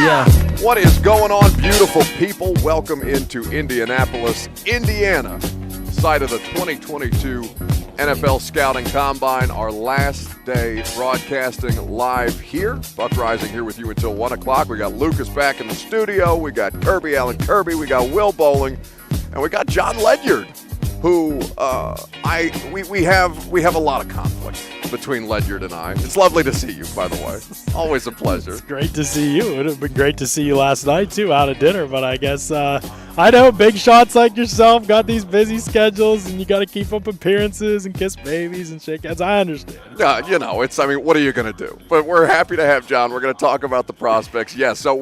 Yeah. What is going on, beautiful people? Welcome into Indianapolis, Indiana, site of the 2022 NFL Scouting Combine. Our last day broadcasting live here. Buck Reising here with you until 1 o'clock. We got Lucas back in the studio. We got Allen Kirby. We got Will Bowling. And we got John Ledyard, who we have a lot of conflict between Ledyard and I. It's lovely to see you, by the way. Always a pleasure. It's great to see you. It would have been great to see you last night, too, out at dinner. But I guess I know big shots like yourself got these busy schedules, and you got to keep up appearances and kiss babies and shake hands. I understand. What are you going to do? But we're happy to have John. We're going to talk about the prospects. Yes, so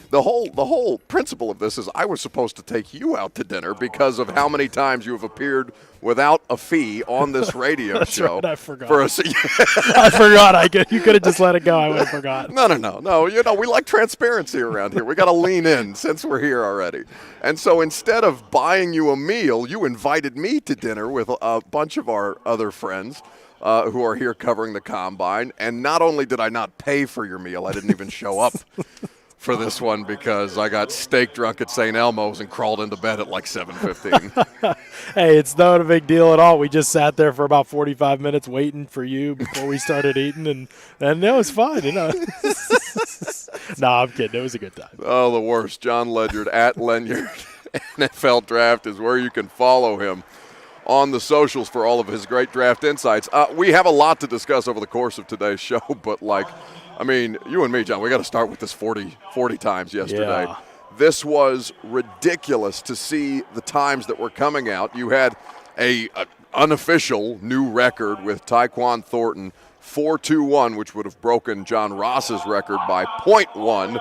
the whole principle of this is I was supposed to take you out to dinner because of how many times you have appeared without a fee on this radio That's show. Right, I forgot. I forgot. You could have just let it go. I would have forgotten. No. We like transparency around here. We got to lean in since we're here already. And so instead of buying you a meal, you invited me to dinner with a bunch of our other friends who are here covering the Combine. And not only did I not pay for your meal, I didn't even show up for this one because I got steak drunk at St. Elmo's and crawled into bed at like 7:15. Hey, it's not a big deal at all. We just sat there for about 45 minutes waiting for you before we started eating, and it was fine, No, I'm kidding. It was a good time. Oh, the worst. John Ledyard at Ledyard NFL Draft is where you can follow him on the socials for all of his great draft insights. We have a lot to discuss over the course of today's show, but you and me, John, we got to start with this 40 times yesterday. Yeah. This was ridiculous to see the times that were coming out. You had a unofficial new record with Tyquan Thornton, 4.21, which would have broken John Ross's record by 0.1.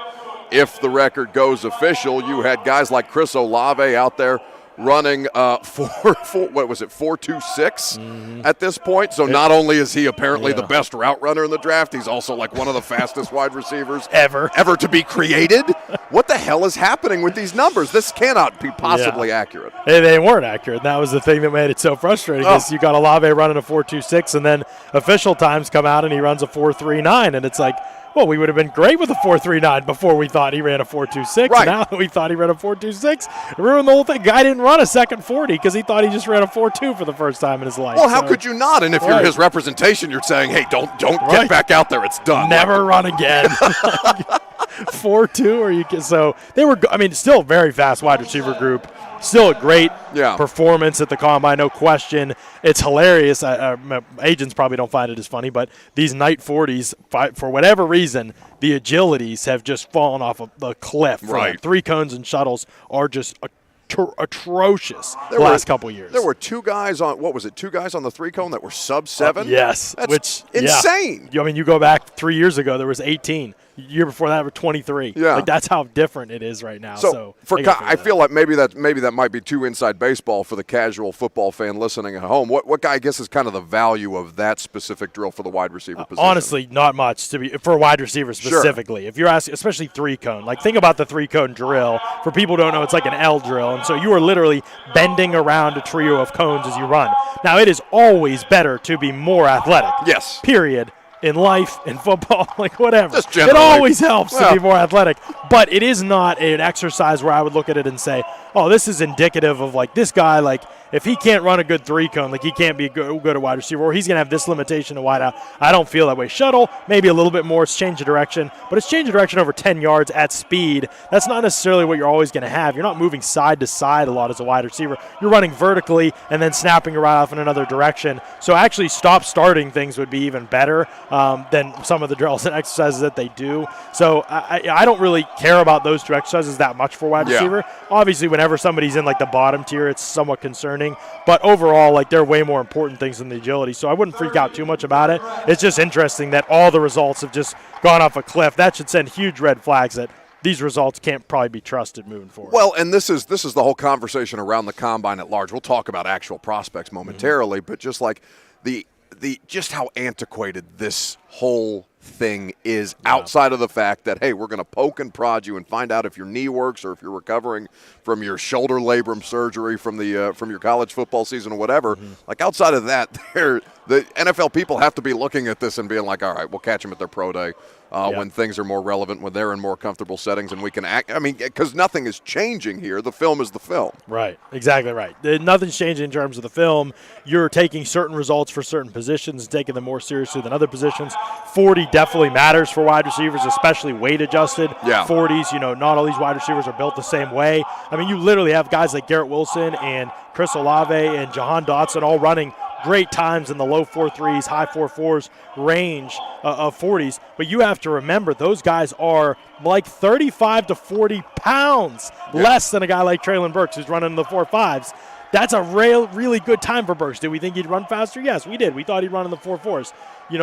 If the record goes official, you had guys like Chris Olave out there running 4.26 at this point. So not only is he apparently the best route runner in the draft, he's also like one of the fastest wide receivers ever to be created. What the hell is happening with these numbers? This cannot be possibly accurate. They weren't accurate. That was the thing that made it so frustrating. Is you got Olave running a 4.26, and then official times come out and he runs a 4.39, and it's like, well, we would have been great with a 4.39 before we thought he ran a 4.26. Right. Now that we thought he ran a 4.26, it ruined the whole thing. Guy didn't run a second 40 because he thought he just ran a 4.2 for the first time in his life. Well, how could you not? And if you're his representation, you're saying, hey, don't get back out there. It's done. Never run again. 4.2, or you can. So they were. Still a very fast wide receiver group. Still a great performance at the Combine, no question. It's hilarious. Agents probably don't find it as funny, but these night 40s, for whatever reason, the agilities have just fallen off the cliff. Right. Three cones and shuttles are just atrocious the last couple years. There were two guys on the three cone that were sub 7? Yes. That's insane. You go back 3 years ago, there was 18. Year before that, were 23. Yeah, that's how different it is right now. So I feel like maybe that might be too inside baseball for the casual football fan listening at home. What guy, I guess, is kind of the value of that specific drill for the wide receiver position? Honestly, not much for a wide receiver specifically. Sure. If you're asking, especially three cone, think about the three cone drill. For people who don't know, it's like an L drill, and so you are literally bending around a trio of cones as you run. Now, it is always better to be more athletic. Yes. Period. In life, in football, whatever. Just generally. It always helps to be more athletic. But it is not an exercise where I would look at it and say, oh, this is indicative of this guy, if he can't run a good three cone, he can't be good at wide receiver, or he's going to have this limitation to wide out. I don't feel that way. Shuttle, maybe a little bit more. It's change of direction, but it's change of direction over 10 yards at speed. That's not necessarily what you're always going to have. You're not moving side to side a lot as a wide receiver. You're running vertically and then snapping right off in another direction. So actually starting things would be even better than some of the drills and exercises that they do. So I don't really care about those two exercises that much for wide receiver. Obviously, whenever somebody's in the bottom tier, it's somewhat concerning. But overall, they're way more important things than the agility. So I wouldn't freak out too much about it. It's just interesting that all the results have just gone off a cliff. That should send huge red flags that these results can't probably be trusted moving forward. Well, and this is the whole conversation around the Combine at large. We'll talk about actual prospects momentarily, but just just how antiquated this whole thing is outside of the fact that, hey, we're going to poke and prod you and find out if your knee works or if you're recovering from your shoulder labrum surgery from your college football season or whatever. Outside of that, the NFL people have to be looking at this and being like, all right, we'll catch them at their pro day when things are more relevant, when they're in more comfortable settings, and we can act. I mean, because nothing is changing here. The film is the film. Right, exactly right. Nothing's changing in terms of the film. You're taking certain results for certain positions and taking them more seriously than other positions. 40 definitely matters for wide receivers, especially weight-adjusted 40s. Not all these wide receivers are built the same way. I mean, you literally have guys like Garrett Wilson and Chris Olave and Jahan Dotson all running great times in the low 4.3s, high 4.4s range of 40s. But you have to remember those guys are like 35 to 40 pounds less than a guy like Traylon Burks who's running in the 4.5s. That's a really good time for Burks. Did we think he'd run faster? Yes, we did. We thought he'd run in the 4.4s.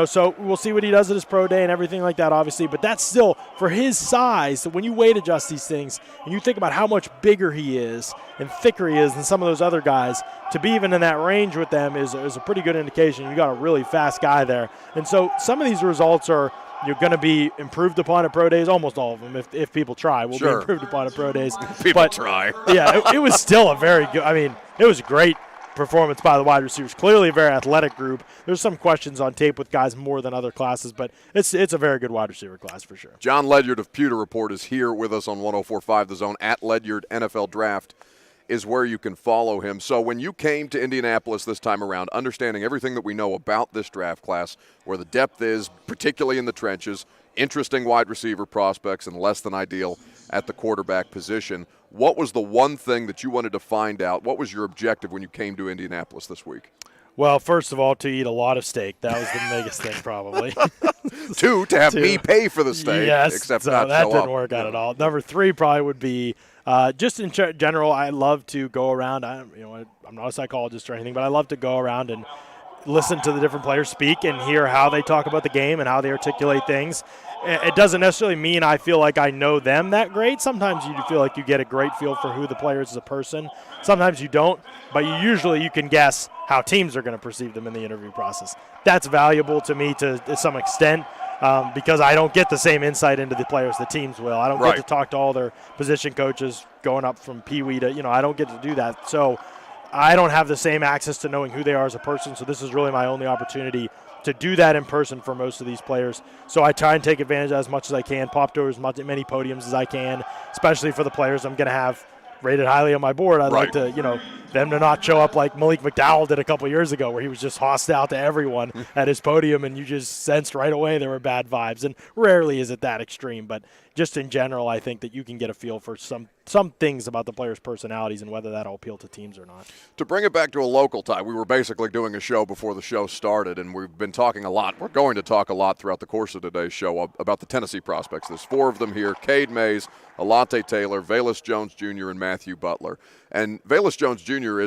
So we'll see what he does at his pro day and everything like that, obviously. But that's still, for his size, when you weight adjust these things and you think about how much bigger he is and thicker he is than some of those other guys, to be even in that range with them is a pretty good indication. You got a really fast guy there. And so some of these results are you're going to be improved upon at pro days. Almost all of them, if people try, will be improved upon at pro days. People try. It was still a very good – I mean, it was a great performance by the wide receivers. Clearly a very athletic group. There's some questions on tape with guys more than other classes, but it's a very good wide receiver class for sure. John Ledyard of Pewter Report is here with us on 104.5 The Zone. At Ledyard NFL Draft is where you can follow him. So when you came to Indianapolis this time around, understanding everything that we know about this draft class, where the depth is, particularly in the trenches, interesting wide receiver prospects, and less than ideal at the quarterback position, what was the one thing that you wanted to find out? What was your objective when you came to Indianapolis this week? Well, first of all, to eat a lot of steak. That was the biggest thing, probably. Two, to have me pay for the steak. Yes, except so not that show didn't up. work out at all. Number 3 probably would be just in general, I love to go around. I'm not a psychologist or anything, but I love to go around and listen to the different players speak and hear how they talk about the game and how they articulate things. It doesn't necessarily mean I feel like I know them that great. Sometimes you feel like you get a great feel for who the player is as a person. Sometimes you don't, but you can guess how teams are going to perceive them in the interview process. That's valuable to me to some extent because I don't get the same insight into the players the teams will. I don't get to talk to all their position coaches going up from Pee-wee to, I don't get to do that. So I don't have the same access to knowing who they are as a person, so this is really my only opportunity to do that in person for most of these players. So I try and take advantage of as much as I can, pop to as many podiums as I can, especially for the players I'm going to have rated highly on my board. I'd like to, them to not show up like Malik McDowell did a couple years ago where he was just hostile to everyone at his podium and you just sensed right away there were bad vibes. And rarely is it that extreme, but just in general, I think that you can get a feel for some things about the players' personalities and whether that'll appeal to teams or not. To bring it back to a local tie, we were basically doing a show before the show started, and we've been talking a lot. We're going to talk a lot throughout the course of today's show about the Tennessee prospects. There's 4 of them here: Cade Mays, Alante Taylor, Velus Jones Jr., and Matthew Butler. And Velus Jones Jr.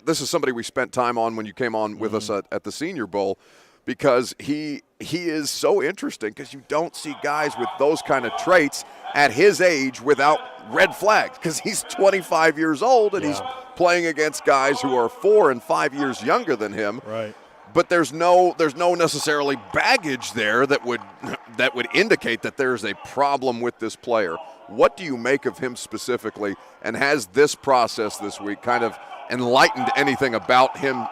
This is somebody we spent time on when you came on with us at the Senior Bowl, because he is so interesting because you don't see guys with those kind of traits at his age without red flags, because he's 25 years old and he's playing against guys who are 4 and 5 years younger than him. Right. But there's no necessarily baggage there that would indicate that there's a problem with this player. What do you make of him specifically, and has this process this week kind of enlightened anything about him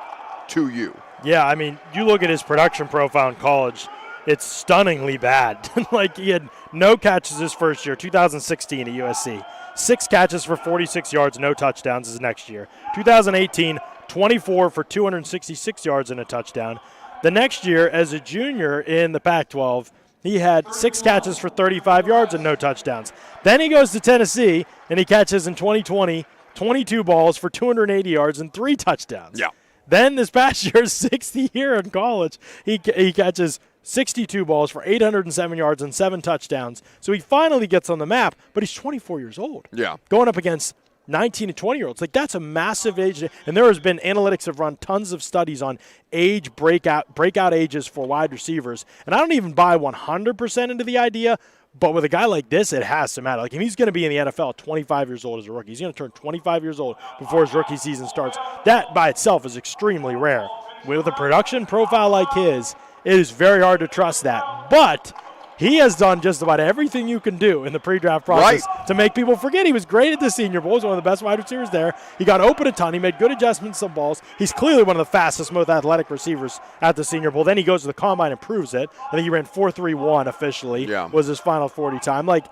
to you? Yeah, I mean, you look at his production profile in college, it's stunningly bad. Like, he had no catches his first year, 2016 at USC. 6 catches for 46 yards, no touchdowns his next year. 2018, 24 for 266 yards and a touchdown. The next year, as a junior in the Pac-12, he had 6 catches for 35 yards and no touchdowns. Then he goes to Tennessee, and he catches in 2020 22 balls for 280 yards and 3 touchdowns. Yeah. Then this past year, 6th year in college, he catches 62 balls for 807 yards and 7 touchdowns. So he finally gets on the map, but he's 24 years old. Yeah. Going up against 19 and 20-year-olds. Like, that's a massive age. And there has been analytics have run tons of studies on age breakout ages for wide receivers. And I don't even buy 100% into the idea, but with a guy like this, it has to matter. Like, if he's going to be in the NFL at 25 years old as a rookie, he's going to turn 25 years old before his rookie season starts. That by itself is extremely rare. With a production profile like his, it is very hard to trust that. But he has done just about everything you can do in the pre-draft process to make people forget he was great at the Senior Bowl. He was one of the best wide receivers there. He got open a ton. He made good adjustments to balls. He's clearly one of the fastest, most athletic receivers at the Senior Bowl. Then he goes to the Combine and proves it. I think he ran 4.31 officially was his final 40 time. Like,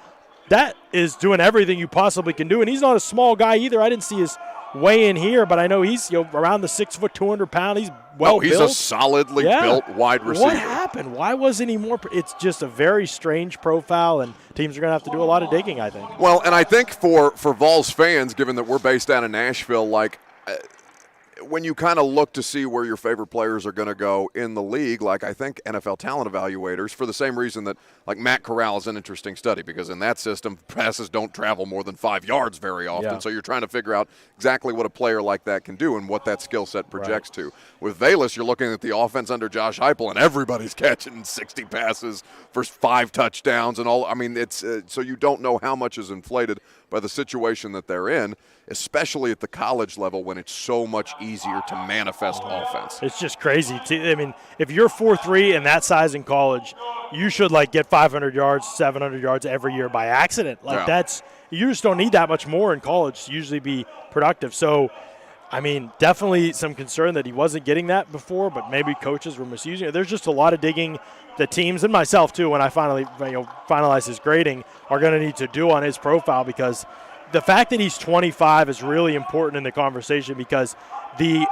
that is doing everything you possibly can do. And he's not a small guy either. I didn't see his weigh in here, but I know he's around the 6 foot 200 pound. He's well built. He's a solidly built wide receiver. What happened? Why wasn't he more? It's just a very strange profile, and teams are going to have to do a lot of digging, I think. Well, and I think for Vols fans, given that we're based out of Nashville, like when you kind of look to see where your favorite players are going to go in the league, like I think NFL talent evaluators, for the same reason that like Matt Corral is an interesting study, because in that system, passes don't travel more than 5 yards very often. So you're trying to figure out exactly what a player like that can do and what that skill set projects to. With Velus, you're looking at the offense under Josh Heupel, and everybody's catching 60 passes for 5 touchdowns and all. I mean, it's so you don't know how much is inflated by the situation that they're in, especially at the college level when it's so much easier to manifest offense. It's just crazy. I mean, if you're 4'3" and that size in college, you should like get 500 yards, 700 yards every year by accident. Like you just don't need that much more in college to usually be productive. So, I mean, definitely some concern that he wasn't getting that before, but maybe coaches were misusing it. There's just a lot of digging the teams and myself too, when I finally finalize his grading, are going to need to do on his profile, because the fact that he's 25 is really important in the conversation, because you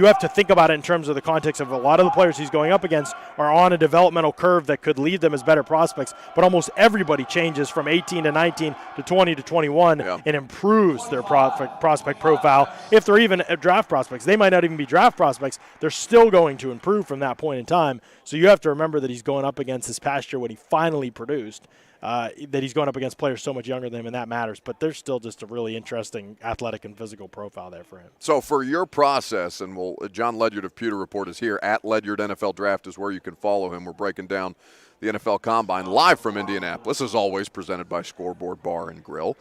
have to think about it in terms of the context of a lot of the players he's going up against are on a developmental curve that could lead them as better prospects, but almost everybody changes from 18 to 19 to 20 to 21 and improves their prospect profile. If they're even draft prospects, they might not even be draft prospects, they're still going to improve from that point in time. So you have to remember that he's going up against this past year when he finally produced. That he's going up against players so much younger than him, and that matters. But there's still just a really interesting athletic and physical profile there for him. So for your process, and John Ledyard of Pewter Report is here. At Ledyard NFL Draft is where you can follow him. We're breaking down the NFL Combine live from Indianapolis, as always, presented by Scoreboard Bar and Grill.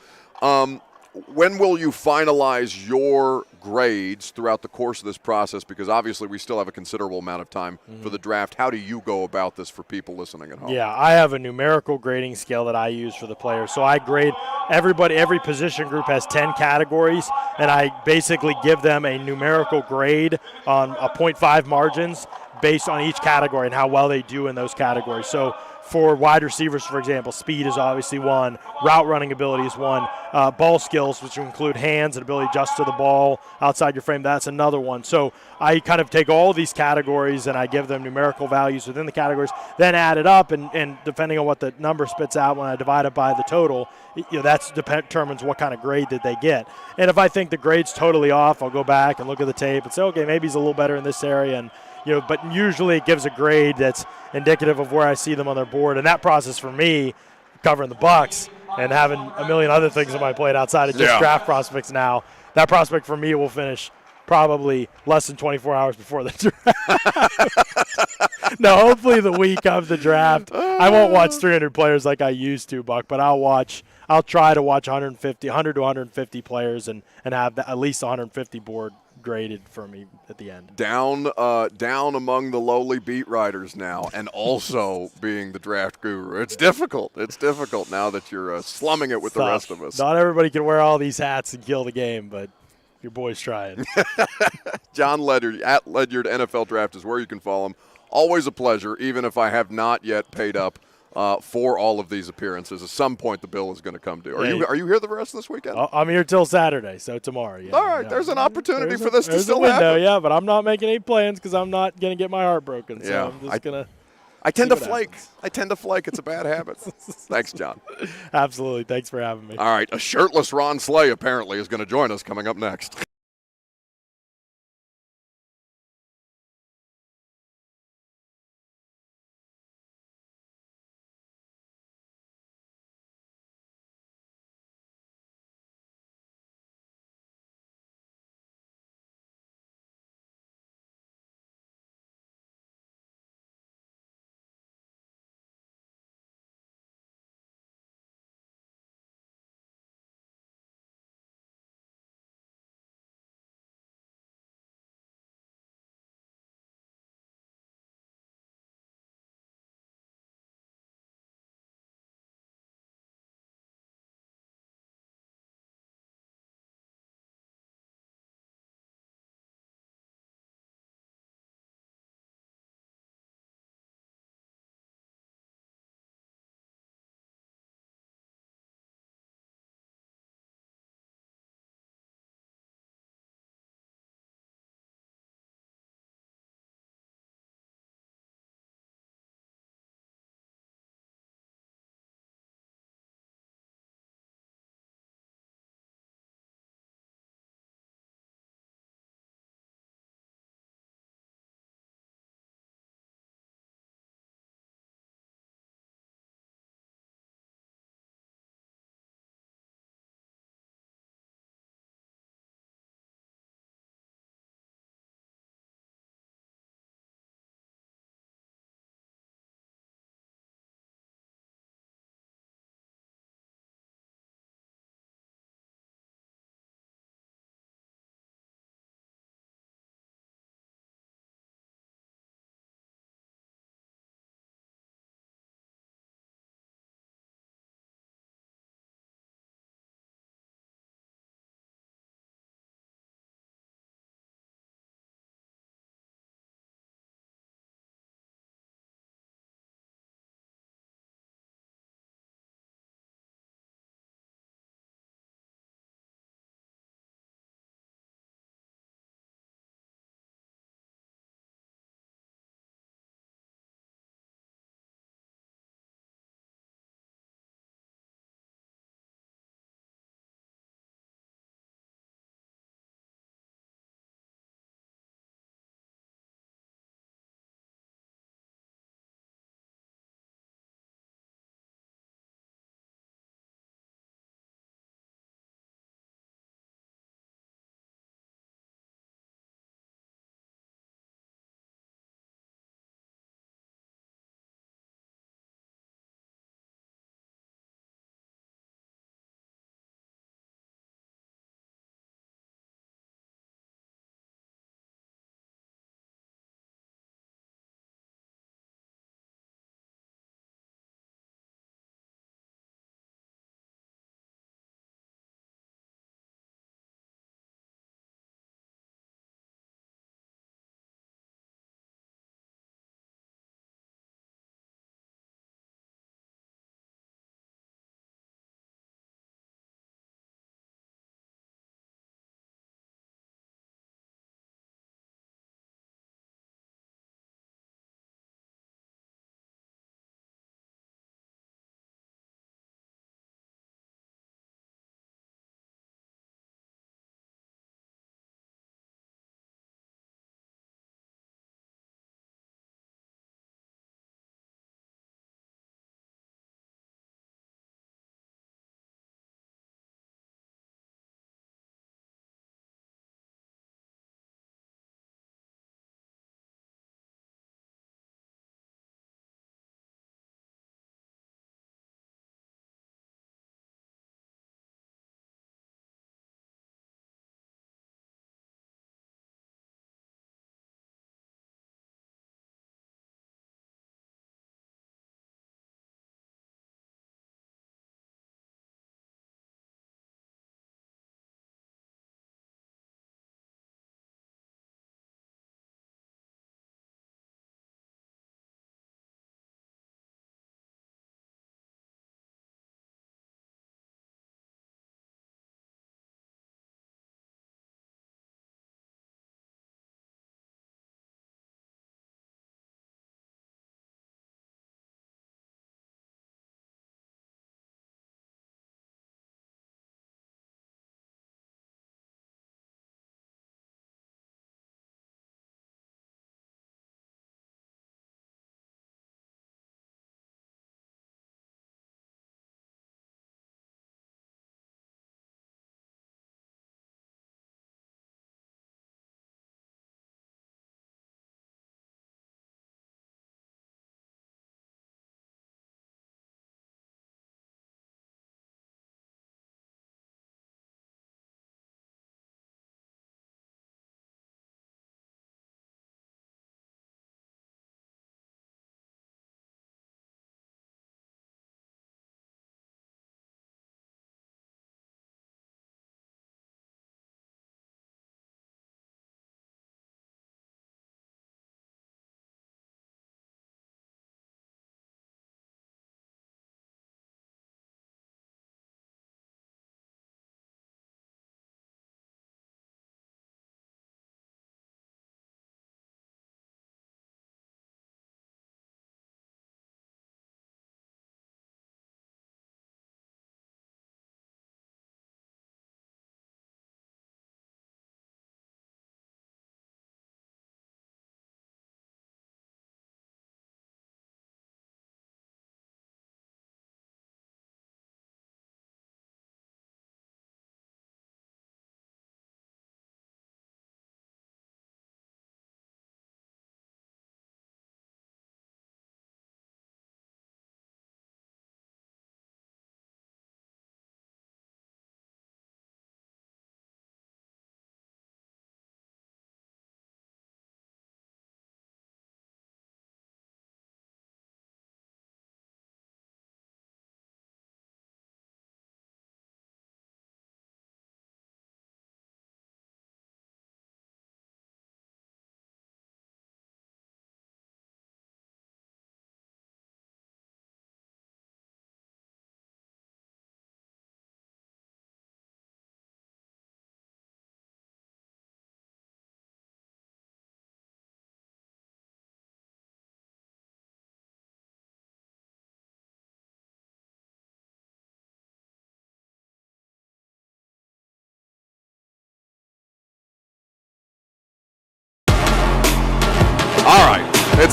When will you finalize your grades throughout the course of this process? Because obviously we still have a considerable amount of time for the draft. How do you go about this for people listening at home? Yeah, I have a numerical grading scale that I use for the players. So I grade everybody. Every position group has 10 categories, and I basically give them a numerical grade on a 0.5 margins based on each category and how well they do in those categories. So for wide receivers, for example, speed is obviously one, route running ability is one, ball skills, which include hands and ability to adjust to the ball outside your frame, that's another one. So I kind of take all these categories and I give them numerical values within the categories, then add it up, and depending on what the number spits out when I divide it by the total, that determines what kind of grade did they get. And if I think the grade's totally off, I'll go back and look at the tape and say, okay, maybe he's a little better in this area, and but usually it gives a grade that's indicative of where I see them on their board. And that process for me, covering the Bucks and having a million other things on my plate outside of just draft prospects now, that prospect for me will finish probably less than 24 hours before the draft. No, hopefully the week of the draft. I won't watch 300 players like I used to, Buck, but I'll try to watch 100 to 150 players and have at least 150 board graded for me at the end. Down among the lowly beat writers now, and also being the draft guru. It's difficult. It's difficult now that you're slumming it with the rest of us. Not everybody can wear all these hats and kill the game, but your boy's trying. John Ledyard, at Ledyard NFL Draft is where you can follow him. Always a pleasure, even if I have not yet paid up for all of these appearances. At some point, the bill is going to come due. Are you here the rest of this weekend? I'm here till Saturday, so tomorrow. Yeah, all right, there's an opportunity for this to still happen. Yeah, but I'm not making any plans because I'm not going to get my heart broken. So I'm just going to. I tend to flake. I tend to flake. It's a bad habit. Thanks, John. Absolutely. Thanks for having me. All right, a shirtless Ron Slay apparently is going to join us coming up next.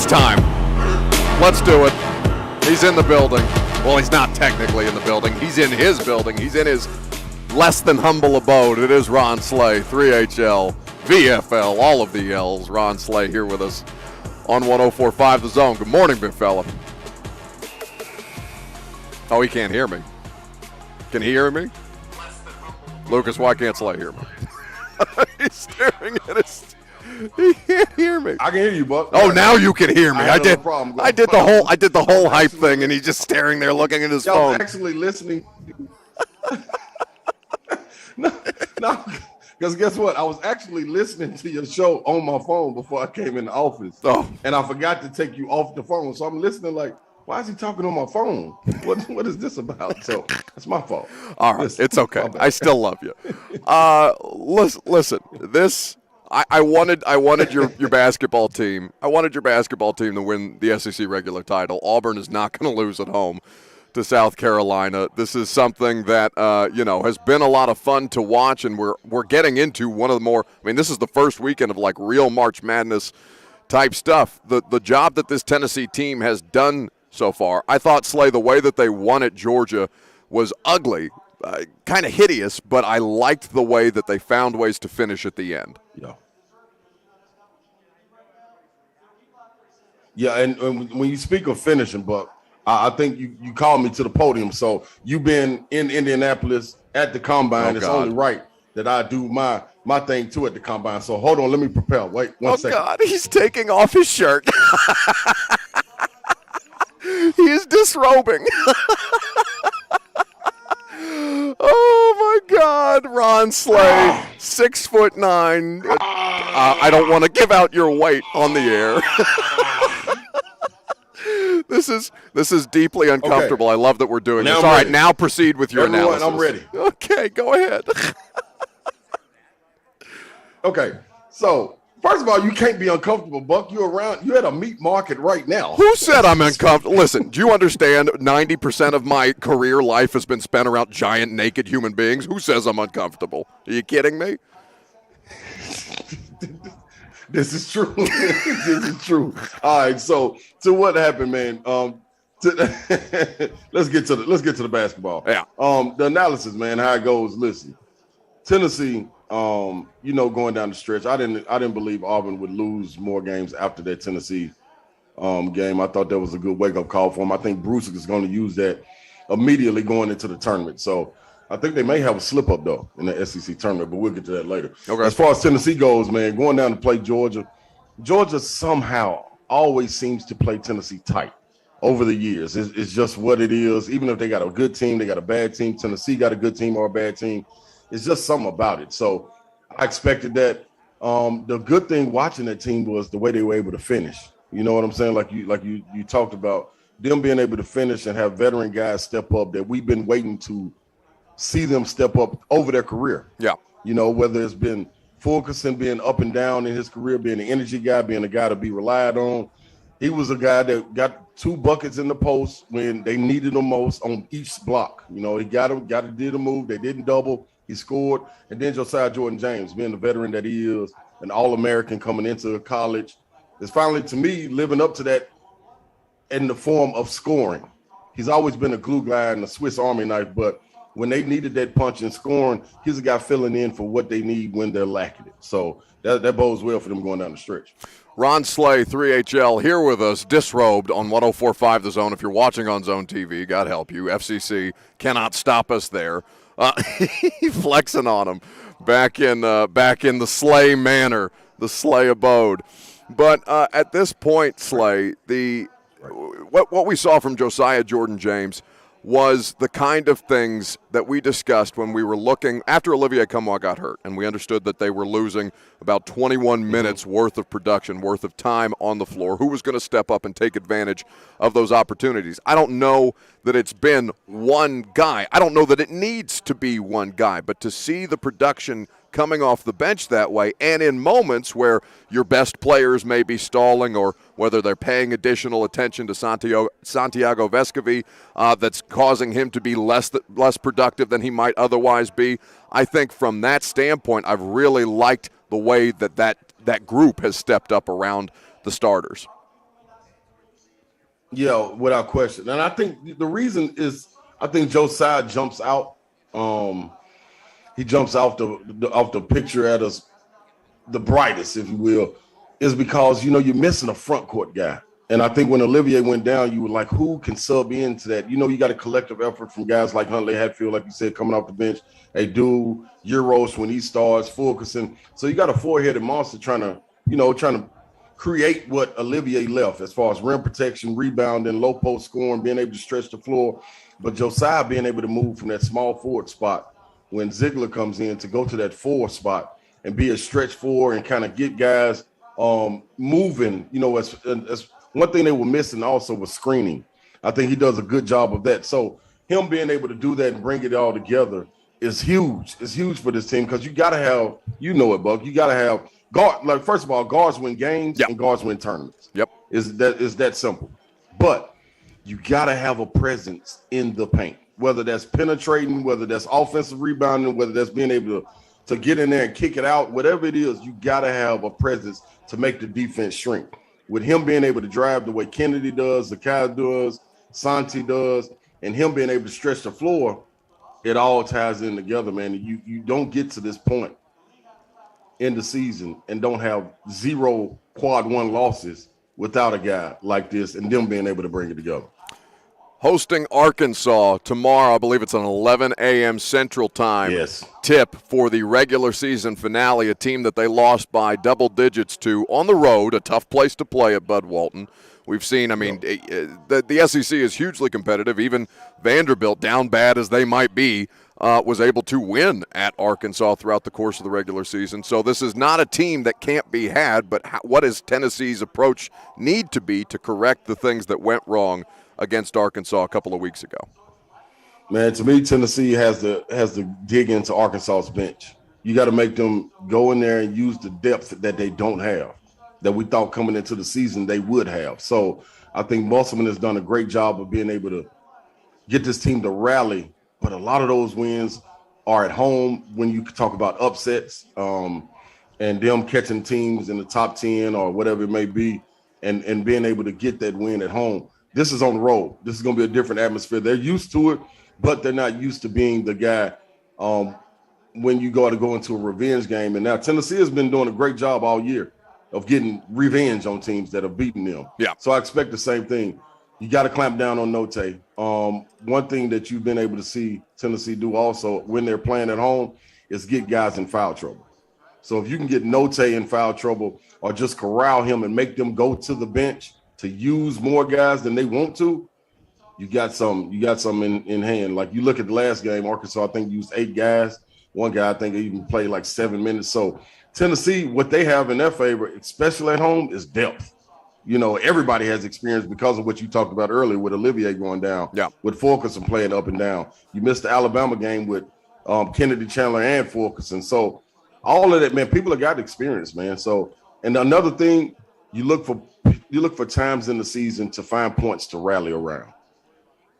It's time. Let's do it. He's in the building. Well, he's not technically in the building. He's in his building. He's in his less than humble abode. It is Ron Slay, 3HL, VFL, all of the L's. Ron Slay here with us on 104.5 The Zone. Good morning, big fella. Oh, he can't hear me. Can he hear me? Lucas, why can't Slay hear me? He's staring at us. He can't hear me. I can hear you, Buck. Oh, now you can hear me. I did the whole hype actually, thing, and he's just staring there looking at his phone. I was actually listening. no, because guess what? I was actually listening to your show on my phone before I came in the office. Oh. And I forgot to take you off the phone. So I'm listening like, why is he talking on my phone? What is this about? So that's my fault. All right, it's okay. I still love you. Listen. This I wanted your basketball team. I wanted your basketball team to win the SEC regular title. Auburn is not going to lose at home to South Carolina. This is something that has been a lot of fun to watch, and we're getting into one of the more. I mean, this is the first weekend of like real March Madness type stuff. The job that this Tennessee team has done so far, I thought, Slay, the way that they won at Georgia was ugly, kind of hideous, but I liked the way that they found ways to finish at the end. Yeah, and when you speak of finishing, Buck, I think you called me to the podium. So you've been in Indianapolis at the Combine. It's only right that I do my thing too at the Combine. So hold on, let me prepare. Wait one second. Oh, God, he's taking off his shirt. He is disrobing. Oh, my God. Ron Slay, 6'9". I don't want to give out your weight on the air. This is deeply uncomfortable. Okay. I love that we're doing this. All right, now proceed with your analysis. I'm ready. Okay, go ahead. Okay, so first of all, you can't be uncomfortable, Buck. You're at a meat market right now. Who said I'm uncomfortable? Listen, do you understand 90% of my career life has been spent around giant naked human beings? Who says I'm uncomfortable? Are you kidding me? This is true. This is true. All right, so what happened, man? Let's get to the basketball. Yeah. The analysis, man, how it goes. Listen, Tennessee. Going down the stretch, I didn't believe Auburn would lose more games after that Tennessee game. I thought that was a good wake-up call for him. I think Bruce is going to use that immediately going into the tournament. So I think they may have a slip-up, though, in the SEC tournament, but we'll get to that later. Okay. As far as Tennessee goes, man, going down to play Georgia somehow always seems to play Tennessee tight over the years. It's just what it is. Even if they got a good team, they got a bad team, Tennessee got a good team or a bad team, it's just something about it. So I expected that. The good thing watching that team was the way they were able to finish. You know what I'm saying? Like you talked about them being able to finish and have veteran guys step up that we've been waiting to see them step up over their career. Yeah. Whether it's been Fulkerson being up and down in his career, being an energy guy, being a guy to be relied on. He was a guy that got 2 buckets in the post when they needed him most on each block. He got to do the move. They didn't double. He scored. And then Josiah Jordan-James, being the veteran that he is, an All-American coming into college, is finally, to me, living up to that in the form of scoring. He's always been a glue guy and a Swiss Army knife, but when they needed that punch and scoring, he's a guy filling in for what they need when they're lacking it. So that bodes well for them going down the stretch. Ron Slay, 3HL, here with us, disrobed on 104.5 The Zone. If you're watching on Zone TV, God help you. FCC cannot stop us there. Flexing on him back in the Slay manor, the Slay abode. But at this point, Slay, what we saw from Josiah Jordan-James was the kind of things that we discussed when we were looking after Olivier Cumwa got hurt, and we understood that they were losing about 21 minutes worth of production, worth of time on the floor. Who was going to step up and take advantage of those opportunities? I don't know that it's been one guy. I don't know that it needs to be one guy, but to see the production coming off the bench that way, and in moments where your best players may be stalling or whether they're paying additional attention to Santiago Vescovi, that's causing him to be less productive than he might otherwise be. I think from that standpoint, I've really liked the way that group has stepped up around the starters. Yeah, without question. And I think the reason is I think Josiah jumps out. He jumps off the picture at us the brightest, if you will, is because you're missing a front court guy. And I think when Olivier went down, you were like, who can sub into that? You got a collective effort from guys like Huntley Hatfield, like you said, coming off the bench. They do Euros when he starts, Fulkerson. So you got a four-headed monster trying to create what Olivier left as far as rim protection, rebounding, low post scoring, being able to stretch the floor. But Josiah being able to move from that small forward spot when Zeigler comes in to go to that four spot and be a stretch four and kind of get guys moving. As one thing they were missing also was screening. I think he does a good job of that. So him being able to do that and bring it all together is huge. It's huge for this team because you got to have, Buck, you got to have guard. Like, first of all, guards win games and guards win tournaments. Yep. Is that simple. But you got to have a presence in the paint, whether that's penetrating, whether that's offensive rebounding, whether that's being able to get in there and kick it out, whatever it is, you got to have a presence to make the defense shrink. With him being able to drive the way Kennedy does, Zakai does, Santi does, and him being able to stretch the floor, it all ties in together, man. You don't get to this point in the season and don't have 0 quad one losses without a guy like this and them being able to bring it together. Hosting Arkansas tomorrow. I believe it's an 11 a.m. Central Time tip for the regular season finale, a team that they lost by double digits to on the road, a tough place to play at Bud Walton. We've seen, the SEC is hugely competitive. Even Vanderbilt, down bad as they might be, was able to win at Arkansas throughout the course of the regular season. So this is not a team that can't be had, but what does Tennessee's approach need to be to correct the things that went wrong against Arkansas a couple of weeks ago? Man, to me, Tennessee has to dig into Arkansas's bench. You got to make them go in there and use the depth that they don't have, that we thought coming into the season they would have. So I think Musselman has done a great job of being able to get this team to rally, but a lot of those wins are at home when you talk about upsets and them catching teams in the top 10 or whatever it may be and being able to get that win at home. This is on the road. This is going to be a different atmosphere. They're used to it, but they're not used to being the guy when you go into a revenge game. And now Tennessee has been doing a great job all year of getting revenge on teams that have beaten them. Yeah. So I expect the same thing. You got to clamp down on Note. One thing that you've been able to see Tennessee do also when they're playing at home is get guys in foul trouble. So if you can get Note in foul trouble or just corral him and make them go to the bench to use more guys than they want to, you got some in hand. Like you look at the last game, Arkansas, I think, used 8 guys. One guy, I think, even played like 7 minutes. So Tennessee, what they have in their favor, especially at home, is depth. Everybody has experience because of what you talked about earlier with Olivier going down, with Fulkerson playing up and down. You missed the Alabama game with Kennedy, Chandler, and Fulkerson. So all of that, man, people have got experience, man. So, and another thing, you look for times in the season to find points to rally around.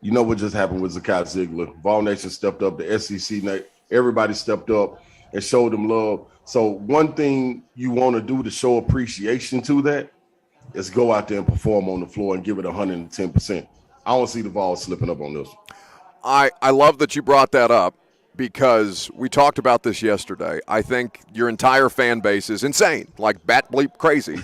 You know what just happened with Zakai Zeigler. Vol Nation stepped up. The SEC, everybody stepped up and showed them love. So one thing you want to do to show appreciation to that is go out there and perform on the floor and give it 110%. I don't see the Vols slipping up on this. I love that you brought that up because we talked about this yesterday. I think your entire fan base is insane, like bat bleep crazy.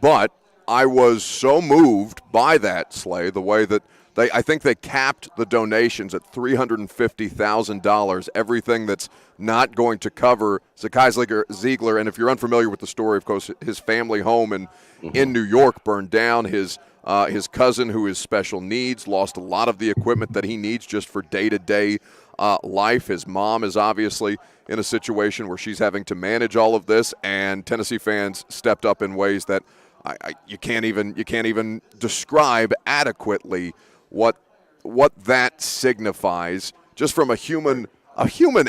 But I was so moved by that, Slay, the way that I think they capped the donations at $350,000, everything that's not going to cover Zakai Zeigler. And if you're unfamiliar with the story, of course, his family home in New York burned down. His cousin, who is special needs, lost a lot of the equipment that he needs just for day-to-day life. His mom is obviously in a situation where she's having to manage all of this, and Tennessee fans stepped up in ways that you can't even describe adequately what that signifies just from a human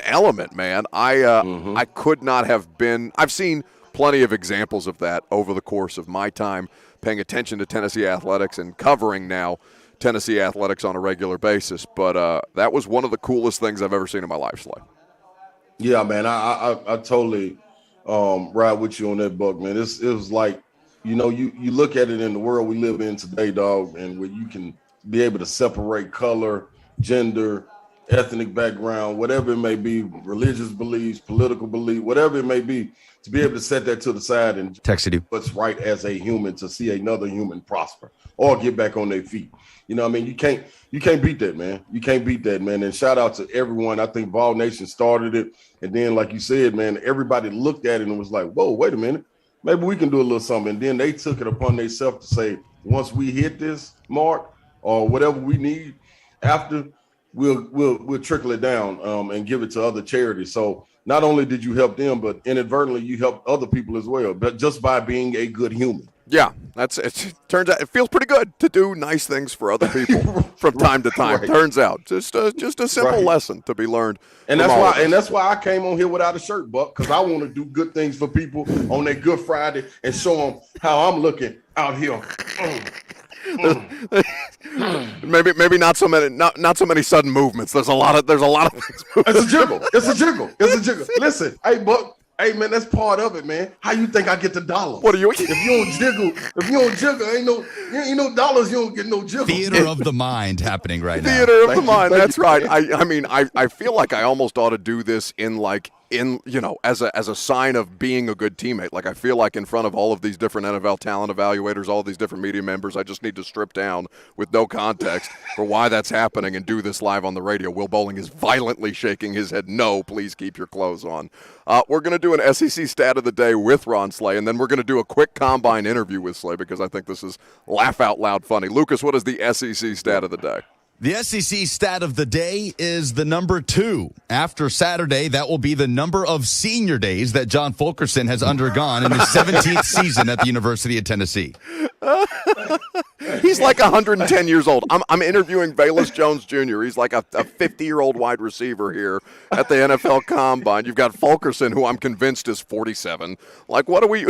element, man. I could not have been. I've seen plenty of examples of that over the course of my time paying attention to Tennessee athletics and covering now Tennessee athletics on a regular basis. But that was one of the coolest things I've ever seen in my life, Slay. Yeah, man, I totally ride with you on that, Buck, man. It was like you know, you look at it in the world we live in today, dog, and where you can be able to separate color, gender, ethnic background, whatever it may be, religious beliefs, political belief, whatever it may be, to be able to set that to the side and texted you what's right as a human to see another human prosper or get back on their feet. You know what I mean? You can't beat that, man. You can't beat that, man. And shout out to everyone. I think Vol Nation started it. And then, like you said, man, everybody looked at it and was like, whoa, wait a minute. Maybe we can do a little something. And then they took it upon themselves to say, once we hit this mark or whatever we need after, we'll trickle it down and give it to other charities. So not only did you help them, but inadvertently you helped other people as well, but just by being a good human. Yeah, it turns out it feels pretty good to do nice things for other people from time to time. Right. Turns out just a simple lesson to be learned. And that's why I came on here without a shirt, Buck, because I want to do good things for people on their Good Friday and show them how I'm looking out here. Maybe not so many sudden movements. There's a lot of things. It's a jiggle. Listen, hey Buck. Hey man, that's part of it, man. How you think I get the dollars? What are you? If you don't jiggle, ain't no dollars. You don't get no jiggle. Theater of the mind happening right now. Theater of the mind. That's right. I mean, I feel like I almost ought to do this as a sign of being a good teammate. Like I feel like in front of all of these different NFL talent evaluators, all these different media members, I just need to strip down with no context for why that's happening and do this live on the radio. Will Bowling is violently shaking his head. No, please keep your clothes on. We're going to do an SEC stat of the day with Ron Slay, and then we're going to do a quick combine interview with Slay because I think this is laugh out loud funny. Lucas, what is the SEC stat of the day? The SEC stat of the day is the number 2. After Saturday, that will be the number of senior days that John Fulkerson has undergone in his 17th season at the University of Tennessee. He's like 110 years old. I'm interviewing Velus Jones Jr. He's like a 50-year-old wide receiver here at the NFL Combine. You've got Fulkerson, who I'm convinced is 47. Like, what are we?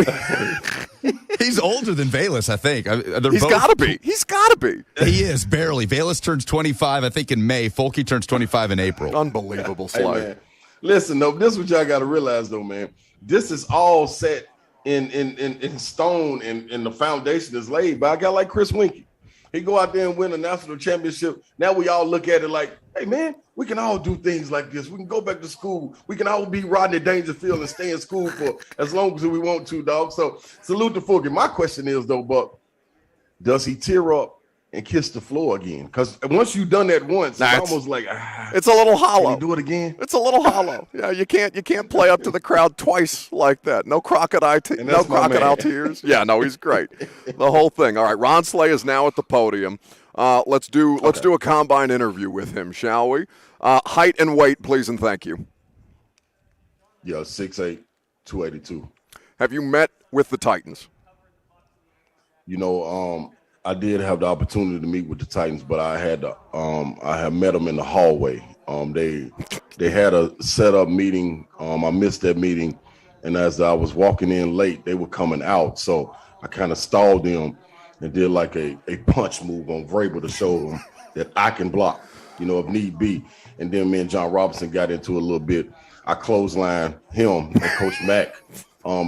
He's older than Velus, I think. He's got to be. He's got to be. He is, barely. Velus turns 25, I think, in May. Fulky turns 25 in April. Unbelievable slide. Hey, listen, though, this is what y'all got to realize, though, man. This is all set in stone, and the foundation is laid by a guy like Chris Winkie. He go out there and win a national championship. Now we all look at it like, hey, man, we can all do things like this. We can go back to school. We can all be Rodney Dangerfield and stay in school for as long as we want to, dog. So salute to Fulky. My question is, though, Buck, does he tear up and kiss the floor again? Because once you've done that once, it's almost like it's a little hollow. Can you do it again? It's a little hollow. Yeah, you can't play up to the crowd twice like that. No crocodile tears. Yeah, no, he's great. The whole thing. All right, Ron Slay is now at the podium. Let's do a combine interview with him, shall we? Height and weight, please and thank you. Yeah, 6'8", 282. Have you met with the Titans? You know, I did have the opportunity to meet with the Titans, but I had met them in the hallway. They had a set up meeting. I missed that meeting, and as I was walking in late, they were coming out. So I kind of stalled them and did like a punch move on Vrabel to show them that I can block, you know, if need be. And then me and John Robinson got into it a little bit. I clotheslined him and Coach Mack.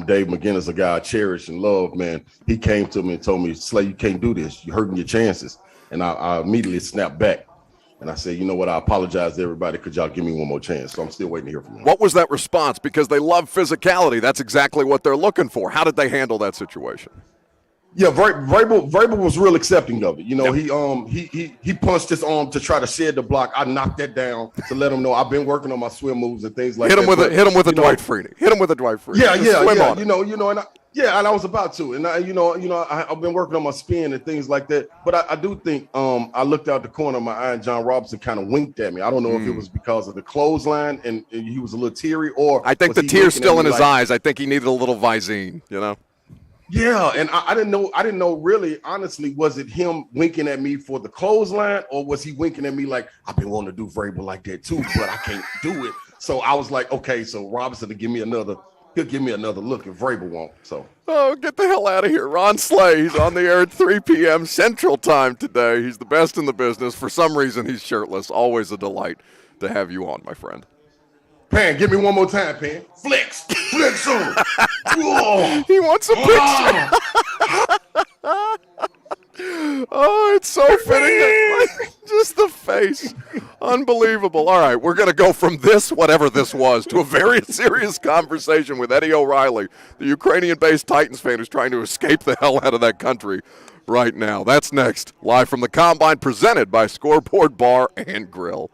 Dave McGinnis, a guy I cherish and love, man. He came to me and told me, Slay, you can't do this. You're hurting your chances. And I immediately snapped back. And I said, you know what? I apologize to everybody. Could y'all give me one more chance? So I'm still waiting to hear from you. What was that response? Because they love physicality. That's exactly what they're looking for. How did they handle that situation? Yeah, Vrabel was real accepting of it. You know, he punched his arm to try to shed the block. I knocked that down to let him know I've been working on my swim moves and things like that. Hit him with a Dwight Freeney. Hit him with a Dwight Freeney. Yeah. And I was about to. And I've been working on my spin and things like that. But I do think I looked out the corner of my eye and John Robinson kind of winked at me. I don't know if it was because of the clothesline and he was a little teary, or I think the tear's still in his eyes. I think he needed a little Visine, you know. Yeah, and I didn't know really, honestly, was it him winking at me for the clothesline, or was he winking at me like, I've been wanting to do Vrabel like that too, but I can't do it. So I was like, okay, so Robinson he'll give me another look if Vrabel won't. So get the hell out of here. Ron Slay, he's on the air at 3 p.m. Central Time today. He's the best in the business. For some reason, he's shirtless. Always a delight to have you on, my friend. Pan, give me one more time, Pan. Flex on. He wants a picture. Oh, it's so fitting. Just the face. Unbelievable. All right, we're going to go from this, whatever this was, to a very serious conversation with Eddie O'Reilly, the Ukrainian-based Titans fan who's trying to escape the hell out of that country right now. That's next, live from the Combine, presented by Scoreboard Bar and Grill.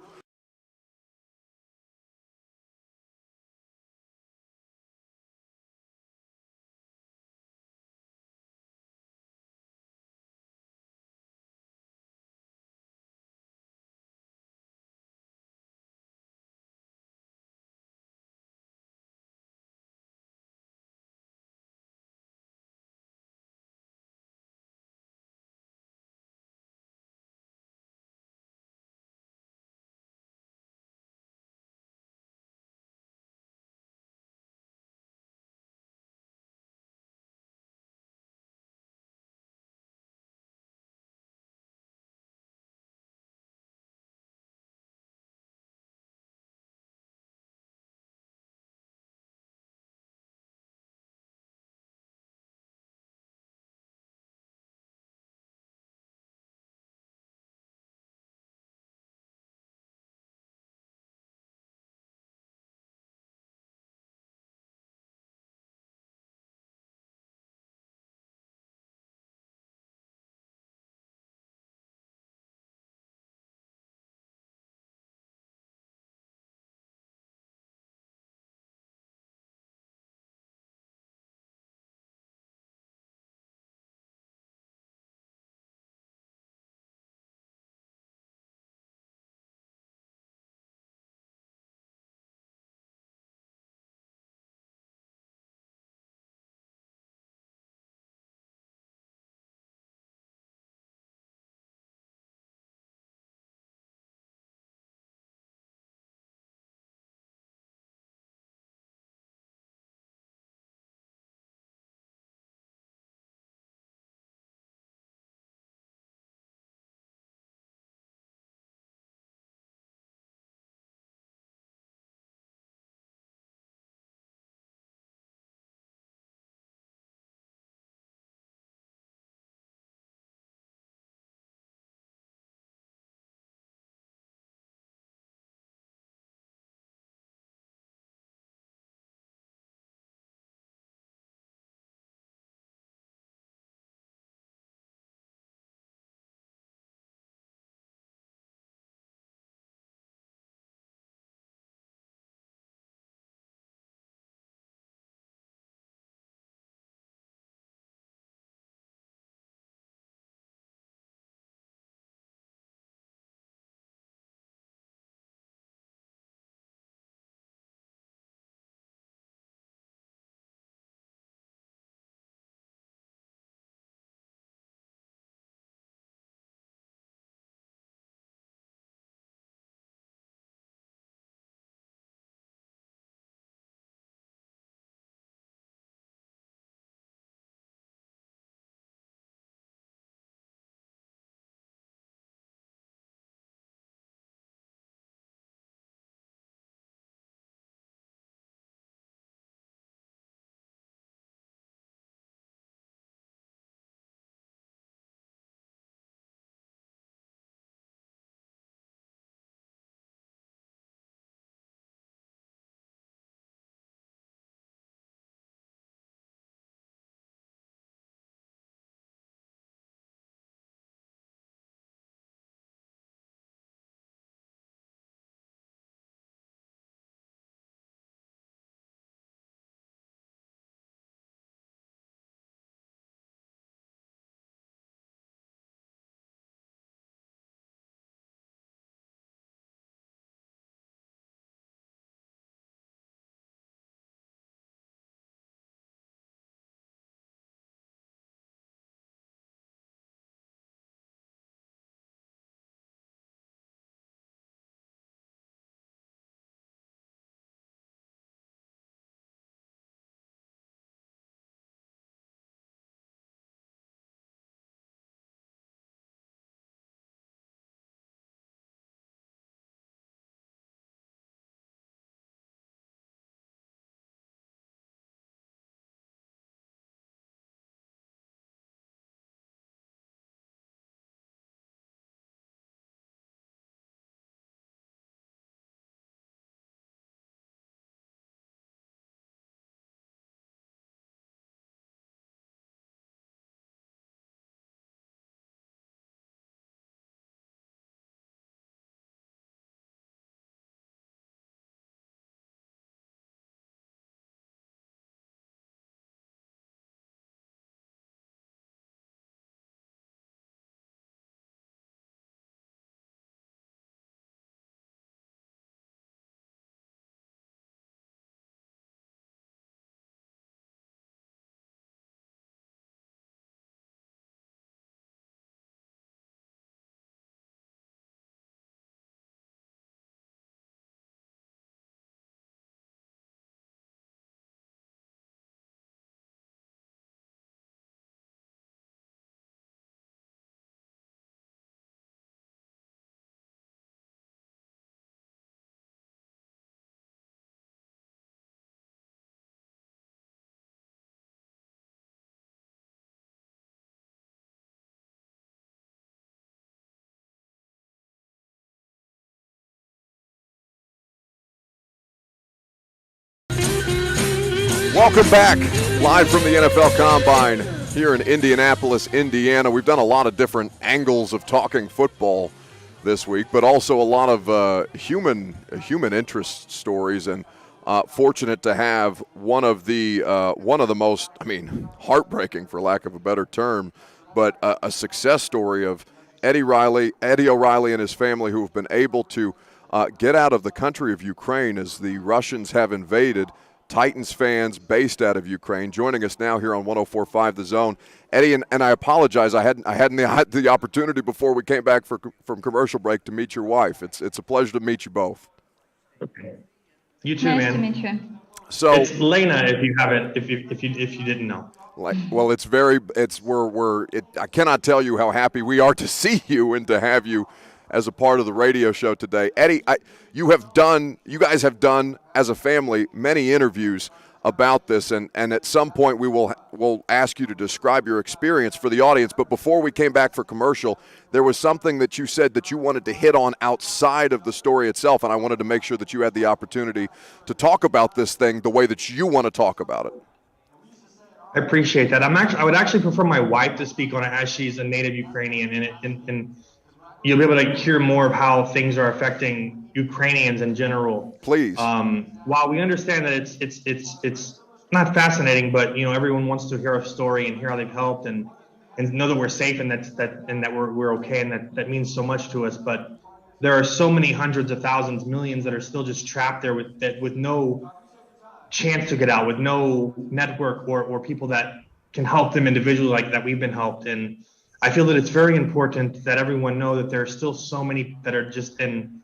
Welcome back, live from the NFL Combine here in Indianapolis, Indiana. We've done a lot of different angles of talking football this week, but also a lot of human interest stories, and fortunate to have one of the most, heartbreaking, for lack of a better term, but a success story of Eddie O'Reilly and his family, who have been able to get out of the country of Ukraine as the Russians have invaded. Titans fans based out of Ukraine, joining us now here on 104.5 The Zone. Eddie, and I apologize, I hadn't the opportunity before we came back from commercial break to meet your wife. It's a pleasure to meet you both. Okay. You too, nice man. to meet you. So it's Lena, if you haven't, if you didn't know. Well, I cannot tell you how happy we are to see you and to have you as a part of the radio show today. Eddie, you guys have done as a family many interviews about this, and at some point we'll ask you to describe your experience for the audience. But before we came back for commercial, there was something that you said that you wanted to hit on outside of the story itself, and I wanted to make sure that you had the opportunity to talk about this thing the way that you want to talk about it. I appreciate that. I would actually prefer my wife to speak on it, as she's a native Ukrainian, and you'll be able to hear more of how things are affecting Ukrainians in general. Please. While we understand that it's not fascinating, but everyone wants to hear a story and hear how they've helped and know that we're safe and that we're okay, and that means so much to us. But there are so many hundreds of thousands, millions that are still just trapped there with no chance to get out, with no network or people that can help them individually like that we've been helped. And I feel that it's very important that everyone know that there are still so many that are just in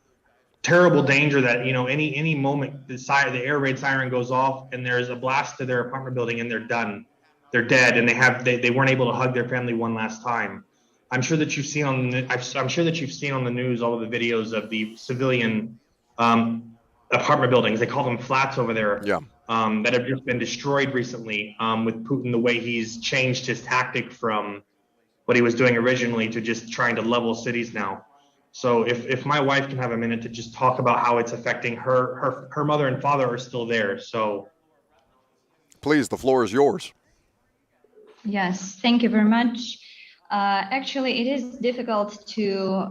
terrible danger that, any moment the air raid siren goes off and there's a blast to their apartment building and they're done. They're dead, and they weren't able to hug their family one last time. I'm sure that you've seen on the news all of the videos of the civilian apartment buildings. They call them flats over there. Yeah. That have just been destroyed recently, with Putin, the way he's changed his tactic from what he was doing originally to just trying to level cities now. So if my wife can have a minute to just talk about how it's affecting her mother and father are still there. So please, the floor is yours. Yes, thank you very much. Actually, it is difficult to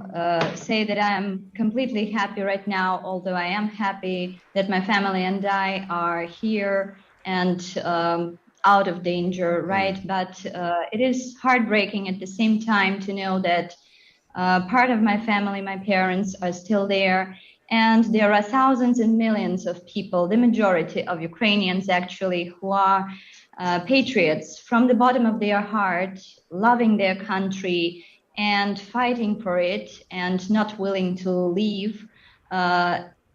say that I am completely happy right now, although I am happy that my family and I are here and out of danger, right? But it is heartbreaking at the same time to know that part of my family, my parents, are still there. And there are thousands and millions of people, the majority of Ukrainians actually, who are patriots from the bottom of their heart, loving their country and fighting for it and not willing to leave,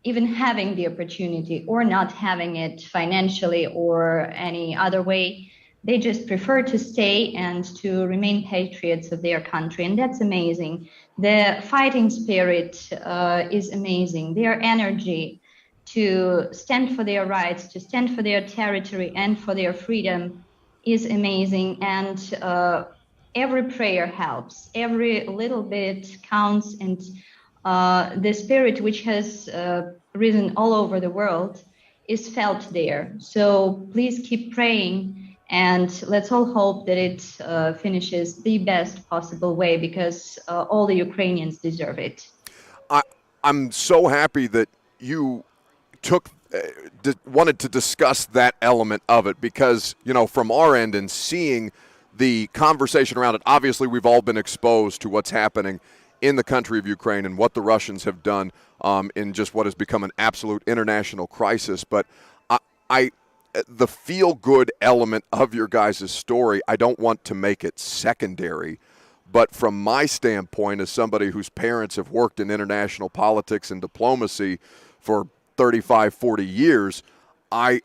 even having the opportunity or not having it financially or any other way. They just prefer to stay and to remain patriots of their country. And that's amazing. The fighting spirit is amazing. Their energy to stand for their rights, to stand for their territory and for their freedom is amazing. And every prayer helps. Every little bit counts. And the spirit which has risen all over the world is felt there. So please keep praying. And let's all hope that it finishes the best possible way, because all the Ukrainians deserve it. I'm so happy that you wanted to discuss that element of it, because, from our end and seeing the conversation around it, obviously we've all been exposed to what's happening in the country of Ukraine and what the Russians have done in just what has become an absolute international crisis. But the feel-good element of your guys' story, I don't want to make it secondary, but from my standpoint, as somebody whose parents have worked in international politics and diplomacy for 35, 40 years, I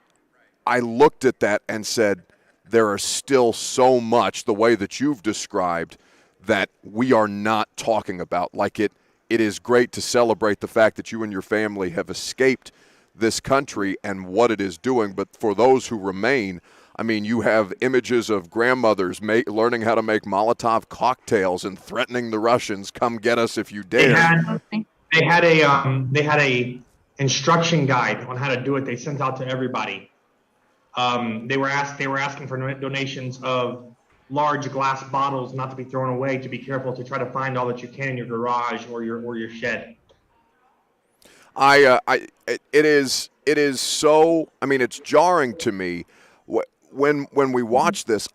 looked at that and said, there are still so much, the way that you've described, that we are not talking about. Like it is great to celebrate the fact that you and your family have escaped this country and what it is doing, but for those who remain, I mean, you have images of grandmothers learning how to make Molotov cocktails and threatening the Russians, come get us if you dare. They had a instruction guide on how to do it. They sent out to everybody. They were asking for donations of large glass bottles not to be thrown away, to be careful, to try to find all that you can in your garage or your shed. It is so. I mean, it's jarring to me when we watch this.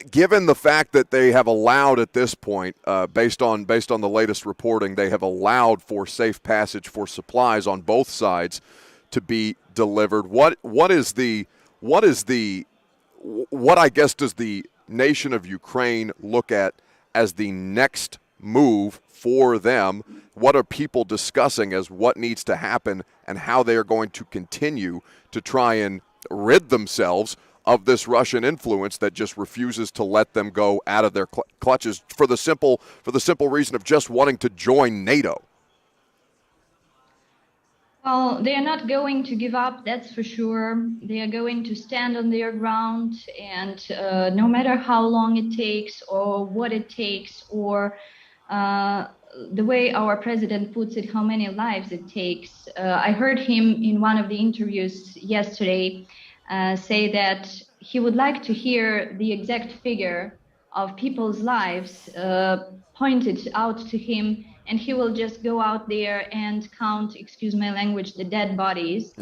Given the fact that they have allowed at this point, based on the latest reporting, they have allowed for safe passage for supplies on both sides to be delivered. What I guess does the nation of Ukraine look at as the next move for them? What are people discussing as what needs to happen and how they are going to continue to try and rid themselves of this Russian influence that just refuses to let them go out of their clutches for the simple reason of just wanting to join NATO? Well, they are not going to give up, that's for sure. They are going to stand on their ground, and no matter how long it takes or what it takes, or the way our president puts it, how many lives it takes. I heard him in one of the interviews yesterday say that he would like to hear the exact figure of people's lives pointed out to him, and he will just go out there and count, excuse my language, the dead bodies,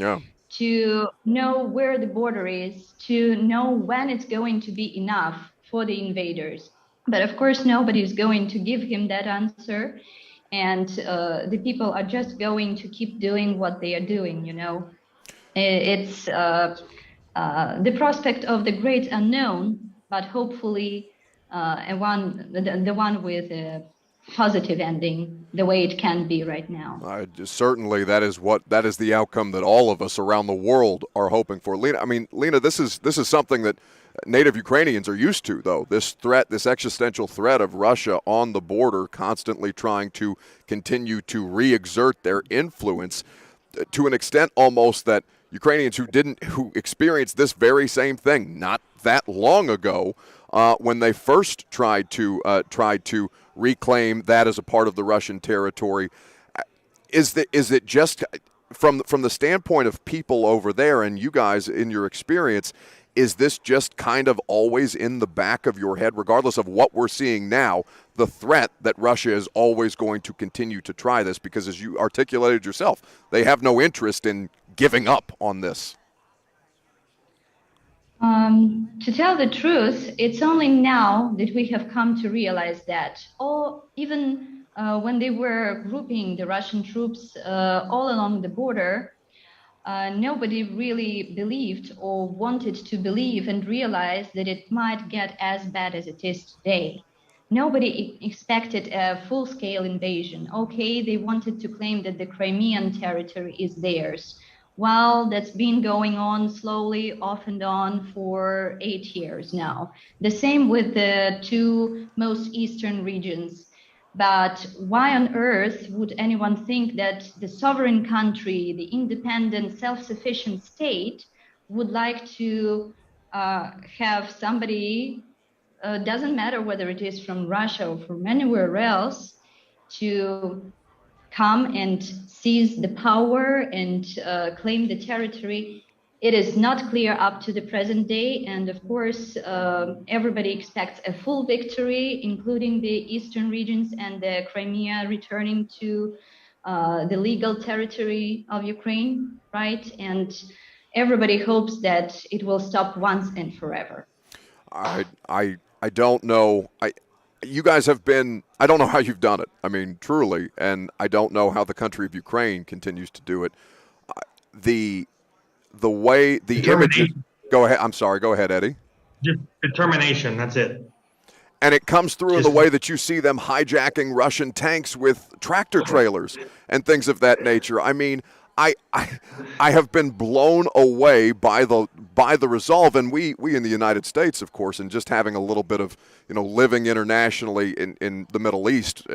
to know where the border is, to know when it's going to be enough for the invaders. But of course, nobody is going to give him that answer, and the people are just going to keep doing what they are doing, you know. It's the prospect of the great unknown, but hopefully the one with a positive ending, the way it can be right now. Certainly, that is the outcome that all of us around the world are hoping for. Lena, this is something that native Ukrainians are used to, though. This existential threat of Russia on the border, constantly trying to continue to re-exert their influence, to an extent almost that Ukrainians who experienced this very same thing not that long ago, when they first tried to reclaim that as a part of the Russian territory. Is it just from the standpoint of people over there, and you guys in your experience, is this just kind of always in the back of your head, regardless of what we're seeing now, the threat that Russia is always going to continue to try this? Because as you articulated yourself, they have no interest in giving up on this. To tell the truth, it's only now that we have come to realize that, or even when they were grouping the Russian troops all along the border, nobody really believed or wanted to believe and realize that it might get as bad as it is today. Nobody expected a full-scale invasion. Okay, they wanted to claim that the Crimean territory is theirs. Well, that's been going on slowly, off and on, for 8 years now. The same with the two most eastern regions. But why on earth would anyone think that the sovereign country, the independent, self-sufficient state, would like to have somebody, doesn't matter whether it is from Russia or from anywhere else, to come and seize the power and claim the territory? It is not clear up to the present day, and of course, everybody expects a full victory, including the eastern regions and the Crimea returning to the legal territory of Ukraine, right? And everybody hopes that it will stop once and forever. I don't know. You guys have been, I don't know how you've done it. I mean, truly, and I don't know how the country of Ukraine continues to do it. The way the images. Go ahead. I'm sorry. Go ahead, Eddie. Just determination. That's it. And it comes through in the way that you see them hijacking Russian tanks with tractor trailers and things of that nature. I mean, I have been blown away by the resolve, and we in the United States, of course, and just having a little bit of living internationally in the Middle East,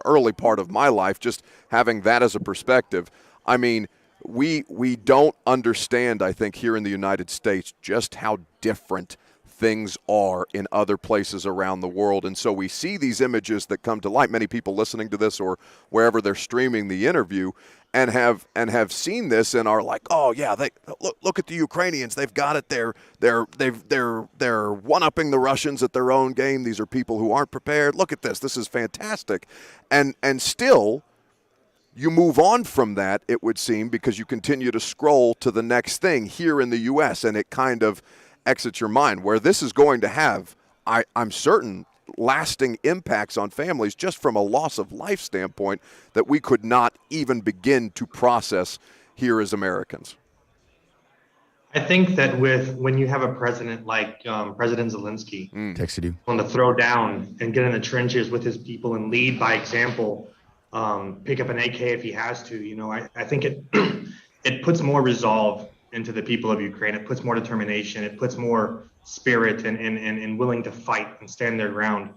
early part of my life, just having that as a perspective. I mean, we don't understand, I think, here in the United States just how different things are in other places around the world. And so we see these images that come to light. Many people listening to this or wherever they're streaming the interview and have seen this and are like, oh yeah, they look at the Ukrainians. They've got it. They're one-upping the Russians at their own game. These are people who aren't prepared. Look at this. This is fantastic. And still you move on from that, it would seem, because you continue to scroll to the next thing here in the U.S., and it kind of exits your mind, where this is going to have, I'm certain, lasting impacts on families just from a loss of life standpoint that we could not even begin to process here as Americans. I think that when you have a president like President Zelensky Texted you. on to throw down and get in the trenches with his people and lead by example, pick up an AK if he has to, I think it puts more resolve into the people of Ukraine. It puts more determination. It puts more spirit and willing to fight and stand their ground.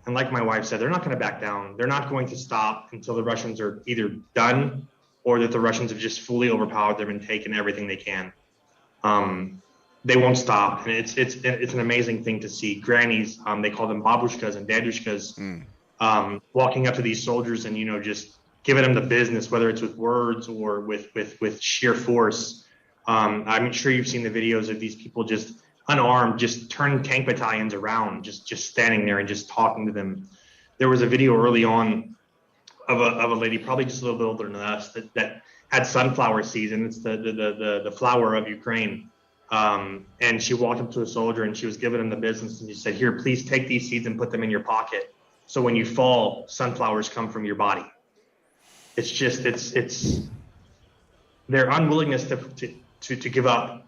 And like my wife said, they're not going to back down. They're not going to stop until the Russians are either done or that the Russians have just fully overpowered them and taken everything they can. They won't stop. And it's an amazing thing to see. Grannies, they call them babushkas and dadushkas, walking up to these soldiers and, just giving them the business, whether it's with words or with sheer force. I'm sure you've seen the videos of these people just unarmed, just turning tank battalions around, just standing there and just talking to them. There was a video early on of a lady, probably just a little bit older than us, that had sunflower seeds, and it's the flower of Ukraine. And she walked up to a soldier and she was giving him the business, and she said, "Here, please take these seeds and put them in your pocket. So when you fall, sunflowers come from your body." It's just, it's their unwillingness to give up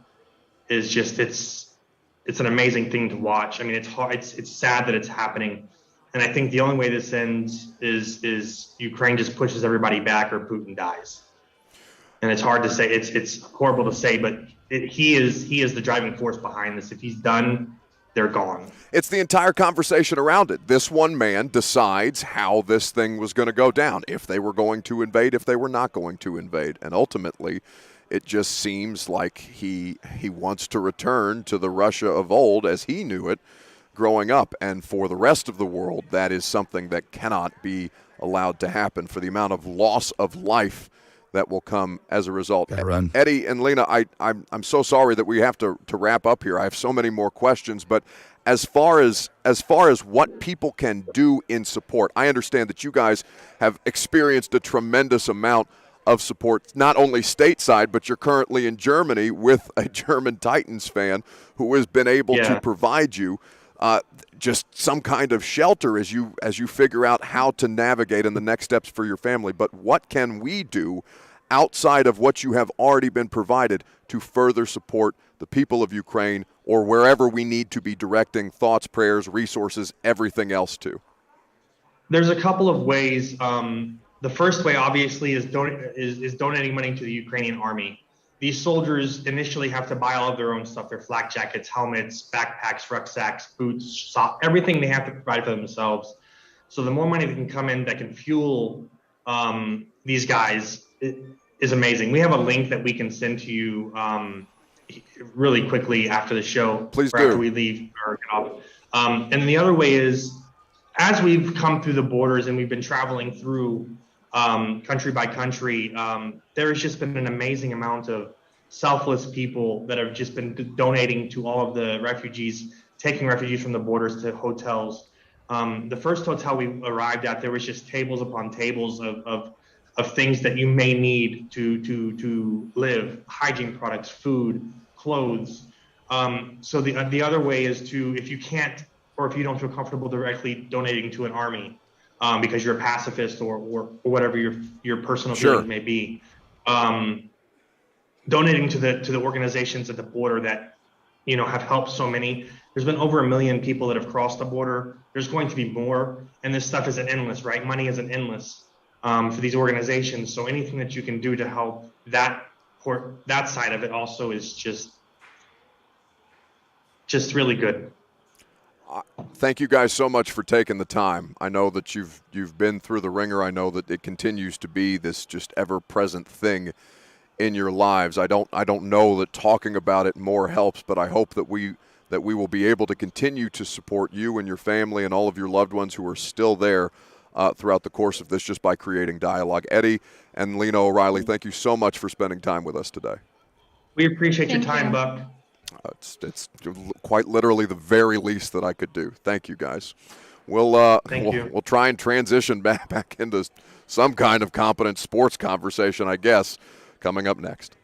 is just, it's an amazing thing to watch. I mean, it's hard. It's sad that it's happening. And I think the only way this ends is Ukraine just pushes everybody back or Putin dies. And it's hard to say. It's horrible to say, but he is the driving force behind this. If he's done, they're gone. It's the entire conversation around it. This one man decides how this thing was going to go down, if they were going to invade, if they were not going to invade. And ultimately, it just seems like he wants to return to the Russia of old as he knew it growing up. And for the rest of the world, that is something that cannot be allowed to happen, for the amount of loss of life that will come as a result. Eddie and Lena, I'm so sorry that we have to wrap up here. I have so many more questions, but as far as what people can do in support, I understand that you guys have experienced a tremendous amount of support, not only stateside, but you're currently in Germany with a German Titans fan who has been able to provide you just some kind of shelter as you figure out how to navigate in the next steps for your family. But what can we do outside of what you have already been provided to further support the people of Ukraine, or wherever we need to be directing thoughts, prayers, resources, everything else to? There's a couple of ways. The first way, obviously, is donating money to the Ukrainian army. These soldiers initially have to buy all of their own stuff, their flak jackets, helmets, backpacks, rucksacks, boots, socks, everything they have to provide for themselves. So the more money that can come in that can fuel these guys is amazing. We have a link that we can send to you really quickly after the show. Please do. After we leave or get off. And the other way is, as we've come through the borders and we've been traveling through country by country, there has just been an amazing amount of selfless people that have just been donating to all of the refugees, taking refugees from the borders to hotels. The first hotel we arrived at, there was just tables upon tables of things that you may need to live: hygiene products, food, clothes. So the other way is to, if you can't, or if you don't feel comfortable directly donating to an army, because you're a pacifist or whatever your personal feelings may be, donating to the organizations at the border that have helped so many. There's been over 1 million people that have crossed the border. There's going to be more, and this stuff isn't endless, right? Money isn't endless for these organizations. So anything that you can do to help that side of it also is just really good. Thank you guys so much for taking the time. I know that you've been through the ringer. I know that it continues to be this just ever-present thing in your lives. I don't know that talking about it more helps, but I hope that that we will be able to continue to support you and your family and all of your loved ones who are still there throughout the course of this just by creating dialogue. Eddie and Lena O'Reilly, thank you so much for spending time with us today. We appreciate your Thank time, you. Buck. It's quite literally the very least that I could do. Thank you, guys. We'll try and transition back into some kind of competent sports conversation, I guess, coming up next.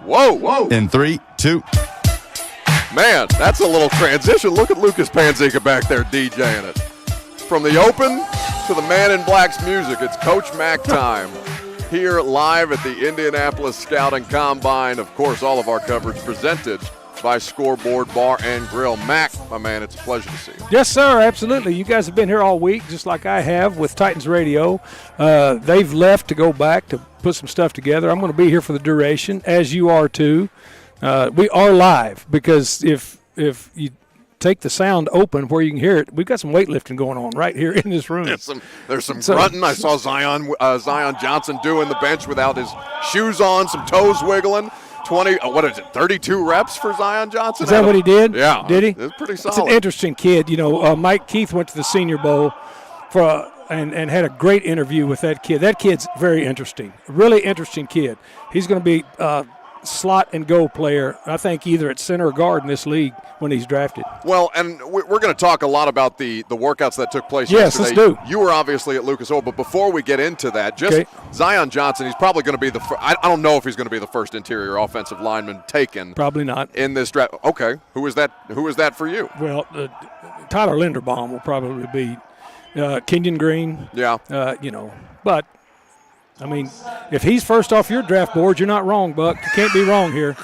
Whoa. In 3, 2. Man, that's a little transition. Look at Lucas Panzica back there DJing it. From the open to the Man in Black's music, it's Coach Mack time. Here live at the Indianapolis Scouting Combine. Of course, all of our coverage presented by Scoreboard Bar and Grill. Mack, my man, it's a pleasure to see you. Yes, sir, absolutely. You guys have been here all week, just like I have with Titans Radio. They've left to go back to put some stuff together. I'm going to be here for the duration, as you are too. We are live because if you take the sound open where you can hear it, we've got some weightlifting going on right here in this room. There's some grunting. I saw Zion Johnson doing the bench without his shoes on, some toes wiggling. 32 reps for Zion Johnson? Is that what he did? Yeah. Did he? It's pretty solid. It's an interesting kid. Mike Keith went to the Senior Bowl and had a great interview with that kid. That kid's very interesting. Really interesting kid. He's going to be slot and go player, I think, either at center or guard in this league when he's drafted. Well, and we're going to talk a lot about the workouts that took place yesterday. Yes, let's do. You were obviously at Lucas Oil, but before we get into that, Zion Johnson, he's probably going to be I don't know if he's going to be the first interior offensive lineman taken. Probably not. In this draft. Okay. Who is that for you? Well, Tyler Linderbaum will probably be Kenyon Green. Yeah. But I mean, if he's first off your draft board, you're not wrong, Buck. You can't be wrong here.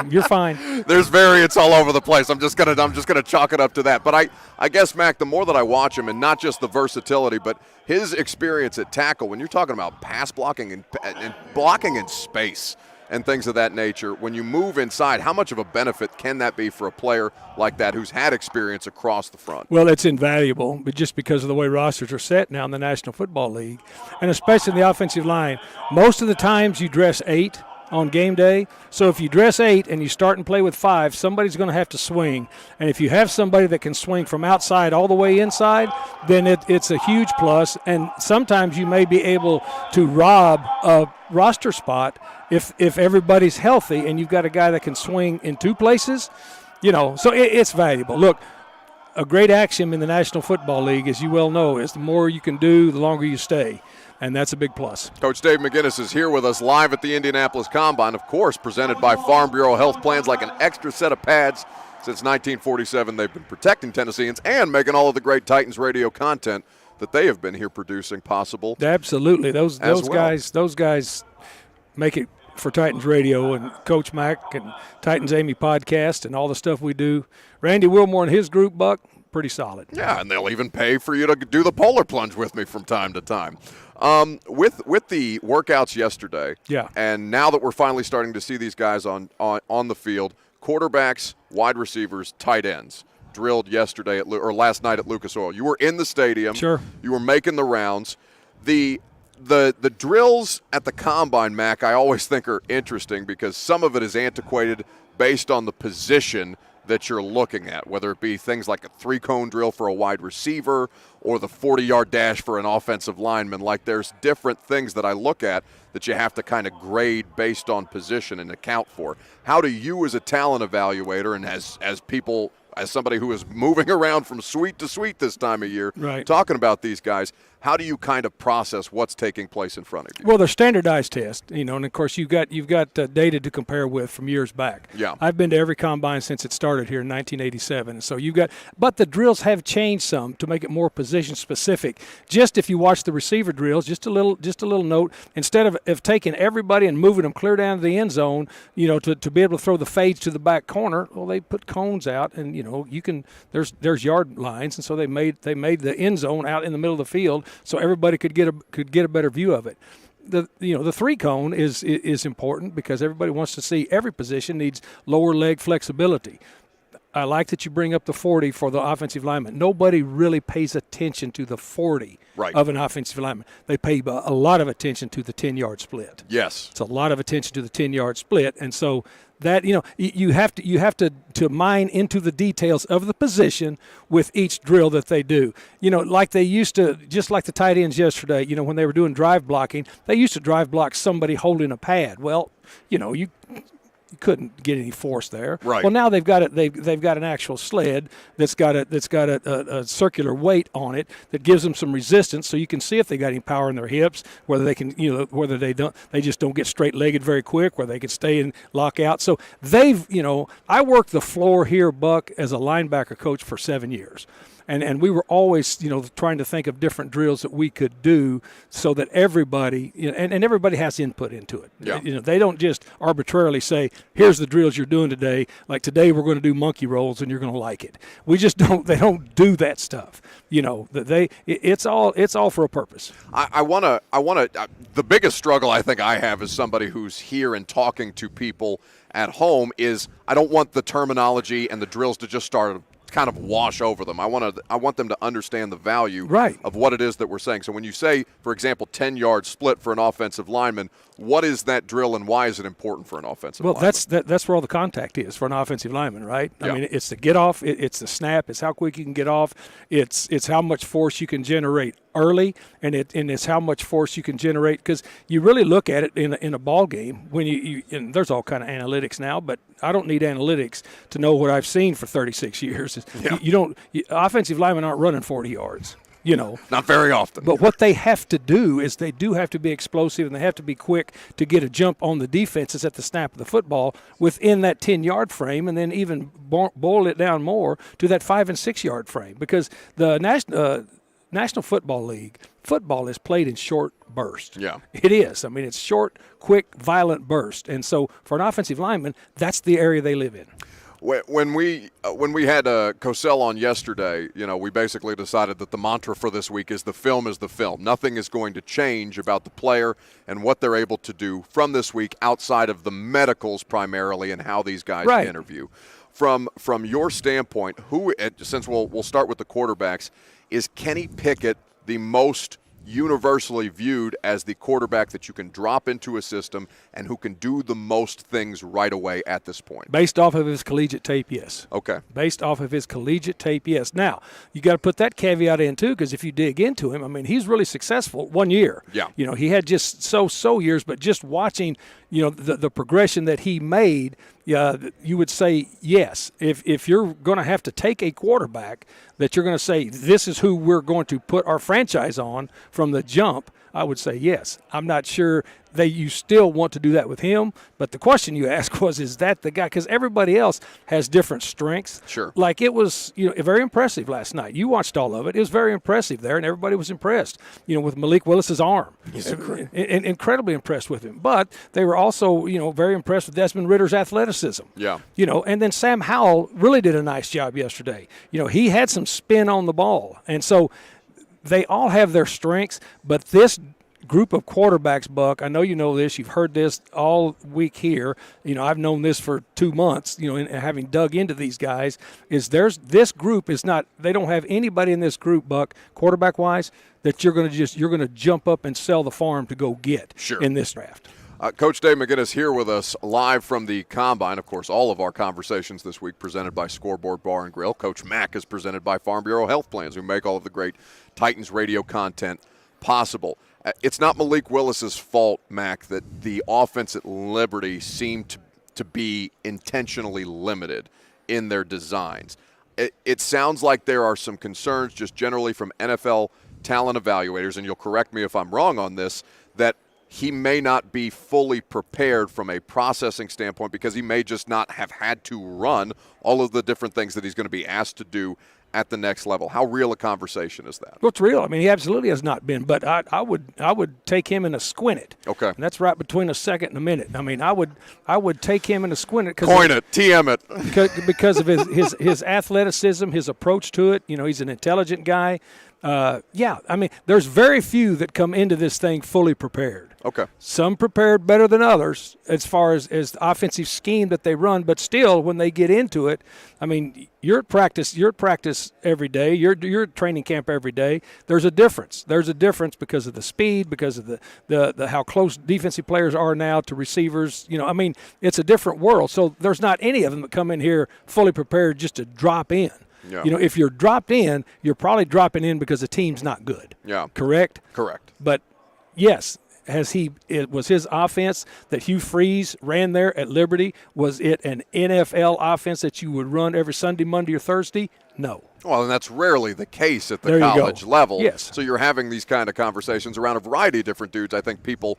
You're fine. There's variance all over the place. I'm just gonna chalk it up to that. But I guess, Mac, the more that I watch him, and not just the versatility, but his experience at tackle, when you're talking about pass blocking and blocking in space and things of that nature, when you move inside, how much of a benefit can that be for a player like that who's had experience across the front? Well, it's invaluable, but just because of the way rosters are set now in the National Football League, and especially in the offensive line, most of the times you dress 8 on game day. So if you dress 8 and you start and play with 5, somebody's going to have to swing. And if you have somebody that can swing from outside all the way inside, then it's a huge plus. And sometimes you may be able to rob a roster spot if everybody's healthy and you've got a guy that can swing in 2 places. So it's valuable. Look, a great axiom in the National Football League, as you well know, is the more you can do, the longer you stay. And that's a big plus. Coach Dave McGinnis is here with us live at the Indianapolis Combine, of course, presented by Farm Bureau Health Plans, like an extra set of pads. Since 1947, they've been protecting Tennesseans and making all of the great Titans radio content that they have been here producing possible. Absolutely. Those guys make it for Titans Radio, and Coach Mack and Titans Amy podcast and all the stuff we do. Randy Wilmore and his group, Buck, pretty solid. Yeah, and they'll even pay for you to do the polar plunge with me from time to time. With the workouts yesterday, and now that we're finally starting to see these guys on the field, quarterbacks, wide receivers, tight ends, drilled yesterday or last night at Lucas Oil. You were in the stadium. Sure. You were making the rounds. The drills at the Combine, Mac, I always think are interesting because some of it is antiquated based on the position that you're looking at, whether it be things like a 3-cone drill for a wide receiver or the 40-yard dash for an offensive lineman. Like, there's different things that I look at that you have to kind of grade based on position and account for. How do you, as a talent evaluator and as somebody who is moving around from suite to suite this time of year, talking about these guys, how do you kind of process what's taking place in front of you? Well, they're standardized tests, and of course you've got data to compare with from years back. Yeah, I've been to every combine since it started here in 1987, so but the drills have changed some to make it more position specific. Just if you watch the receiver drills, just a little note, instead of taking everybody and moving them clear down to the end zone, to be able to throw the fades to the back corner, well, they put cones out, and you can there's yard lines, and so they made the end zone out in the middle of the field, so everybody could get a better view of it. The 3-cone is important because everybody wants to see every position needs lower leg flexibility. I like that you bring up the 40 for the offensive lineman. Nobody really pays attention to the 40 of an offensive lineman. They pay a lot of attention to the 10-yard split. Yes. It's a lot of attention to the 10-yard split, and so that you have to mine into the details of the position with each drill that they do. Like they used to, just like the tight ends yesterday, when they were doing drive blocking, they used to drive block somebody holding a pad. Well, You couldn't get any force there. Right. Well, now they've got it. They've got an actual sled that's got a circular weight on it that gives them some resistance, so you can see if they got any power in their hips, whether they can, whether they don't. They just don't get straight-legged very quick, where they can stay and lock out. So they've, I worked the floor here, Buck, as a linebacker coach for 7 years. And we were always, trying to think of different drills that we could do so that everybody, and everybody has input into it. Yeah. They don't just arbitrarily say, here's the drills you're doing today. Like today we're going to do monkey rolls and you're going to like it. We just don't, they don't do that stuff. It's all for a purpose. I want to, the biggest struggle I think I have as somebody who's here and talking to people at home is I don't want the terminology and the drills to just start kind of wash over them. I want them to understand the value of what it is that we're saying. So when you say, for example, 10-yard split for an offensive lineman, what is that drill and why is it important for an offensive lineman? Well, that's where all the contact is for an offensive lineman, right? Yeah. I mean, it's the get off, it's the snap, it's how quick you can get off, it's how much force you can generate early, and it's how much force you can generate, because you really look at it in a ball game when you and there's all kind of analytics now, but I don't need analytics to know what I've seen for 36 years. Offensive linemen aren't running 40 yards. Not very often. But what they have to do is they do have to be explosive, and they have to be quick to get a jump on the defenses at the snap of the football within that 10-yard frame, and then even boil it down more to that 5- and 6-yard frame, because the National Football League, football is played in short bursts. Yeah. It is. I mean, it's short, quick, violent burst. And so for an offensive lineman, that's the area they live in. When we had Cosell on yesterday, we basically decided that the mantra for this week is the film is the film. Nothing is going to change about the player and what they're able to do from this week outside of the medicals primarily and how these guys interview. From your standpoint, since we'll start with the quarterbacks, is Kenny Pickett the most universally viewed as the quarterback that you can drop into a system and who can do the most things right away at this point? Based off of his collegiate tape, yes. Okay. Based off of his collegiate tape, yes. Now, you got to put that caveat in, too, because if you dig into him, I mean, he's really successful 1 year. Yeah. He had just so years, but just watching, the progression that he made, you would say yes. If you're going to have to take a quarterback that you're going to say this is who we're going to put our franchise on from the jump, I would say yes. I'm not sure that you still want to do that with him, but the question you asked was, is that the guy? Because everybody else has different strengths. Sure. Like it was, very impressive last night. You watched all of it. It was very impressive there, and everybody was impressed, with Malik Willis's arm. Incredibly impressed with him. But they were also, very impressed with Desmond Ritter's athleticism. Yeah. And then Sam Howell really did a nice job yesterday. He had some spin on the ball. And so they all have their strengths, but this group of quarterbacks, Buck, I know you know this. You've heard this all week here. I've known this for 2 months, and having dug into these guys, this group is not – they don't have anybody in this group, Buck, quarterback-wise, that you're going to jump up and sell the farm to go get in this draft. Coach Dave McGinnis here with us live from the Combine. Of course, all of our conversations this week presented by Scoreboard Bar and Grill. Coach Mack is presented by Farm Bureau Health Plans, who make all of the great Titans radio content possible. It's not Malik Willis's fault, Mac, that the offense at Liberty seemed to be intentionally limited in their designs. It sounds like there are some concerns just generally from NFL talent evaluators, and you'll correct me if I'm wrong on this, that he may not be fully prepared from a processing standpoint because he may just not have had to run all of the different things that he's going to be asked to do at the next level. How real a conversation is that? Well, it's real. I mean, he absolutely has not been, but I would take him in a squint it. Okay. And that's right between a second and a minute. I mean, I would take him in a squint it. Coin it, TM it. Because of his athleticism, his approach to it. He's an intelligent guy. I mean, there's very few that come into this thing fully prepared. Okay. Some prepared better than others as far as the offensive scheme that they run, but still, when they get into it, I mean, you're at practice every day. You're at training camp every day. There's a difference. There's a difference because of the speed, because of the how close defensive players are now to receivers. I mean, it's a different world. So there's not any of them that come in here fully prepared just to drop in. Yeah. If you're dropped in, you're probably dropping in because the team's not good. Yeah. Correct? Correct. But, yes, was his offense that Hugh Freeze ran there at Liberty, was it an NFL offense that you would run every Sunday, Monday, or Thursday? No. Well, and that's rarely the case at the There you college go. level. Yes. So you're having these kind of conversations around a variety of different dudes. I think people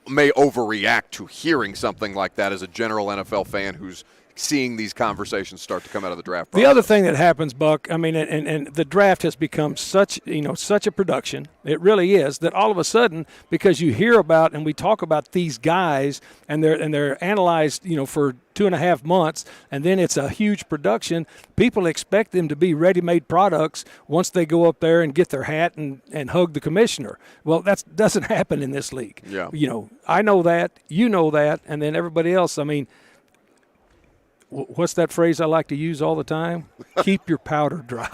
may overreact to hearing something like that as a general NFL fan who's seeing these conversations start to come out of the draft process. The other thing that happens, Buck, I mean, and the draft has become such a production. It really is, that all of a sudden, because you hear about and we talk about these guys and they're analyzed, for 2.5 months, and then it's a huge production. People expect them to be ready-made products once they go up there and get their hat and hug the commissioner. Well, that doesn't happen in this league. Yeah. I know that, you know that, and then everybody else. I mean, what's that phrase I like to use all the time? Keep your powder dry.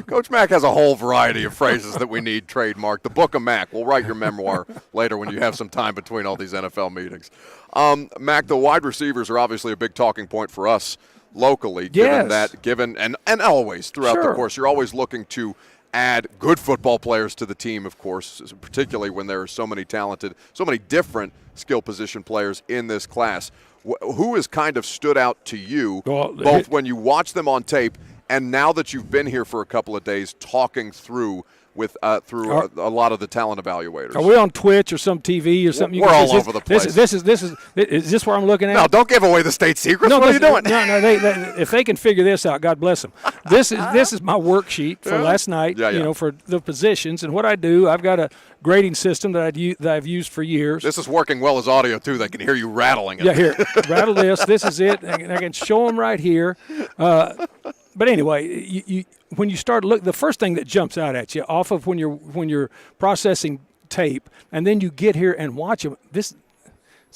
Coach Mack has a whole variety of phrases that we need trademarked. The Book of Mack. We'll write your memoir later when you have some time between all these NFL meetings. Mack, the wide receivers are obviously a big talking point for us locally. Yes. And always throughout the Sure. course, you're always looking to add good football players to the team, of course, particularly when there are so many different skill position players in this class. Who has kind of stood out to you, both when you watch them on tape and now that you've been here for a couple of days talking through with a lot of the talent evaluators? Are we on Twitch or some TV or something? We're all over the place. Is this where I'm looking at? No, don't give away the state secrets. What are you doing? No, they, if they can figure this out, God bless them. This is my worksheet for last night. Yeah. For the positions and what I do. I've got a grading system that I've used for years. This is working well as audio too. They can hear you rattling it. Yeah, here, rattle this. This is it. I can show them right here. But anyway, when you start look, the first thing that jumps out at you off of when you're processing tape, and then you get here and watch them. It's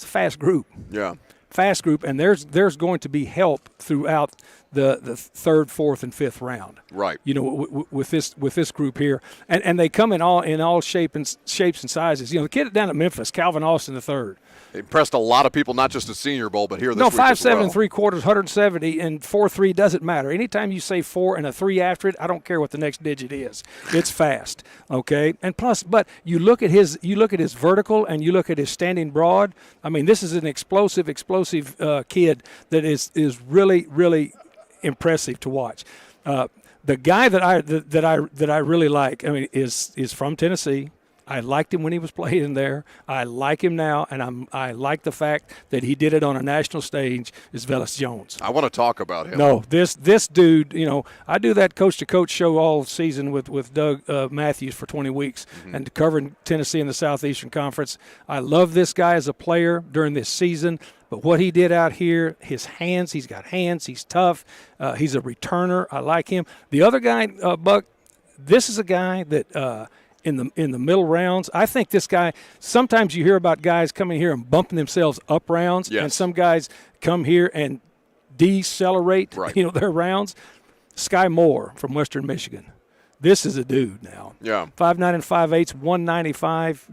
a fast group. Yeah. Fast group, and there's going to be help throughout the third, fourth, and fifth round. Right. With this group here, and they come in all shapes and sizes. The kid down at Memphis, Calvin Austin III. Impressed a lot of people, not just at Senior Bowl, but here this week 5'7" as well. 3/4, 170, and 4.3 doesn't matter. Anytime you say 4 and a 3 after it, I don't care what the next digit is. It's fast, okay? And plus, but you look at his vertical and you look at his standing broad. I mean, this is an explosive kid that is really, really impressive to watch. The guy that I really like, I mean, is from Tennessee. I liked him when he was playing there. I like him now, and I like the fact that he did it on a national stage. Is Velus Jones? I want to talk about him. No, this dude. I do that coach-to-coach show all season with Doug Matthews for 20 weeks, and covering Tennessee in the Southeastern Conference. I love this guy as a player during this season. But what he did out here, his hands, he's got hands, he's tough, he's a returner. I like him. The other guy, Buck, this is a guy that in the middle rounds, I think this guy, sometimes you hear about guys coming here and bumping themselves up rounds, yes. and some guys come here and decelerate their rounds. Sky Moore from Western Michigan. This is a dude now. Yeah. 5'9" and 5'8", 195,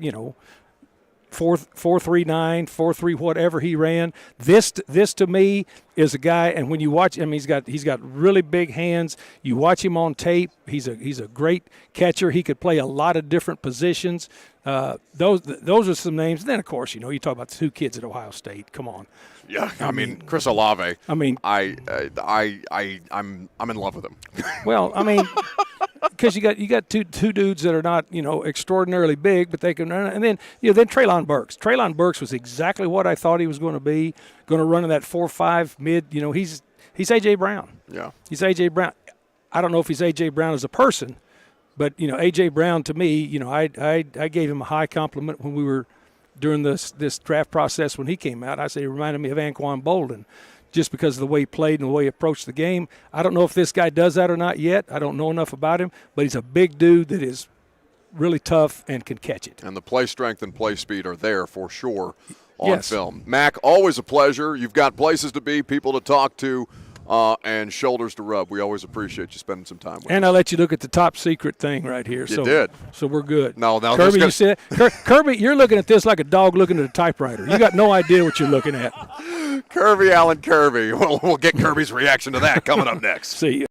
4.39, 4.3, whatever he ran. This to me is a guy, and when you watch him, he's got really big hands. You watch him on tape. He's a great catcher. He could play a lot of different positions. Those are some names. And then of course, you talk about the two kids at Ohio State. Come on. Yeah, I mean Chris Olave. I mean, I'm in love with him. Well, I mean, because you got two dudes that are not extraordinarily big, but they can run. And then then Treylon Burks. Treylon Burks was exactly what I thought he was going to be. Going to run in that 4.5 mid. He's A.J. Brown. Yeah, he's A.J. Brown. I don't know if he's A.J. Brown as a person, but A.J. Brown to me, I gave him a high compliment when we were during this draft process when he came out. I said he reminded me of Anquan Bolden, just because of the way he played and the way he approached the game. I don't know if this guy does that or not yet. I don't know enough about him, but he's a big dude that is really tough and can catch it. And the play strength and play speed are there for sure on film. Mac, always a pleasure. You've got places to be, people to talk to, and shoulders to rub. We always appreciate you spending some time with us. And I let you look at the top secret thing right here. You did. So we're good. No, Kirby, you said Kirby, you're looking at this like a dog looking at a typewriter. You got no idea what you're looking at. Kirby Allen Kirby. We'll get Kirby's reaction to that coming up next. See you.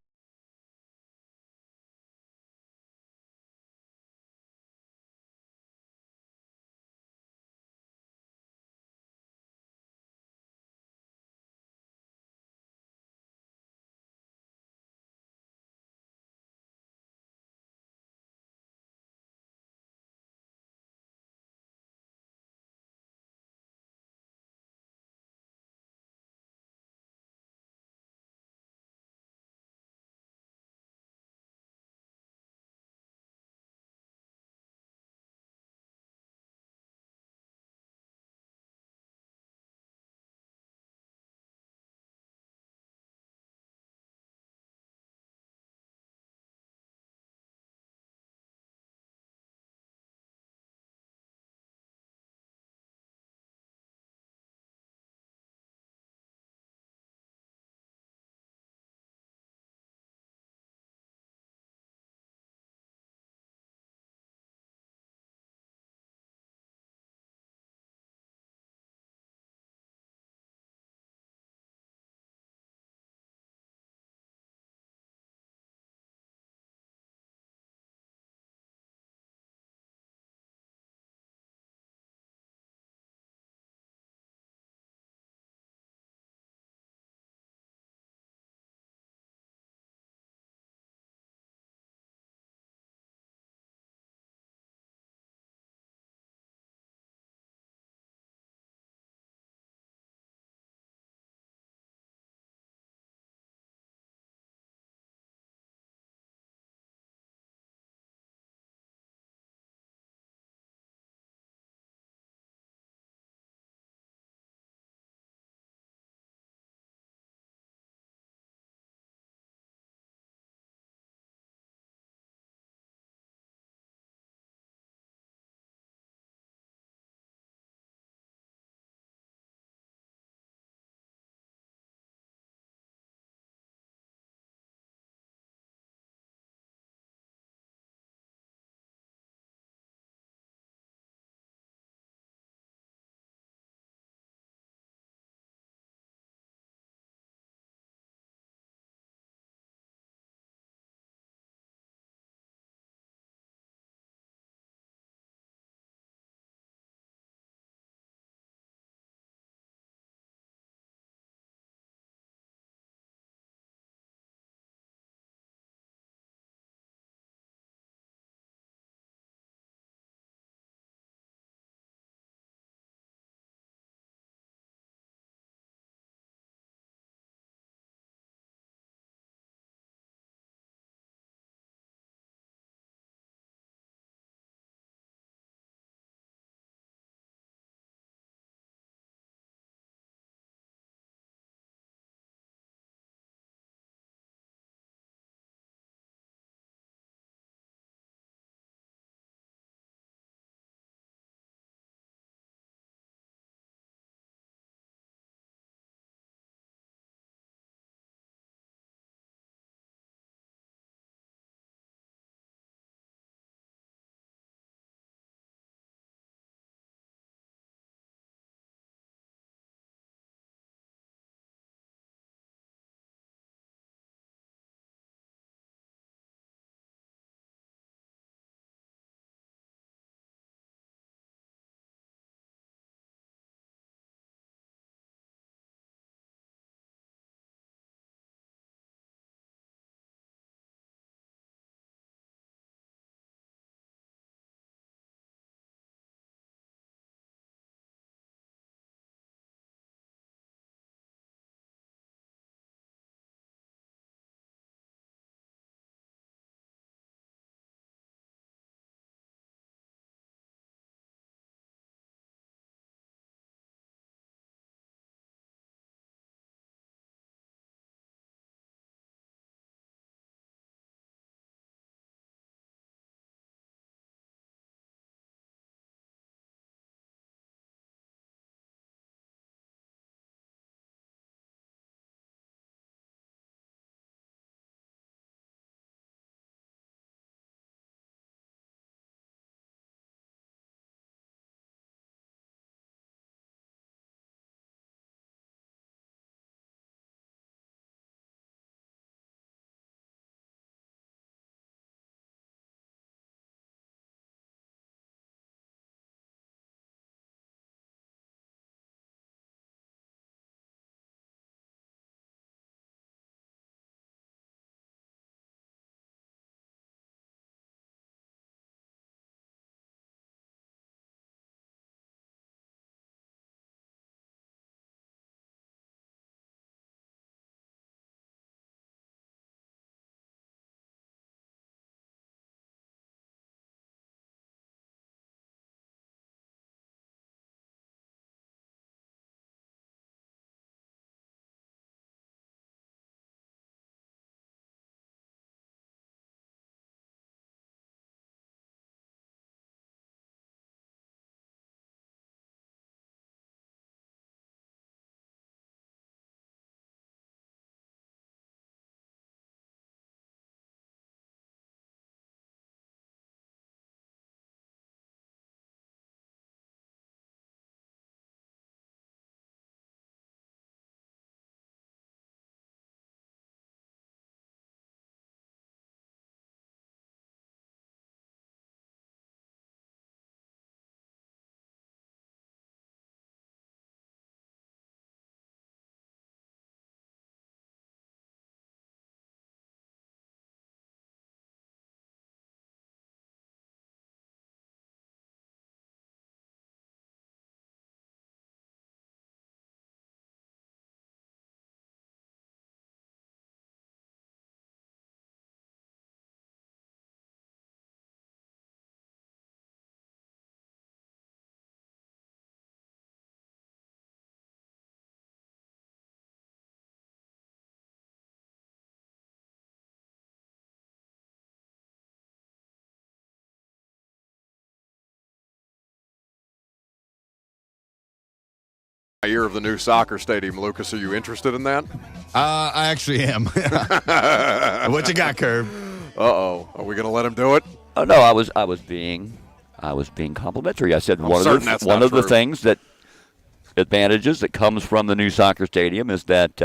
Year of the new soccer stadium, Lucas. Are you interested in that? I actually am. What you got, Curb? Uh-oh. Are we going to let him do it? Oh no, I was being complimentary. I said one of the things that advantages that comes from the new soccer stadium is that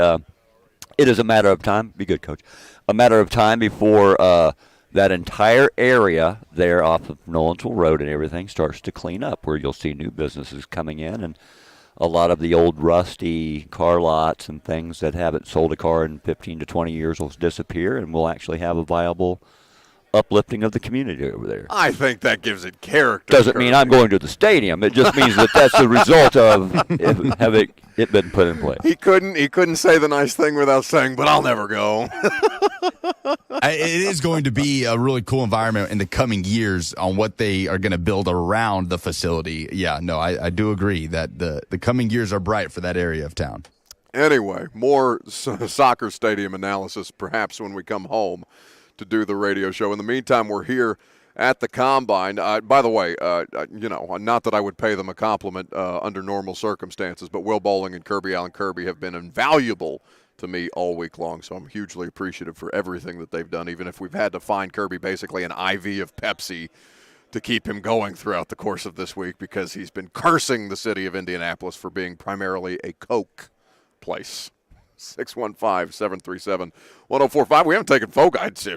it is a matter of time. Be good, Coach. A matter of time before that entire area there off of Nolensville Road and everything starts to clean up, where you'll see new businesses coming in, and a lot of the old rusty car lots and things that haven't sold a car in 15 to 20 years will disappear, and we'll actually have a viable uplifting of the community over there. I think that gives it character. Doesn't mean I'm going to the stadium. It just means that that's the result of having it been put in place. He couldn't say the nice thing without saying, but I'll never go. It is going to be a really cool environment in the coming years on what they are going to build around the facility. Yeah, no, I do agree that the coming years are bright for that area of town. Anyway, more soccer stadium analysis perhaps when we come home to do the radio show. In the meantime, we're here at the Combine. By the way, not that I would pay them a compliment under normal circumstances, but Will Bowling and Kirby Allen Kirby have been invaluable to me all week long, so I'm hugely appreciative for everything that they've done, even if we've had to find Kirby basically an IV of Pepsi to keep him going throughout the course of this week, because he's been cursing the city of Indianapolis for being primarily a Coke place. 615-737-1045. We haven't taken phone guides.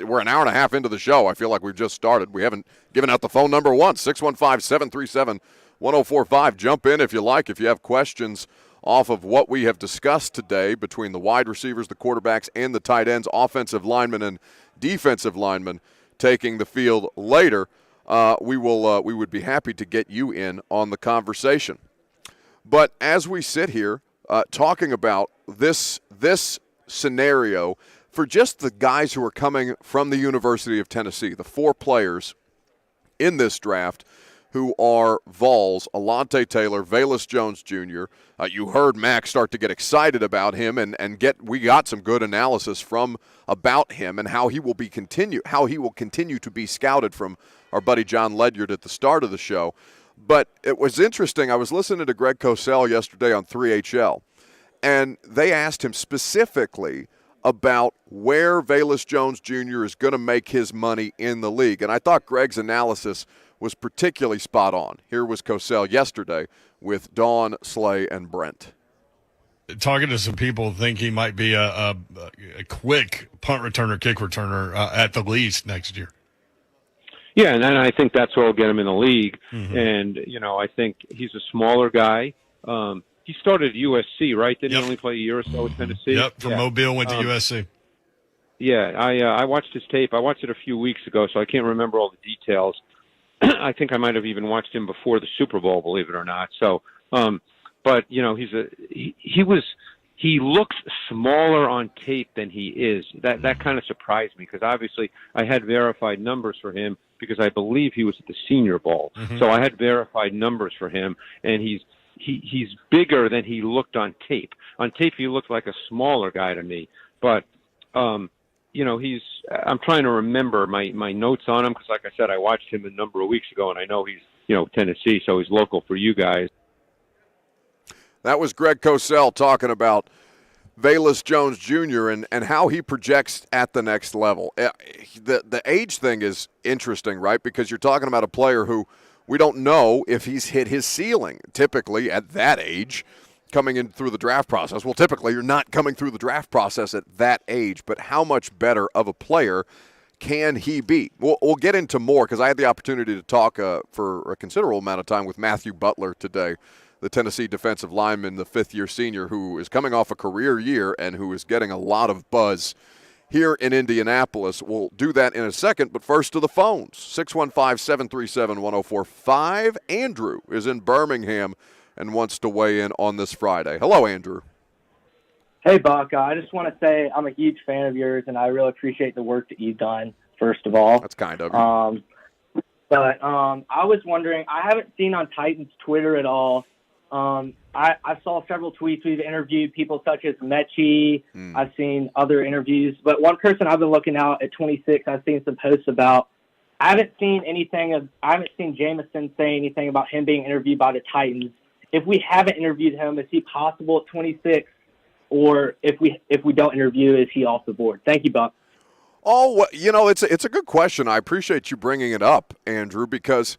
We're an hour and a half into the show. I feel like we've just started. We haven't given out the phone number once. 615-737-1045. Jump in if you like, if you have questions off of what we have discussed today between the wide receivers, the quarterbacks, and the tight ends, offensive linemen and defensive linemen taking the field later. We would be happy to get you in on the conversation. But as we sit here talking about this scenario for just the guys who are coming from the University of Tennessee, the 4 players in this draft who are Vols, Alontae Taylor, Velus Jones Jr. You heard Max start to get excited about him, and we got some good analysis about him and how he will continue to be scouted from our buddy John Ledyard at the start of the show. But it was interesting. I was listening to Greg Cosell yesterday on 3HL, and they asked him specifically about where Velus Jones Jr. is going to make his money in the league. And I thought Greg's analysis was particularly spot on. Here was Cosell yesterday with Dawn, Slay, and Brent. Talking to some people, think he might be a quick punt returner, kick returner at the least next year. Yeah, and I think that's what will get him in the league. Mm-hmm. And, I think he's a smaller guy. He started at USC, right? Didn't he only play a year or so at Tennessee? Yep, from Mobile, went to USC. Yeah, I watched his tape. I watched it a few weeks ago, so I can't remember all the details. I think I might have even watched him before the Super Bowl, believe it or not. So, but, he looks smaller on tape than he is. That kind of surprised me, because obviously I had verified numbers for him because I believe he was at the Senior Bowl. Mm-hmm. So I had verified numbers for him, and he's bigger than he looked on tape. On tape, he looked like a smaller guy to me. But, I'm trying to remember my notes on him, because, like I said, I watched him a number of weeks ago, and I know he's, Tennessee, so he's local for you guys. That was Greg Cosell talking about Velus Jones Jr. and how he projects at the next level. The age thing is interesting, right? Because you're talking about a player who we don't know if he's hit his ceiling typically at that age coming in through the draft process. Well, typically you're not coming through the draft process at that age, but how much better of a player can he be? We'll get into more, because I had the opportunity to talk for a considerable amount of time with Matthew Butler today, the Tennessee defensive lineman, the fifth-year senior who is coming off a career year and who is getting a lot of buzz here in Indianapolis. We'll do that in a second, but first to the phones. 615-737-1045. Andrew is in Birmingham and wants to weigh in on this Friday. Hello, Andrew. Hey, Buck. I just want to say I'm a huge fan of yours, and I really appreciate the work that you've done, first of all. That's kind of you. But I was wondering, I haven't seen on Titans Twitter at all. I saw several tweets. We've interviewed people such as Mechie. I've seen other interviews. But one person I've been looking out at 26, I've seen some posts about. I haven't seen Jameson say anything about him being interviewed by the Titans. if we haven't interviewed him, is he possible at 26? Or if we don't interview, is he off the board? Thank you, Buck. Oh, well, it's a good question. I appreciate you bringing it up, Andrew, because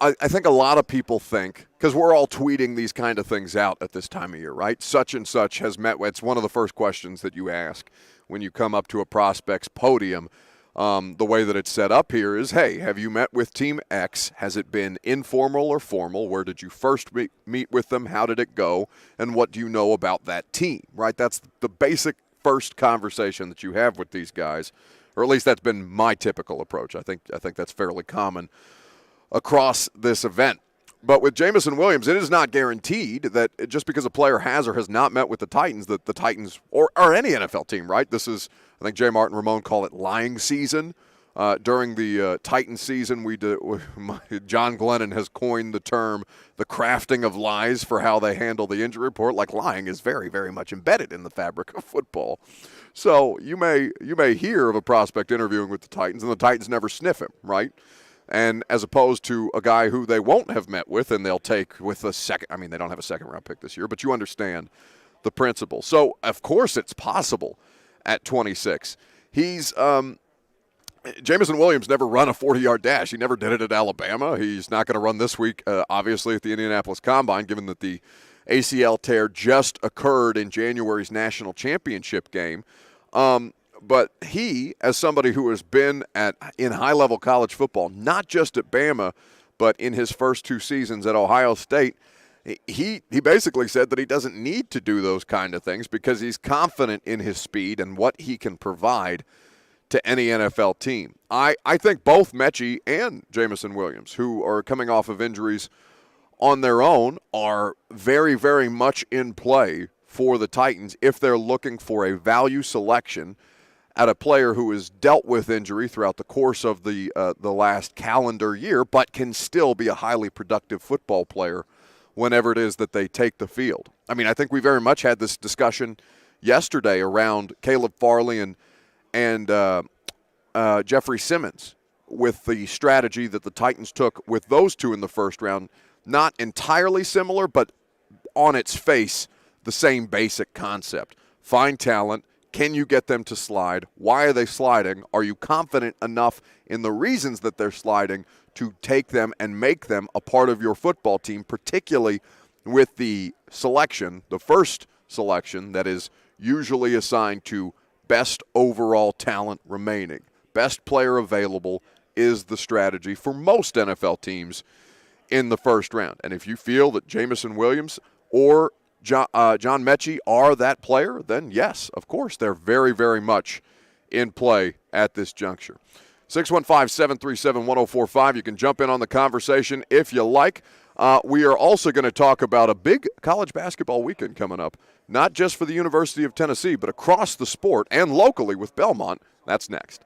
I think a lot of people think, because we're all tweeting these kind of things out at this time of year, right? Such and such has met. It's one of the first questions that you ask when you come up to a prospect's podium. The way that it's set up here is, hey, have you met with Team X? Has it been informal or formal? Where did you first meet with them? How did it go? And what do you know about that team, right? That's the basic first conversation that you have with these guys, or at least that's been my typical approach. I think that's fairly common across this event. But with Jameson Williams, it is not guaranteed that just because a player has or has not met with the Titans, that the Titans or any NFL team, right? This is, I think Jay Martin Ramon call it lying season. During the Titans season, John Glennon has coined the term the crafting of lies for how they handle the injury report. Like, lying is very, very much embedded in the fabric of football. So you may hear of a prospect interviewing with the Titans, and the Titans never sniff him, right? And as opposed to a guy who they won't have met with and they'll take with a second. I mean, they don't have a second-round pick this year, but you understand the principle. So, of course, it's possible at 26. Jameson Williams never run a 40-yard dash. He never did it at Alabama. He's not going to run this week, obviously, at the Indianapolis Combine, given that the ACL tear just occurred in January's national championship game. But he, as somebody who has been in high-level college football, not just at Bama, but in his first 2 seasons at Ohio State, he basically said that he doesn't need to do those kind of things because he's confident in his speed and what he can provide to any NFL team. I think both Mechie and Jameson Williams, who are coming off of injuries on their own, are very, very much in play for the Titans if they're looking for a value selection at a player who has dealt with injury throughout the course of the last calendar year, but can still be a highly productive football player whenever it is that they take the field. I mean, I think we very much had this discussion yesterday around Caleb Farley and Jeffrey Simmons with the strategy that the Titans took with those two in the first round. Not entirely similar, but on its face, the same basic concept. Find talent. Can you get them to slide? Why are they sliding? Are you confident enough in the reasons that they're sliding to take them and make them a part of your football team, particularly with the selection, the first selection that is usually assigned to best overall talent remaining? Best player available is the strategy for most NFL teams in the first round. And if you feel that Jameson Williams or John Mechie are that player, then yes, of course, they're very, very much in play at this juncture. 615-737-1045. You can jump in on the conversation if you like. We are also going to talk about a big college basketball weekend coming up, not just for the University of Tennessee, but across the sport and locally with Belmont. That's next.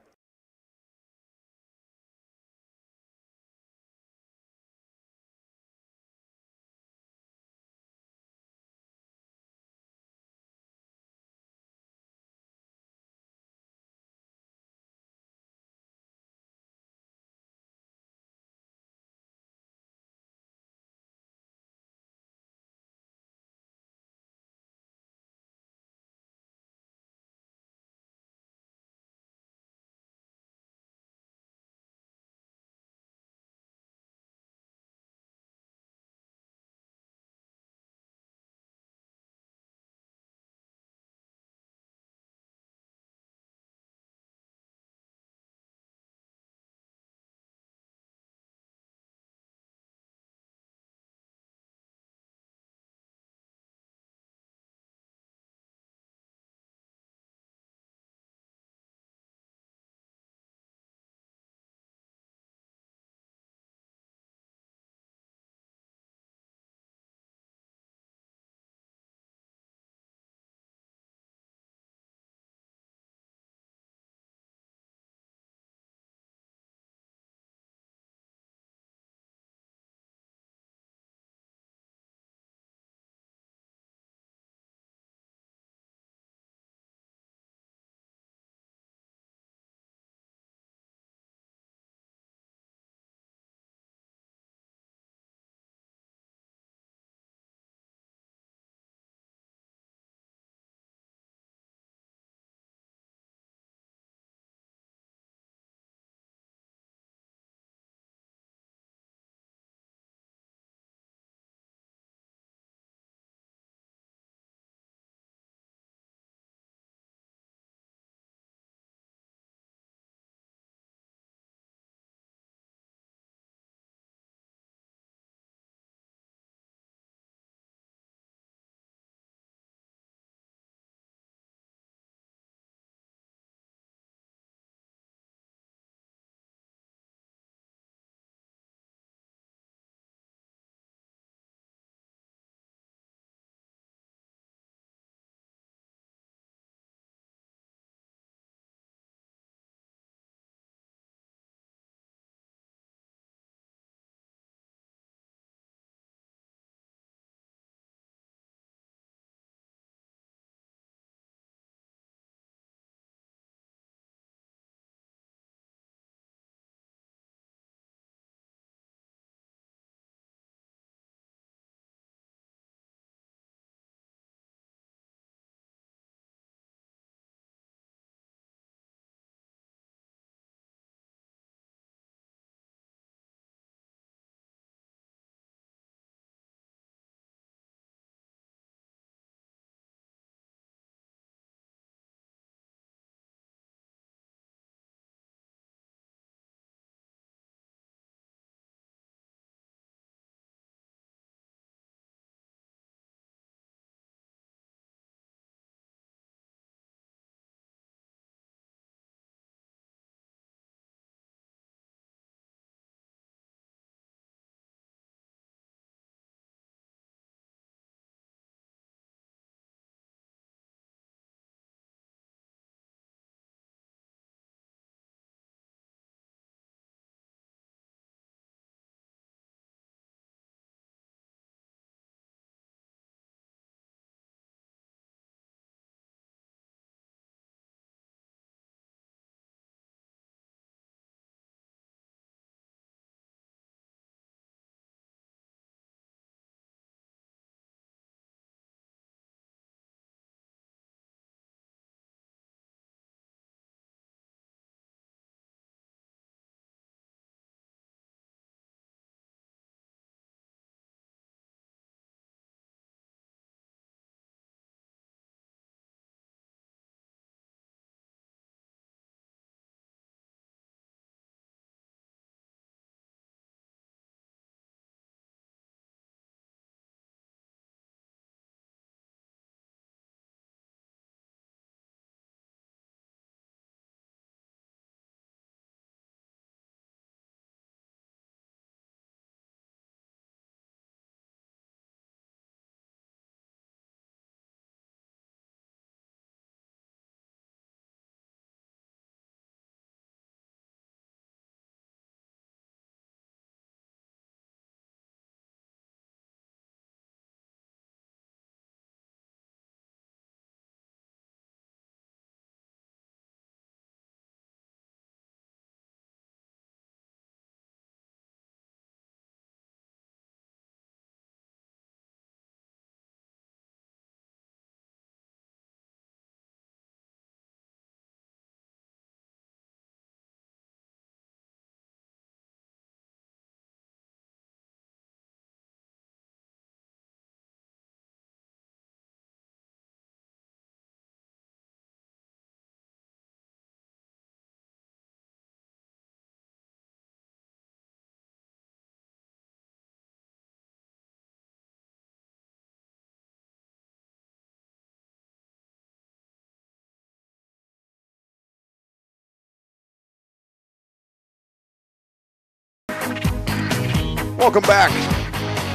Welcome back.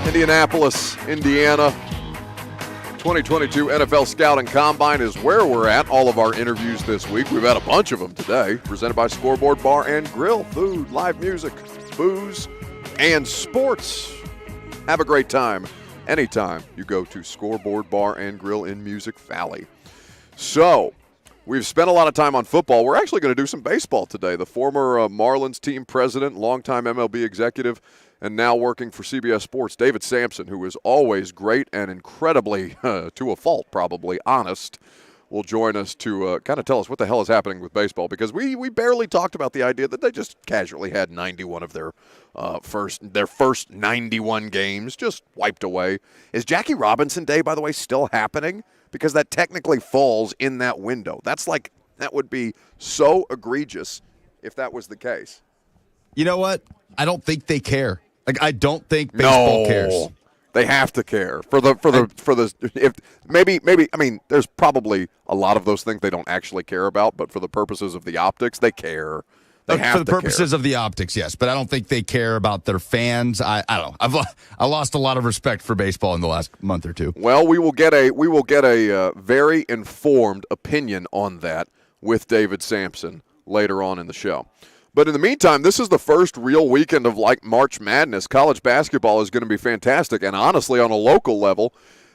Indianapolis, Indiana. 2022 NFL Scouting Combine is where we're at. All of our interviews this week. We've had a bunch of them today. Presented by Scoreboard Bar and Grill. Food, live music, booze, and sports. Have a great time anytime you go to Scoreboard Bar and Grill in Music Valley. So, we've spent a lot of time on football. We're actually going to do some baseball today. The former Marlins team president, longtime MLB executive, and now working for CBS Sports, David Sampson, who is always great and incredibly, to a fault probably, honest, will join us to kind of tell us what the hell is happening with baseball, because we barely talked about the idea that they just casually had 91 of their first 91 games just wiped away. Is Jackie Robinson Day, by the way, still happening? Because that technically falls in that window. That would be so egregious if that was the case. You know what? I don't think they care. Like, I don't think baseball cares. They have to care there's probably a lot of those things they don't actually care about, but for the purposes of the optics, they care. For the purposes of the optics, yes, but I don't think they care about their fans. I don't know. I lost a lot of respect for baseball in the last month or two. Well, we will get a very informed opinion on that with David Sampson later on in the show. But in the meantime, this is the first real weekend of March Madness. College basketball is going to be fantastic, and honestly, on a local level,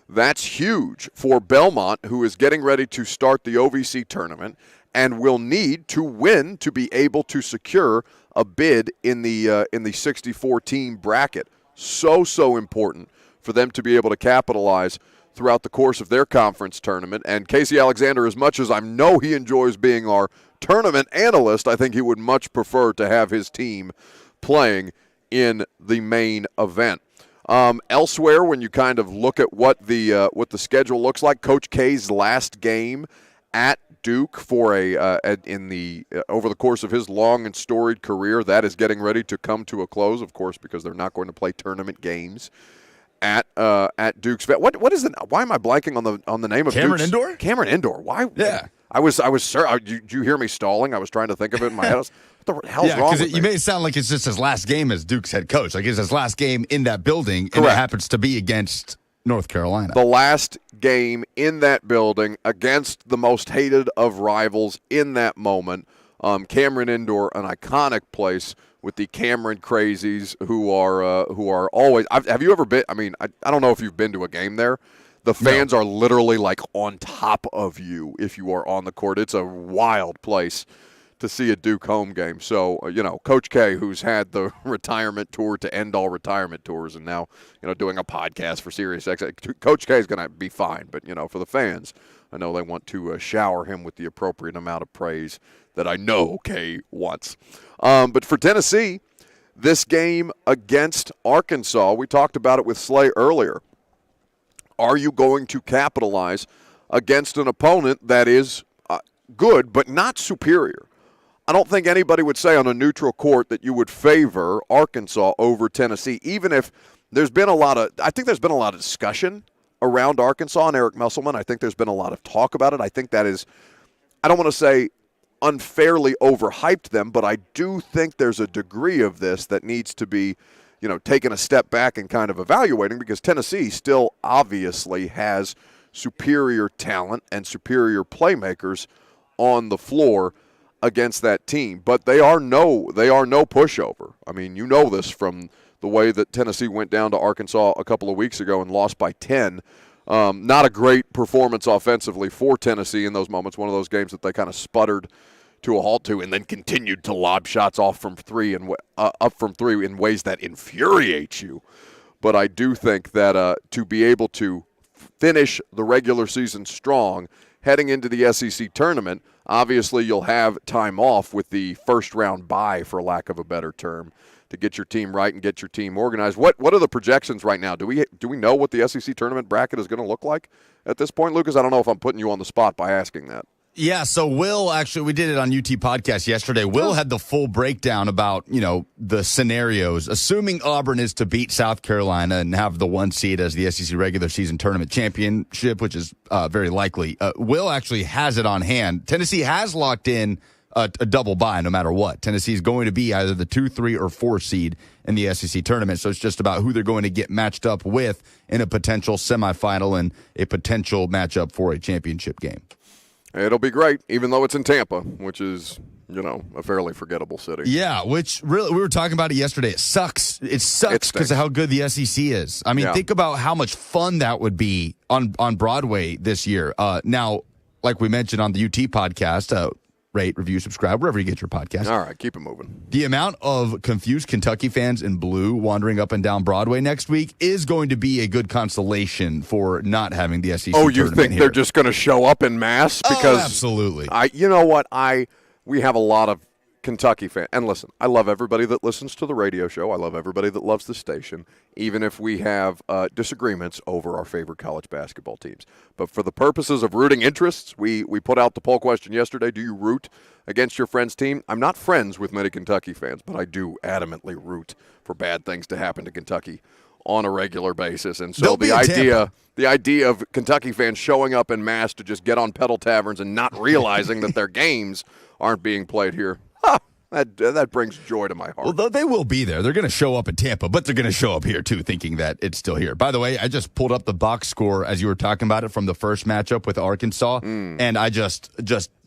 that's huge for Belmont, who is getting ready to start the OVC tournament and will need to win to be able to secure a bid in the 64-team bracket. So important for them to be able to capitalize throughout the course of their conference tournament. And Casey Alexander, as much as I know he enjoys being our tournament analyst, I think he would much prefer to have his team playing in the main event. Elsewhere, when you kind of look at what the schedule looks like, Coach K's last game at Duke for over the course of his long and storied career, that is getting ready to come to a close, of course, because they're not going to play tournament games at Duke's. What is it? Why am I blanking on the name of Cameron Duke's? Indoor? Cameron Indoor. Why? Yeah. I was sure. Did you hear me stalling? I was trying to think of it in my head. What the hell's wrong with me? You made it sound like it's just his last game as Duke's head coach. Like it's his last game in that building, Correct. And it happens to be against North Carolina. The last game in that building against the most hated of rivals in that moment. Cameron Indoor, an iconic place with the Cameron Crazies, who are always. Have you ever been? I mean, I don't know if you've been to a game there. The fans are literally like on top of you if you are on the court. It's a wild place to see a Duke home game. So, Coach K, who's had the retirement tour to end all retirement tours and now, doing a podcast for SiriusXM, Coach K is going to be fine. But, for the fans, I know they want to shower him with the appropriate amount of praise that I know K wants. But for Tennessee, this game against Arkansas, we talked about it with Slay earlier. Are you going to capitalize against an opponent that is good but not superior? I don't think anybody would say on a neutral court that you would favor Arkansas over Tennessee, even if there's been I think there's been a lot of discussion around Arkansas and Eric Musselman. I think there's been a lot of talk about it. I think that is, I don't want to say unfairly overhyped them, but I do think there's a degree of this that needs to be taking a step back and kind of evaluating, because Tennessee still obviously has superior talent and superior playmakers on the floor against that team. But they are no pushover. I mean, you know this from the way that Tennessee went down to Arkansas a couple of weeks ago and lost by 10. Not a great performance offensively for Tennessee in those moments. One of those games that they kind of sputtered to a halt to, and then continued to lob shots off from three and up from three in ways that infuriate you. But I do think that to be able to finish the regular season strong, heading into the SEC tournament, obviously you'll have time off with the first round bye, for lack of a better term, to get your team right and get your team organized. What are the projections right now? Do we know what the SEC tournament bracket is going to look like at this point, Lucas? I don't know if I'm putting you on the spot by asking that. Yeah, so Will, actually, we did it on UT Podcast yesterday. Will had the full breakdown about, the scenarios. Assuming Auburn is to beat South Carolina and have the 1 seed as the SEC regular season tournament championship, which is very likely, Will actually has it on hand. Tennessee has locked in a double bye no matter what. Tennessee is going to be either the 2, 3, or 4 seed in the SEC tournament. So it's just about who they're going to get matched up with in a potential semifinal and a potential matchup for a championship game. It'll be great, even though it's in Tampa, which is, a fairly forgettable city. Yeah, which really, we were talking about it yesterday. It sucks. It sucks because of how good the SEC is. I mean, think about how much fun that would be on Broadway this year. Now, like we mentioned on the UT podcast, rate, review, subscribe, wherever you get your podcast. All right, keep it moving. The amount of confused Kentucky fans in blue wandering up and down Broadway next week is going to be a good consolation for not having the SEC tournament you think here. They're just going to show up in mass? Because absolutely. You know what? We have a lot of Kentucky fans. And listen, I love everybody that listens to the radio show. I love everybody that loves the station, even if we have disagreements over our favorite college basketball teams. But for the purposes of rooting interests, we put out the poll question yesterday. Do you root against your friend's team? I'm not friends with many Kentucky fans, but I do adamantly root for bad things to happen to Kentucky on a regular basis. And so the idea of Kentucky fans showing up in mass to just get on pedal taverns and not realizing that their games aren't being played here, that brings joy to my heart. Well, they will be there. They're going to show up in Tampa, but they're going to show up here, too, thinking that it's still here. By the way, I just pulled up the box score as you were talking about it from the first matchup with Arkansas, and I just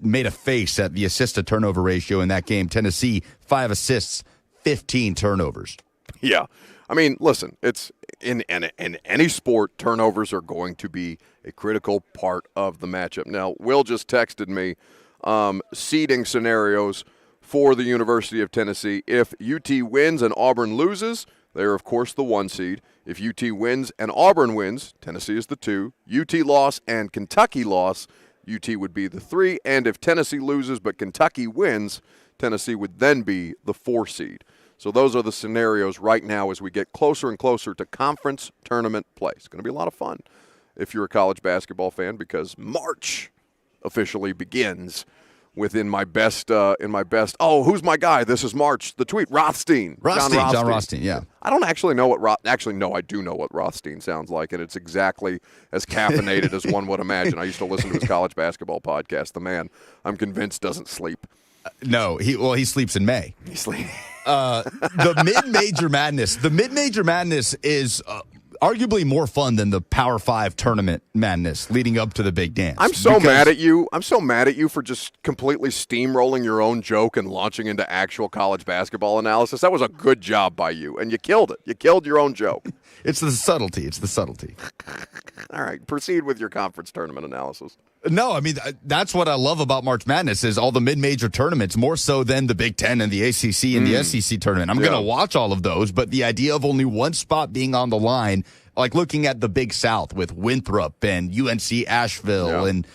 made a face at the assist-to-turnover ratio in that game. Tennessee, 5 assists, 15 turnovers. Yeah. I mean, listen, it's in any sport, turnovers are going to be a critical part of the matchup. Now, Will just texted me seeding scenarios for the University of Tennessee. If UT wins and Auburn loses, they're, of course, the 1 seed. If UT wins and Auburn wins, Tennessee is the 2. UT loss and Kentucky loss, UT would be the 3. And if Tennessee loses but Kentucky wins, Tennessee would then be the 4 seed. So those are the scenarios right now as we get closer and closer to conference tournament play. It's going to be a lot of fun if you're a college basketball fan, because March officially begins within my best, oh, who's my guy? This is March. The tweet, Rothstein. John Rothstein, yeah. I don't actually know what I do know what Rothstein sounds like, and it's exactly as caffeinated as one would imagine. I used to listen to his college basketball podcast. The man, I'm convinced, doesn't sleep. No, he sleeps in May. He sleeps. The mid-major madness. The mid-major madness is arguably more fun than the Power 5 tournament madness leading up to the big dance. I'm so mad at you. I'm so mad at you for just completely steamrolling your own joke and launching into actual college basketball analysis. That was a good job by you, and you killed it. You killed your own joke. It's the subtlety. All right, proceed with your conference tournament analysis. No, I mean, that's what I love about March Madness is all the mid-major tournaments, more so than the Big Ten and the ACC and the SEC tournament. I'm going to watch all of those, but the idea of only one spot being on the line, like looking at the Big South with Winthrop and UNC Asheville and,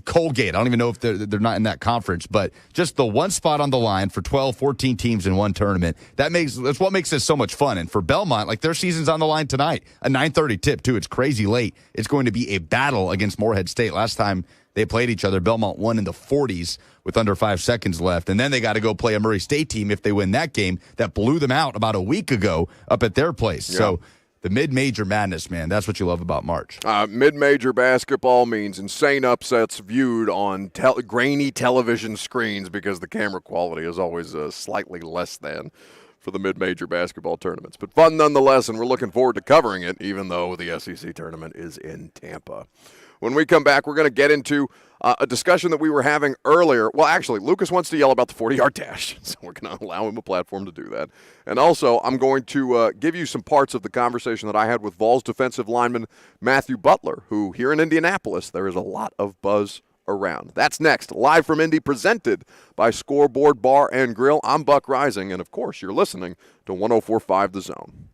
Colgate. I don't even know if they're not in that conference, but just the one spot on the line for 12, 14 teams in one tournament, that's what makes this so much fun. And for Belmont, like their season's on the line tonight, a 9:30 tip too. It's crazy late. It's going to be a battle against Morehead State. Last time they played each other, Belmont won in the 40s with under 5 seconds left. And then they got to go play a Murray State team if they win that game that blew them out about a week ago up at their place. Yeah. So the mid-major madness, man, that's what you love about March. Mid-major basketball means insane upsets viewed on grainy television screens because the camera quality is always slightly less than for the mid-major basketball tournaments. But fun nonetheless, and we're looking forward to covering it, even though the SEC tournament is in Tampa. When we come back, we're going to get into a discussion that we were having earlier. Well, actually, Lucas wants to yell about the 40-yard dash, so we're going to allow him a platform to do that. And also, I'm going to give you some parts of the conversation that I had with Vols defensive lineman Matthew Butler, who here in Indianapolis, there is a lot of buzz around. That's next, live from Indy, presented by Scoreboard Bar and Grill. I'm Buck Reising, and of course, you're listening to 104.5 The Zone.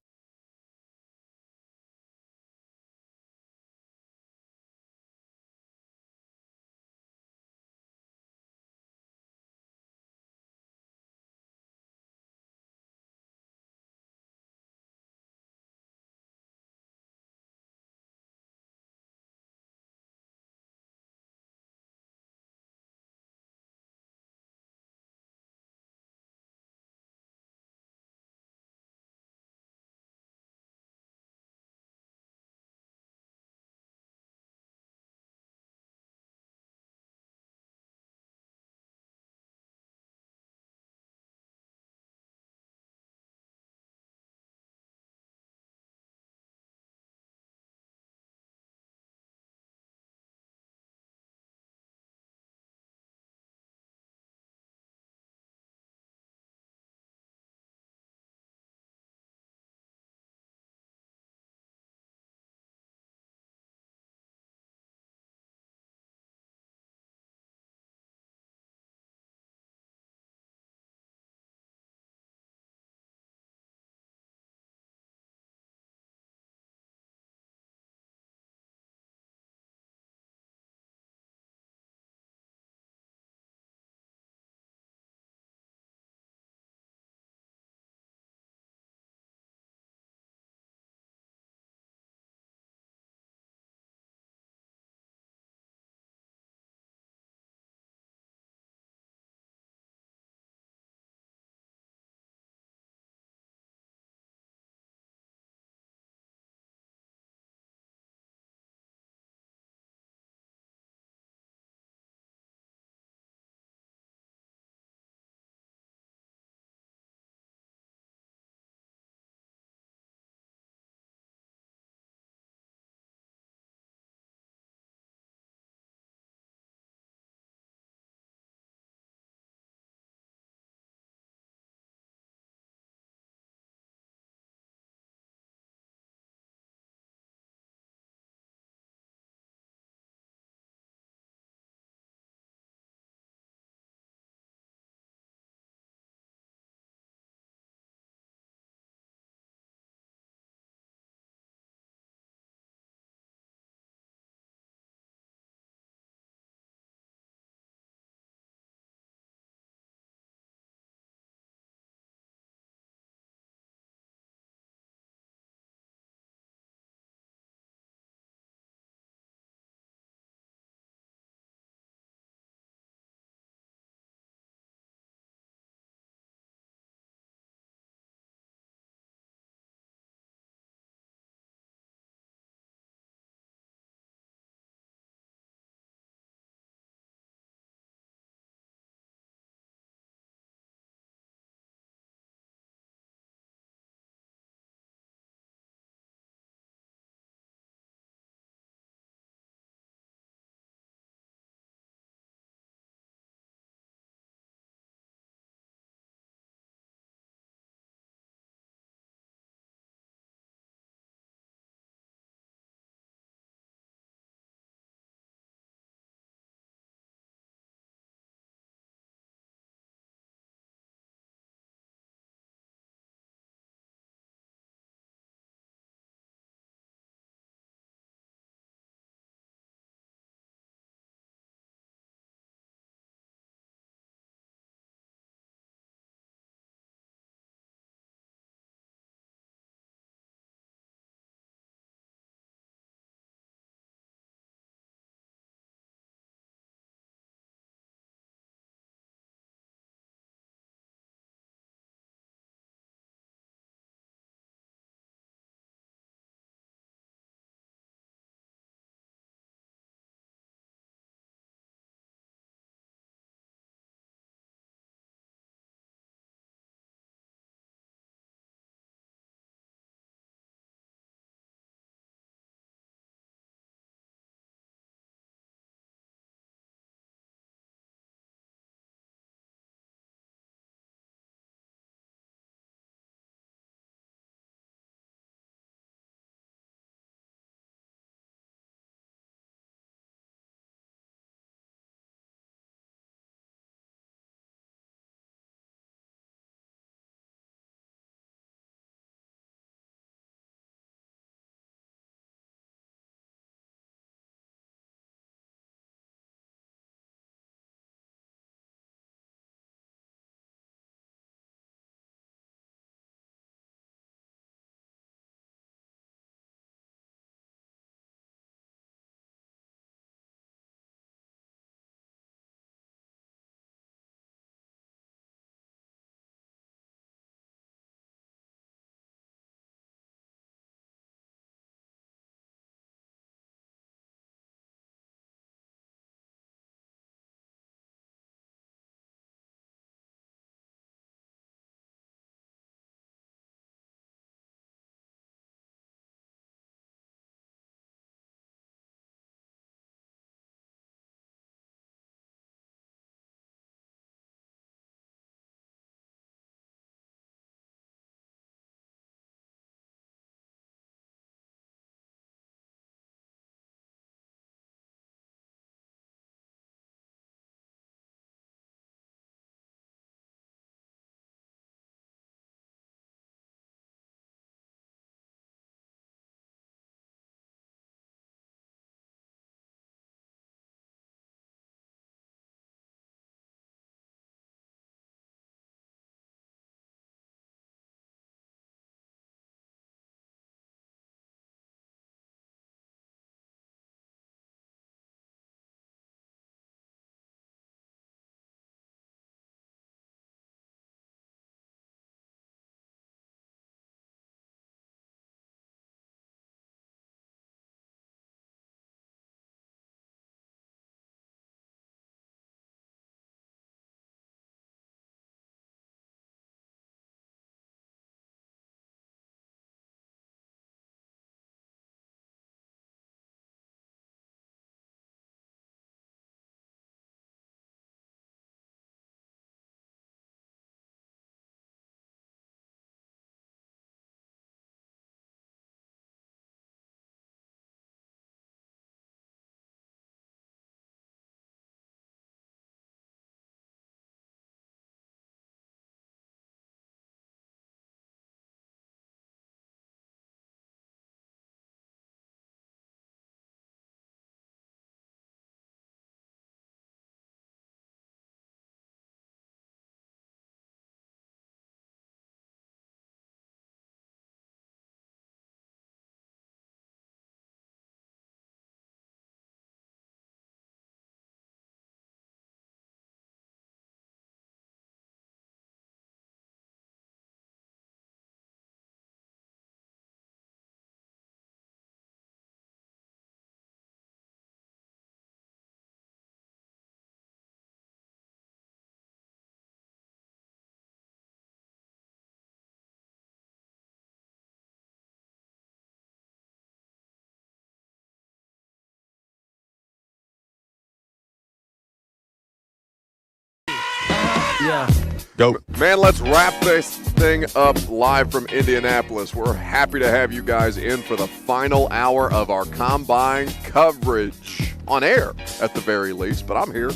Yeah. Go. Man, let's wrap this thing up live from Indianapolis. We're happy to have you guys in for the final hour of our Combine coverage on air, at the very least. But I'm here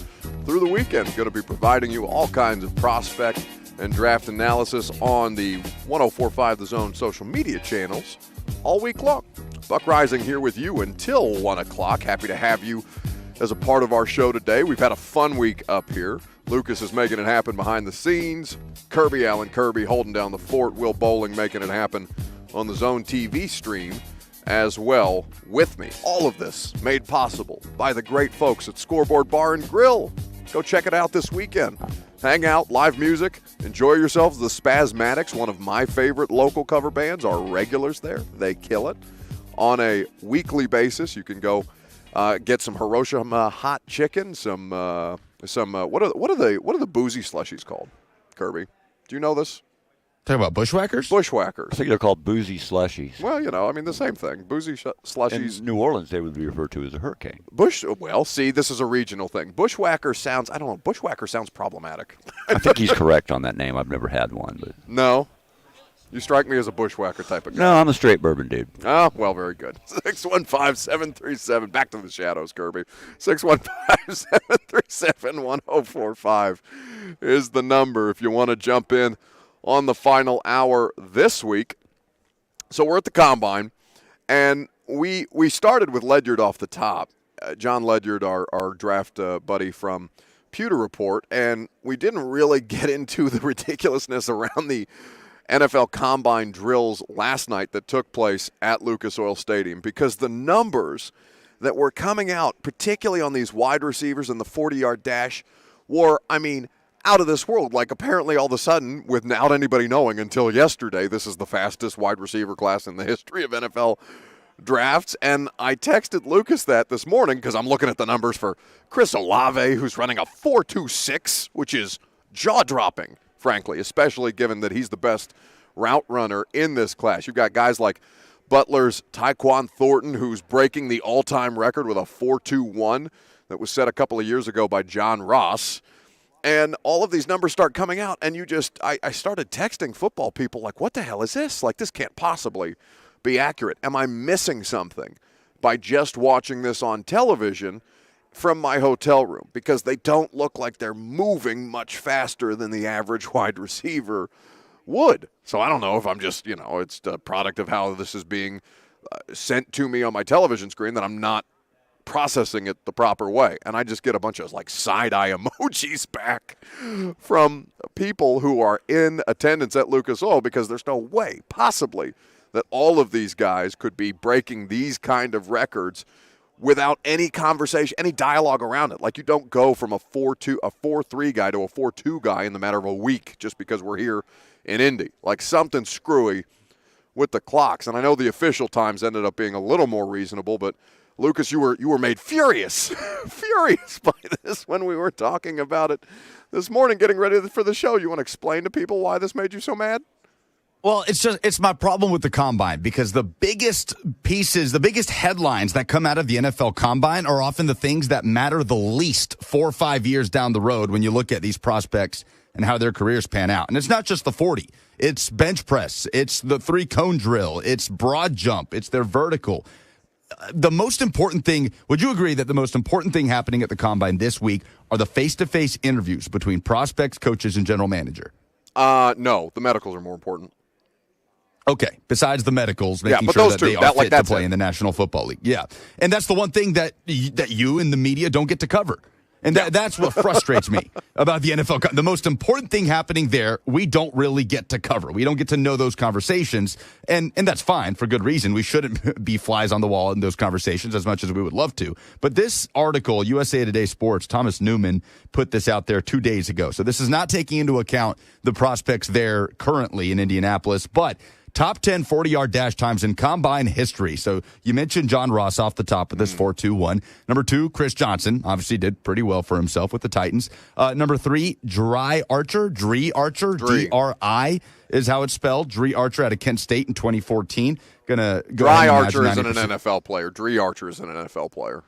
through the weekend, going to be providing you all kinds of prospect and draft analysis on the 104.5 The Zone social media channels all week long. Buck Reising here with you until 1 o'clock. Happy to have you as a part of our show today. We've had a fun week up here. Lucas is making it happen behind the scenes. Alan Kirby holding down the fort. Will Bowling making it happen on the Zone TV stream as well with me. All of this made possible by the great folks at Scoreboard Bar and Grill. Go check it out this weekend. Hang out, live music, enjoy yourselves. The Spasmatics, one of my favorite local cover bands, are regulars there. They kill it. On a weekly basis, you can go get some Hiroshima hot chicken, some what are the boozy slushies called? Kirby, do you know this? Talking about bushwhackers? Bushwhackers. I think they're called boozy slushies. Well, the same thing. Boozy slushies. In New Orleans, they would be referred to as a hurricane. Well, see, this is a regional thing. Bushwhacker sounds, I don't know, Bushwhacker sounds problemack. I think he's correct on that name. I've never had one. But No? You strike me as a Bushwhacker type of guy. No, I'm a straight bourbon dude. Oh, well, very good. 615-737. Back to the shadows, Kirby. 615-737-1045 is the number if you want to jump in on the final hour this week. So we're at the Combine, and we started with Ledyard off the top. John Ledyard, our draft buddy from Pewter Report, and we didn't really get into the ridiculousness around the NFL Combine drills last night that took place at Lucas Oil Stadium, because the numbers that were coming out, particularly on these wide receivers in the 40-yard dash, were, out of this world. Like, apparently all of a sudden, without anybody knowing until yesterday, this is the fastest wide receiver class in the history of NFL drafts. And I texted Lucas that this morning because I'm looking at the numbers for Chris Olave, who's running a 4.26, which is jaw-dropping, frankly, especially given that he's the best route runner in this class. You've got guys like Butler's Tyquan Thornton, who's breaking the all-time record with a 4.21 that was set a couple of years ago by John Ross. And all of these numbers start coming out, and I started texting football people like, what the hell is this? Like, this can't possibly be accurate. Am I missing something by just watching this on television from my hotel room? Because they don't look like they're moving much faster than the average wide receiver would. So I don't know if I'm just, it's the product of how this is being sent to me on my television screen that I'm not processing it the proper way. And I just get a bunch of side-eye emojis back from people who are in attendance at Lucas Oil, because there's no way possibly that all of these guys could be breaking these kind of records without any conversation, any dialogue around it. Like, you don't go from a 4.3 guy to a 4.2 guy in the matter of a week just because we're here in Indy. Like, something's screwy with the clocks. And I know the official times ended up being a little more reasonable, but Lucas, you were made furious by this when we were talking about it this morning, getting ready for the show. You want to explain to people why this made you so mad? Well, it's my problem with the Combine, because the biggest pieces, the biggest headlines that come out of the NFL Combine are often the things that matter the least 4 or 5 years down the road when you look at these prospects and how their careers pan out. And it's not just the 40. It's bench press. It's the 3-cone drill. It's broad jump. It's their vertical. The most important thing, would you agree that the most important thing happening at the Combine this week are the face-to-face interviews between prospects, coaches, and general manager? No, the medicals are more important. Okay, besides the medicals, making sure that they are fit to play in the National Football League. Yeah, and that's the one thing that you and the media don't get to cover. And that's what frustrates me about the NFL. The most important thing happening there, we don't really get to cover. We don't get to know those conversations, and that's fine for good reason. We shouldn't be flies on the wall in those conversations as much as we would love to. But this article, USA Today Sports, Thomas Newman put this out there 2 days ago. So this is not taking into account the prospects there currently in Indianapolis, but top 10 40-yard dash times in Combine history. So you mentioned John Ross off the top with this 4.21. Number 2, Chris Johnson, obviously did pretty well for himself with the Titans. Number 3, Dree Archer, D-R-I is how it's spelled. Dree Archer out of Kent State in 2014. Gonna go Dree Archer isn't an NFL player. Dree Archer is an NFL player.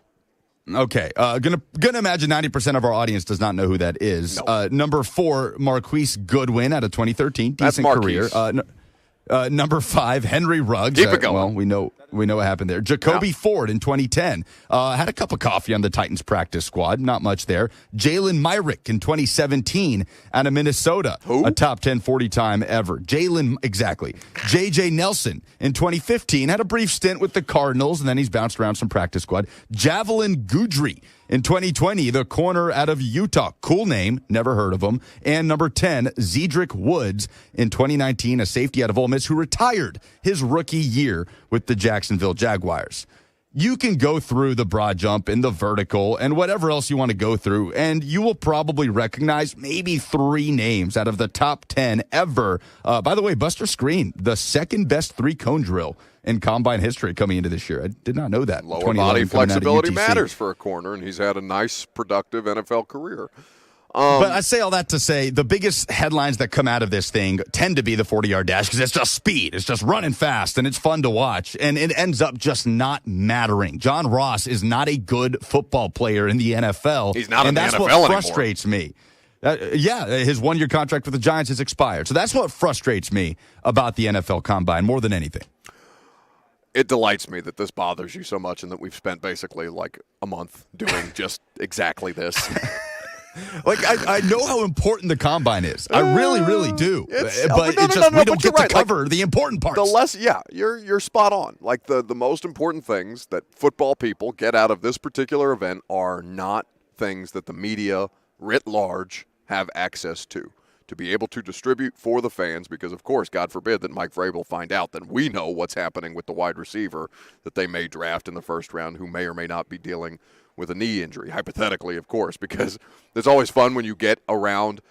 Okay, gonna imagine 90% of our audience does not know who that is. No. Number 4, Marquise Goodwin out of 2013, That's decent career. Marquise. Number 5, Henry Ruggs. Keep it going. Well, we know what happened there. Jacoby Ford in 2010 had a cup of coffee on the Titans practice squad. Not much there. Jalen Myrick in 2017 out of Minnesota. Who? A top 10 40 time ever. Exactly. J.J. Nelson in 2015 had a brief stint with the Cardinals, and then he's bounced around some practice squad. Javelin Goudry in 2020, the corner out of Utah. Cool name. Never heard of him. And number 10, Zedrick Woods in 2019, a safety out of Ole Miss who retired his rookie year with the Jacksonville Jaguars. You can go through the broad jump and the vertical and whatever else you want to go through, and you will probably recognize maybe 3 names out of the top 10 ever. By the way, Buster Screen, the second best 3-cone drill in combine history coming into this year. I did not know that. Lower body flexibility matters for a corner, and he's had a nice, productive NFL career. But I say all that to say the biggest headlines that come out of this thing tend to be the 40-yard dash because it's just speed. It's just running fast, and it's fun to watch, and it ends up just not mattering. John Ross is not a good football player in the NFL. He's not in the NFL anymore. And that's what frustrates me. His 1-year contract with the Giants has expired. So that's what frustrates me about the NFL Combine more than anything. It delights me that this bothers you so much and that we've spent basically like a month doing just exactly this. Like, I know how important the Combine is. I really, really do. We don't get to cover the important parts. You're spot on. Like, the most important things that football people get out of this particular event are not things that the media writ large have access to be able to distribute for the fans, because, of course, God forbid that Mike Vrabel find out that we know what's happening with the wide receiver that they may draft in the first round who may or may not be dealing with a knee injury, hypothetically, of course, because it's always fun when you get around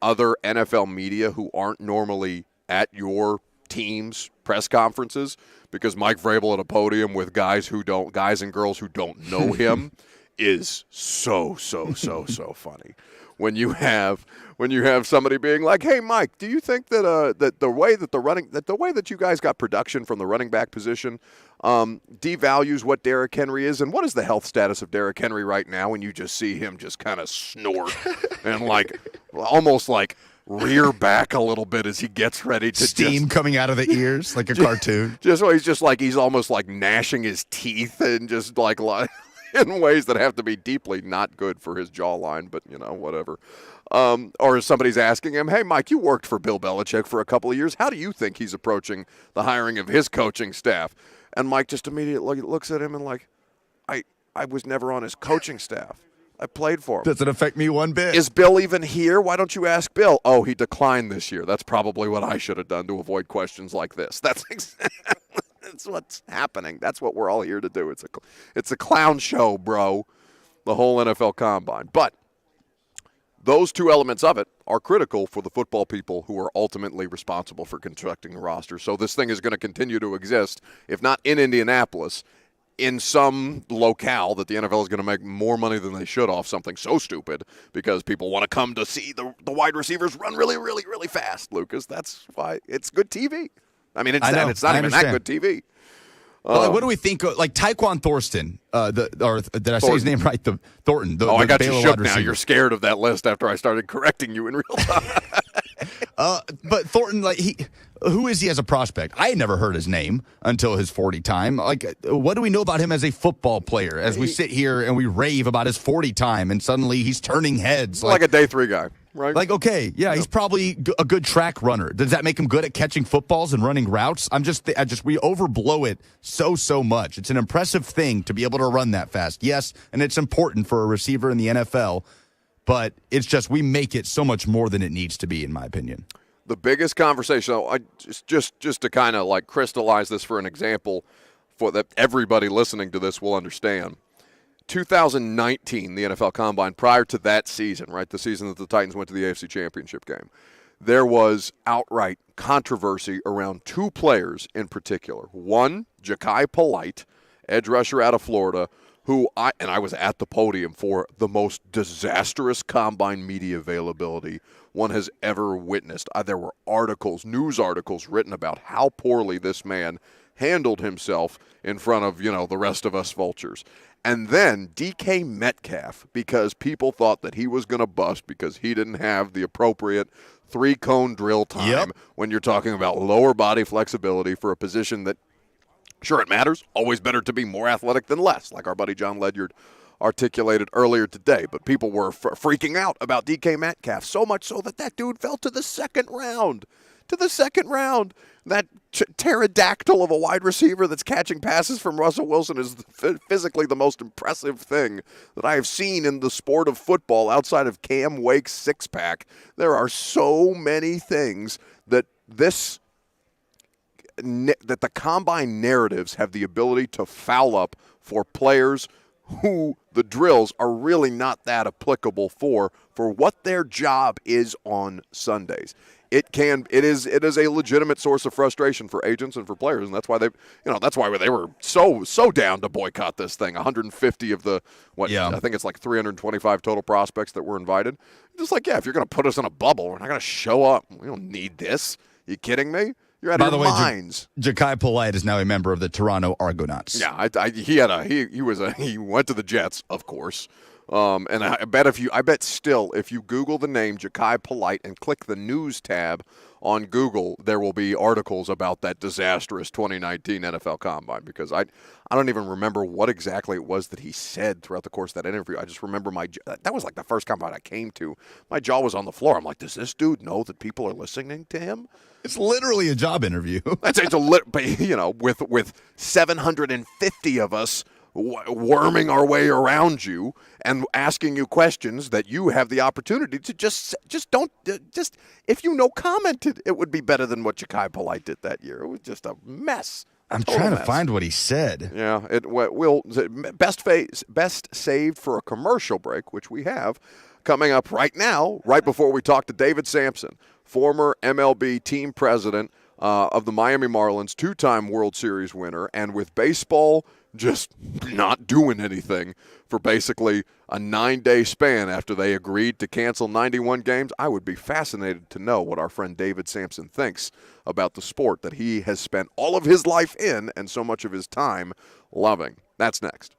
other NFL media who aren't normally at your team's press conferences, because Mike Vrabel at a podium with guys and girls who don't know him is so funny. When you have somebody being like, "Hey, Mike, do you think that the way that you guys got production from the running back position devalues what Derrick Henry is, and what is the health status of Derrick Henry right now?" And you just see him just kind of snort and like almost like rear back a little bit as he gets ready to steam coming out of the ears like a cartoon. He's almost like gnashing his teeth and just like in ways that have to be deeply not good for his jawline, but whatever. Or if somebody's asking him, "Hey, Mike, you worked for Bill Belichick for a couple of years. How do you think he's approaching the hiring of his coaching staff?" And Mike just immediately looks at him and like, I was never on his coaching staff. I played for him. Doesn't affect me one bit. Is Bill even here? Why don't you ask Bill? Oh, he declined this year. That's probably what I should have done to avoid questions like this. That's what's happening. That's what we're all here to do. It's a clown show, bro, the whole NFL Combine. But those two elements of it are critical for the football people who are ultimately responsible for constructing the roster. So this thing is going to continue to exist, if not in Indianapolis, in some locale that the NFL is going to make more money than they should off something so stupid, because people want to come to see the wide receivers run really, really, really fast, Lucas. That's why it's good TV. I mean, it's not even that good TV. What do we think? Like Tyquan Thornton, did I say his name right? Thornton. I got you shook now. You're scared of that list after I started correcting you in real time. But Thornton, who is he as a prospect? I had never heard his name until his 40 time. Like, what do we know about him as a football player? As we sit here and we rave about his 40 time, and suddenly he's turning heads like a day 3 guy. Right. Like, okay, yeah, he's probably a good track runner. Does that make him good at catching footballs and running routes? We overblow it so much. It's an impressive thing to be able to run that fast. Yes, and it's important for a receiver in the NFL, but it's just we make it so much more than it needs to be, in my opinion. The biggest conversation, just to kind of like crystallize this for an example, for that everybody listening to this will understand. 2019, the NFL Combine, prior to that season, right, the season that the Titans went to the AFC Championship game, there was outright controversy around 2 players in particular. One, Zakai Polite, edge rusher out of Florida, who I was at the podium for the most disastrous Combine media availability one has ever witnessed. There were news articles written about how poorly this man handled himself in front of, the rest of us vultures. And then DK Metcalf, because people thought that he was going to bust because he didn't have the appropriate 3-cone drill time when you're talking about lower body flexibility for a position that, sure, it matters. Always better to be more athletic than less, like our buddy John Ledyard articulated earlier today. But people were freaking out about DK Metcalf, so much so that dude fell to the second round. That pterodactyl of a wide receiver that's catching passes from Russell Wilson is physically the most impressive thing that I have seen in the sport of football outside of Cam Wake's six-pack. There are so many things that the combine narratives have the ability to foul up for players who the drills are really not that applicable for what their job is on Sundays. It is a legitimate source of frustration for agents and for players, and that's why they were so down to boycott this thing. 150 of the I think it's like 325 total prospects that were invited. Just like, if you're going to put us in a bubble, we're not going to show up. We don't need this. You kidding me? You're out of your minds. Jakai Polite is now a member of the Toronto Argonauts. Yeah, he went to the Jets, of course. And I bet still, if you Google the name Jakai Polite and click the news tab on Google, there will be articles about that disastrous 2019 NFL Combine, because I don't even remember what exactly it was that he said throughout the course of that interview. I just remember that was like the first Combine I came to. My jaw was on the floor. I'm like, does this dude know that people are listening to him? It's literally a job interview. With 750 of us worming our way around you and asking you questions that you have the opportunity to just if commented, it would be better than what Jakai Polite did that year. It was just a mess. I'm trying to find what he said. Yeah, best saved for a commercial break, which we have coming up right now, right before we talk to David Sampson, former MLB team president of the Miami Marlins, two-time World Series winner, and with baseball just not doing anything for basically a 9-day span after they agreed to cancel 91 games. I would be fascinated to know what our friend David Sampson thinks about the sport that he has spent all of his life in and so much of his time loving. That's next.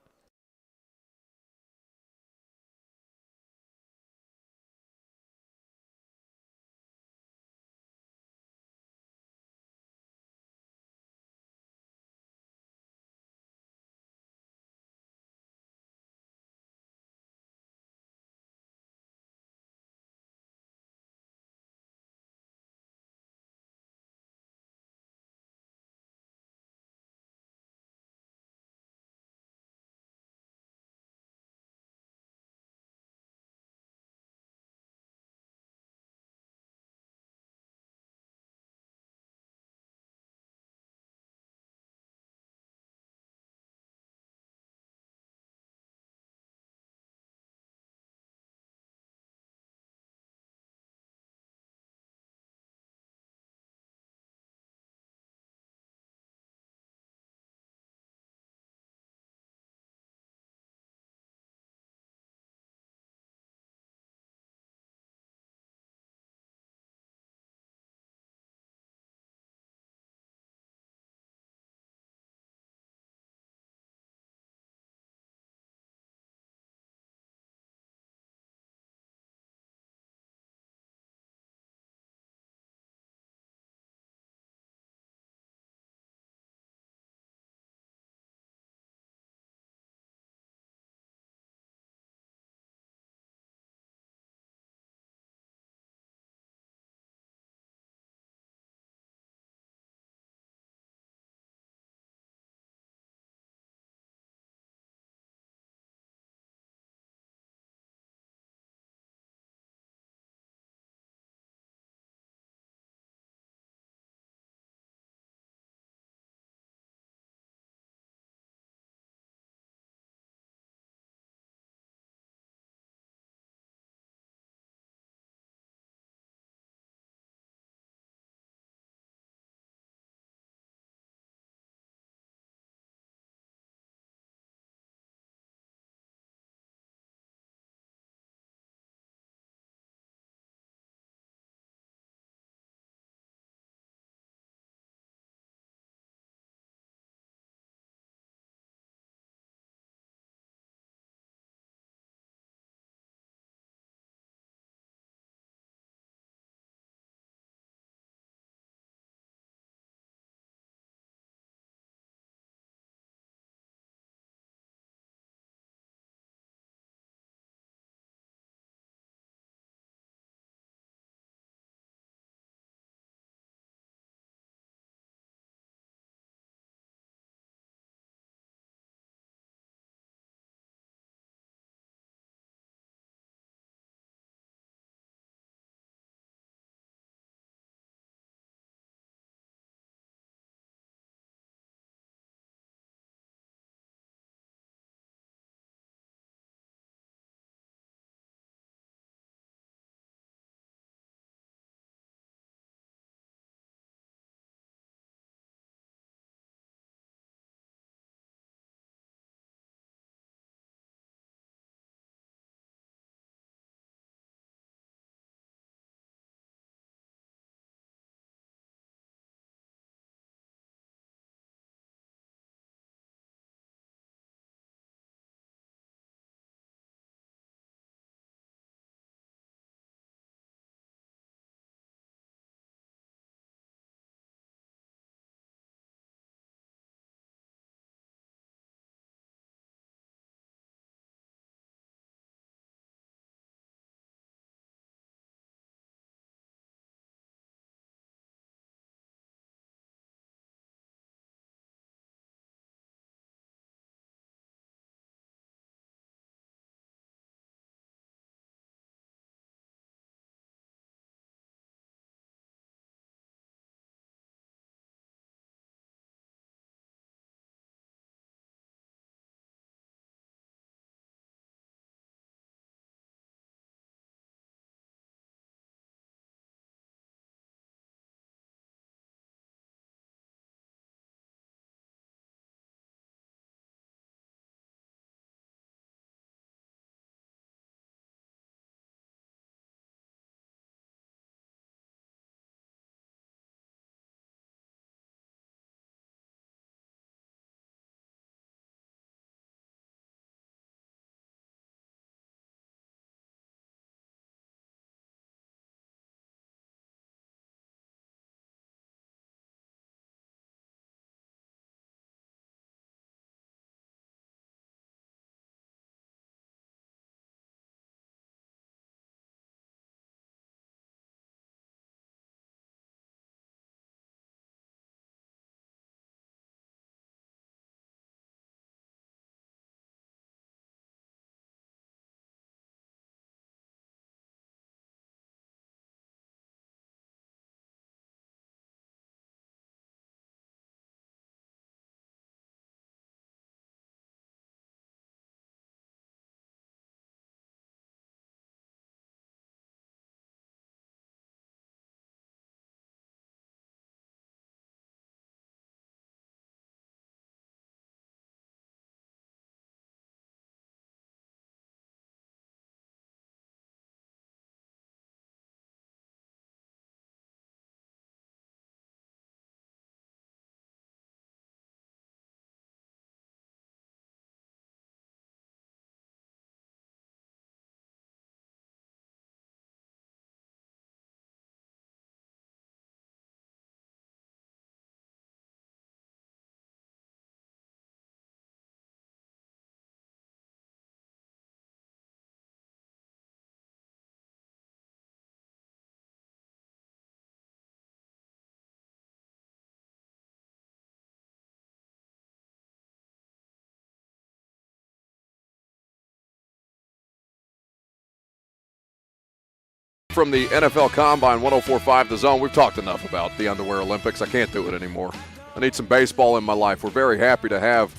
from the NFL Combine, 104.5 The Zone. We've talked enough about the Underwear Olympics. I can't do it anymore. I need some baseball in my life. We're very happy to have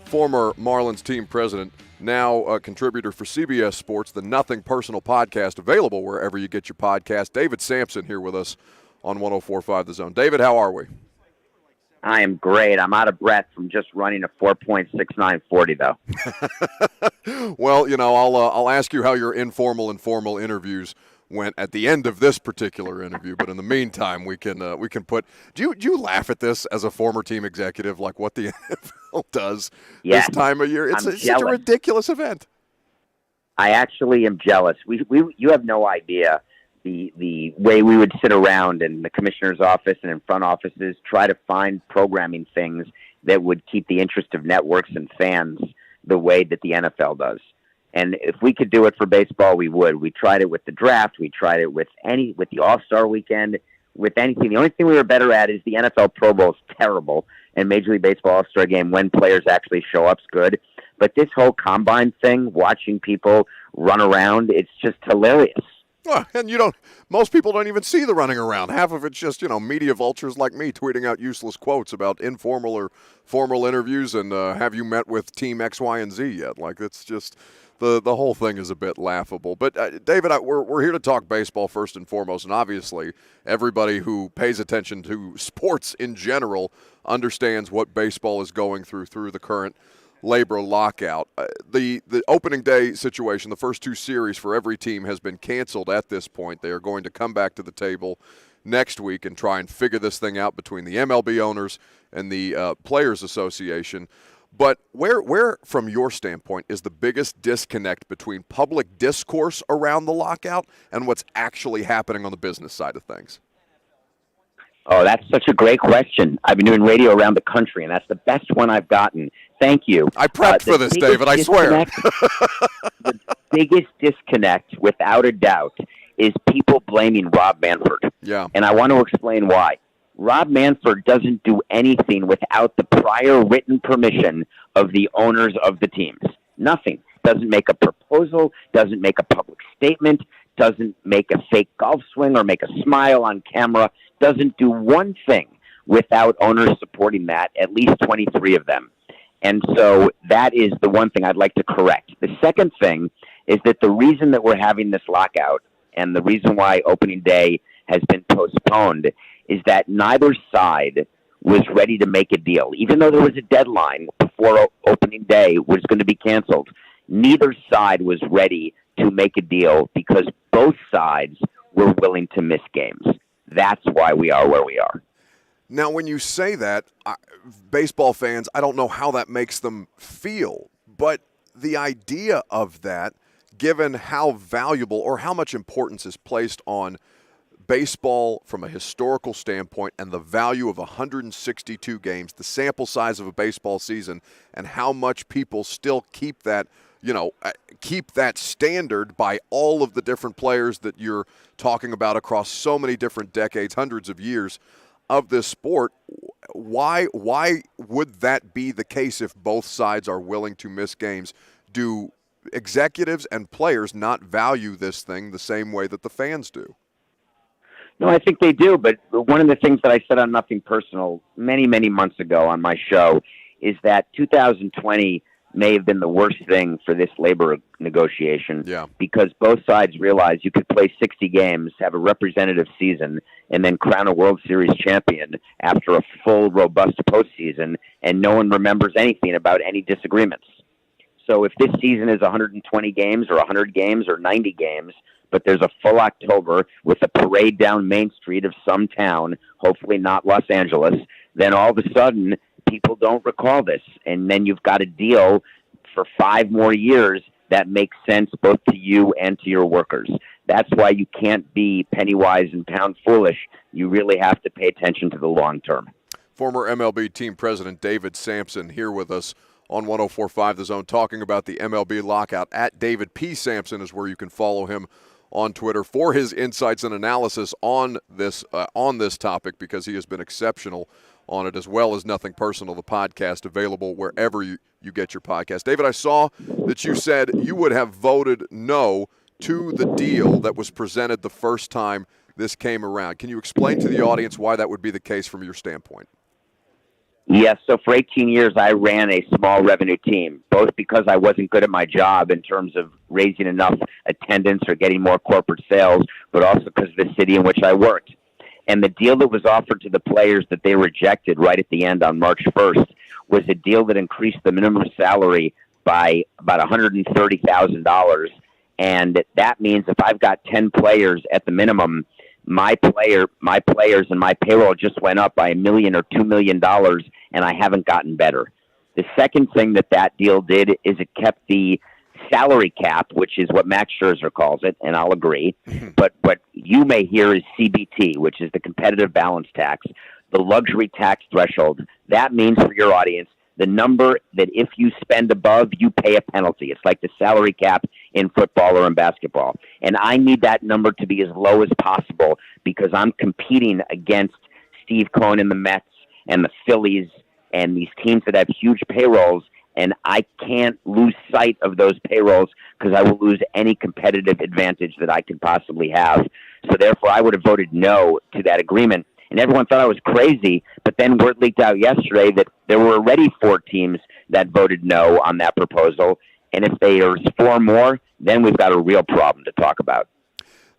former Marlins team president, now a contributor for CBS Sports, the Nothing Personal podcast, available wherever you get your podcast. David Sampson here with us on 104.5 The Zone. David, how are we? I am great. I'm out of breath from just running a 4.6940, though. Well, you know, I'll ask you how your informal and formal interviews went at the end of this particular interview. But in the meantime, we can put. Do you laugh at this as a former team executive, like what the NFL does this time of year? It's such a ridiculous event. I actually am jealous. You have no idea the way we would sit around in the commissioner's office and in front offices, try to find programming things that would keep the interest of networks and fans the way that the NFL does. And if we could do it for baseball, we would. We tried it with the draft. We tried it with the All-Star weekend, with anything. The only thing we were better at is the NFL Pro Bowl is terrible, and Major League Baseball All-Star Game, when players actually show up, is good. But this whole combine thing, watching people run around, it's just hilarious. Well, and most people don't even see the running around. Half of it's just, media vultures like me tweeting out useless quotes about informal or formal interviews and have you met with team X, Y, and Z yet? Like, it's just, the whole thing is a bit laughable. But, David, we're here to talk baseball first and foremost, and obviously everybody who pays attention to sports in general understands what baseball is going through the current labor lockout. The opening day situation, the first two series for every team has been canceled at this point. They are going to come back to the table next week and try and figure this thing out between the MLB owners and the Players Association. But where, from your standpoint, is the biggest disconnect between public discourse around the lockout and what's actually happening on the business side of things? Oh, that's such a great question. I've been doing radio around the country, and that's the best one I've gotten. Thank you. I prepped for this, David, I swear. The biggest disconnect, without a doubt, is people blaming Rob Manfred. Yeah. And I want to explain why. Rob Manfred doesn't do anything without the prior written permission of the owners of the teams. Nothing. Doesn't make a proposal, doesn't make a public statement, doesn't make a fake golf swing or make a smile on camera, doesn't do one thing without owners supporting that, at least 23 of them. And so that is the one thing I'd like to correct. The second thing is that the reason that we're having this lockout and the reason why opening day has been postponed is that neither side was ready to make a deal. Even though there was a deadline before opening day was going to be canceled, neither side was ready to make a deal because both sides were willing to miss games. That's why we are where we are. Now, when you say that, baseball fans, I don't know how that makes them feel, but the idea of that, given how valuable or how much importance is placed on baseball from a historical standpoint and the value of 162 games, the sample size of a baseball season, and how much people still keep that standard by all of the different players that you're talking about across so many different decades, hundreds of years of this sport. Why would that be the case if both sides are willing to miss games? Do executives and players not value this thing the same way that the fans do? No, I think they do. But one of the things that I said on Nothing Personal many, many months ago on my show is that 2020 may have been the worst thing for this labor negotiation because both sides realized you could play 60 games, have a representative season, and then crown a World Series champion after a full, robust postseason, and no one remembers anything about any disagreements. So if this season is 120 games or 100 games or 90 games, but there's a full October with a parade down Main Street of some town, hopefully not Los Angeles, then all of a sudden people don't recall this. And then you've got a deal for 5 more years that makes sense both to you and to your workers. That's why you can't be penny wise and pound foolish. You really have to pay attention to the long term. Former MLB team president David Sampson here with us on 104.5 The Zone talking about the MLB lockout. At David P. Sampson is where you can follow him on Twitter for his insights and analysis on this topic, because he has been exceptional on it, as well as Nothing Personal, the podcast, available wherever you get your podcast. David, I saw that you said you would have voted no to the deal that was presented the first time this came around. Can you explain to the audience why that would be the case from your standpoint? Yes, so for 18 years, I ran a small revenue team, both because I wasn't good at my job in terms of raising enough attendance or getting more corporate sales, but also because of the city in which I worked. And the deal that was offered to the players that they rejected right at the end on March 1st was a deal that increased the minimum salary by about $130,000. And that means if I've got 10 players at the minimum, my players and my payroll just went up by $1 million or $2 million, and I haven't gotten better. The second thing that deal did is it kept the salary cap, which is what Max Scherzer calls it, and I'll agree. But what you may hear is CBT, which is the competitive balance tax, the luxury tax threshold. That means for your audience, the number that if you spend above, you pay a penalty. It's like the salary cap in football or in basketball. And I need that number to be as low as possible because I'm competing against Steve Cohen and the Mets and the Phillies and these teams that have huge payrolls. And I can't lose sight of those payrolls because I will lose any competitive advantage that I could possibly have. So therefore, I would have voted no to that agreement. And everyone thought I was crazy, but then word leaked out yesterday that there were already 4 teams that voted no on that proposal. And if there's 4 more, then we've got a real problem to talk about.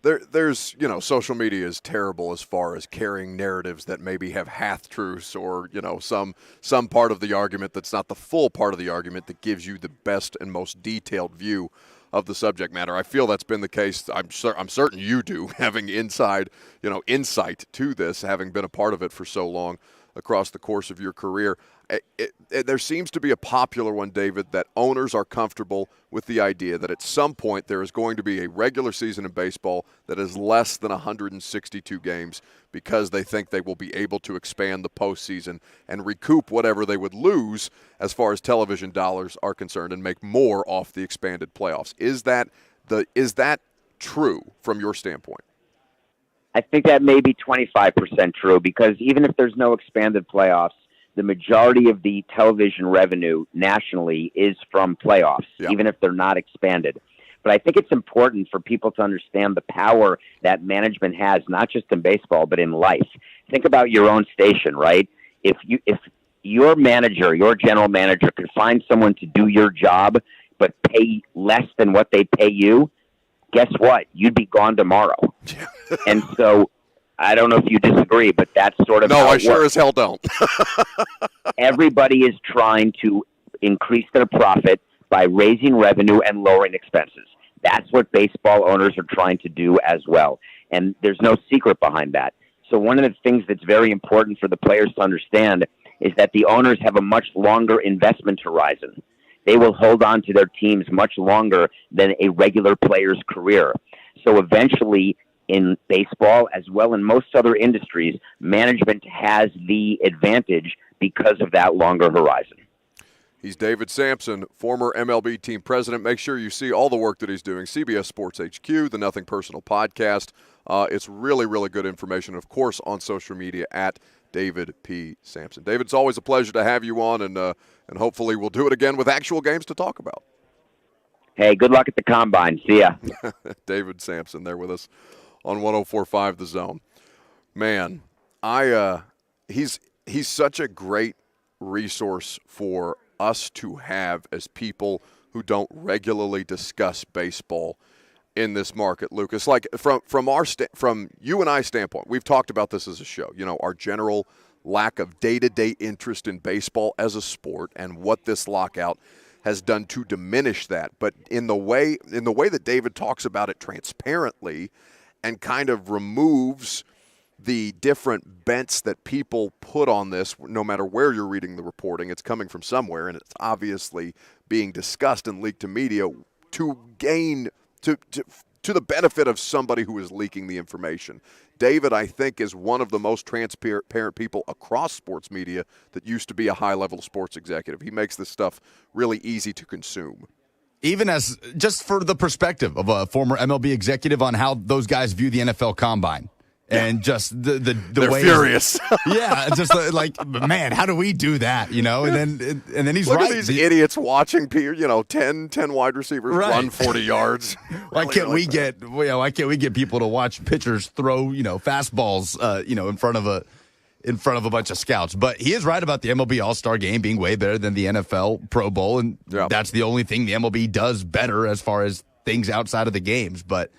There's, social media is terrible as far as carrying narratives that maybe have half-truths or, some part of the argument that's not the full part of the argument that gives you the best and most detailed view of the subject matter. I feel that's been the case. I'm certain you do, having insight to this, having been a part of it for so long across the course of your career. There seems to be a popular one, David, that owners are comfortable with the idea that at some point there is going to be a regular season in baseball that is less than 162 games because they think they will be able to expand the postseason and recoup whatever they would lose as far as television dollars are concerned and make more off the expanded playoffs. Is that true from your standpoint? I think that may be 25% true because even if there's no expanded playoffs, the majority of the television revenue nationally is from playoffs, even if they're not expanded. But I think it's important for people to understand the power that management has, not just in baseball, but in life. Think about your own station, right? If your manager, your general manager, could find someone to do your job but pay less than what they pay you, guess what? You'd be gone tomorrow. And so I don't know if you disagree, but that's sort of No, how I it sure works. as hell don't. Everybody is trying to increase their profit by raising revenue and lowering expenses. That's what baseball owners are trying to do as well. And there's no secret behind that. So one of the things that's very important for the players to understand is that the owners have a much longer investment horizon. They will hold on to their teams much longer than a regular player's career. So eventually, in baseball, as well in most other industries, management has the advantage because of that longer horizon. He's David Sampson, former MLB team president. Make sure you see all the work that he's doing. CBS Sports HQ, the Nothing Personal podcast. It's really, really good information, of course, on social media at David P. Sampson. David, it's always a pleasure to have you on, and hopefully we'll do it again with actual games to talk about. Hey, good luck at the Combine. See ya. David Sampson there with us on 104.5 The Zone. Man, he's such a great resource for us to have as people who don't regularly discuss baseball in this market, Lucas. Like from you and I standpoint, we've talked about this as a show. Our general lack of day-to-day interest in baseball as a sport and what this lockout has done to diminish that. But in the way that David talks about it transparently and kind of removes the different bents that people put on this, no matter where you're reading the reporting, it's coming from somewhere, and it's obviously being discussed and leaked to media to gain to the benefit of somebody who is leaking the information. David, I think, is one of the most transparent people across sports media that used to be a high-level sports executive. He makes this stuff really easy to consume. Even as just for the perspective of a former MLB executive on how those guys view the NFL Combine. And just the They're way furious. Yeah, just like, man, how do we do that? You know, and then he's Look right. at these idiots watching 10 wide receivers run 40 yards. Why can't we get people to watch pitchers throw fastballs in front of a bunch of scouts? But he is right about the MLB All-Star Game being way better than the NFL Pro Bowl, and that's the only thing the MLB does better as far as things outside of the games. But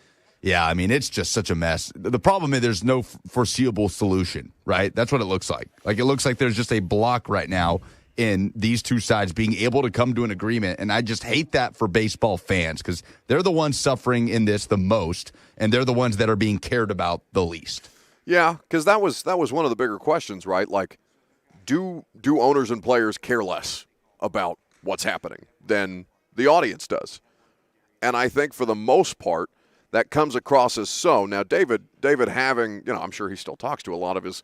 yeah, I mean, it's just such a mess. The problem is there's no foreseeable solution, right? That's what it looks like. Like, it looks like there's just a block right now in these two sides being able to come to an agreement. And I just hate that for baseball fans, because they're the ones suffering in this the most, and they're the ones that are being cared about the least. Yeah, because that was one of the bigger questions, right? Like, do owners and players care less about what's happening than the audience does? And I think for the most part, that comes across as so. Now, David having, I'm sure he still talks to a lot of his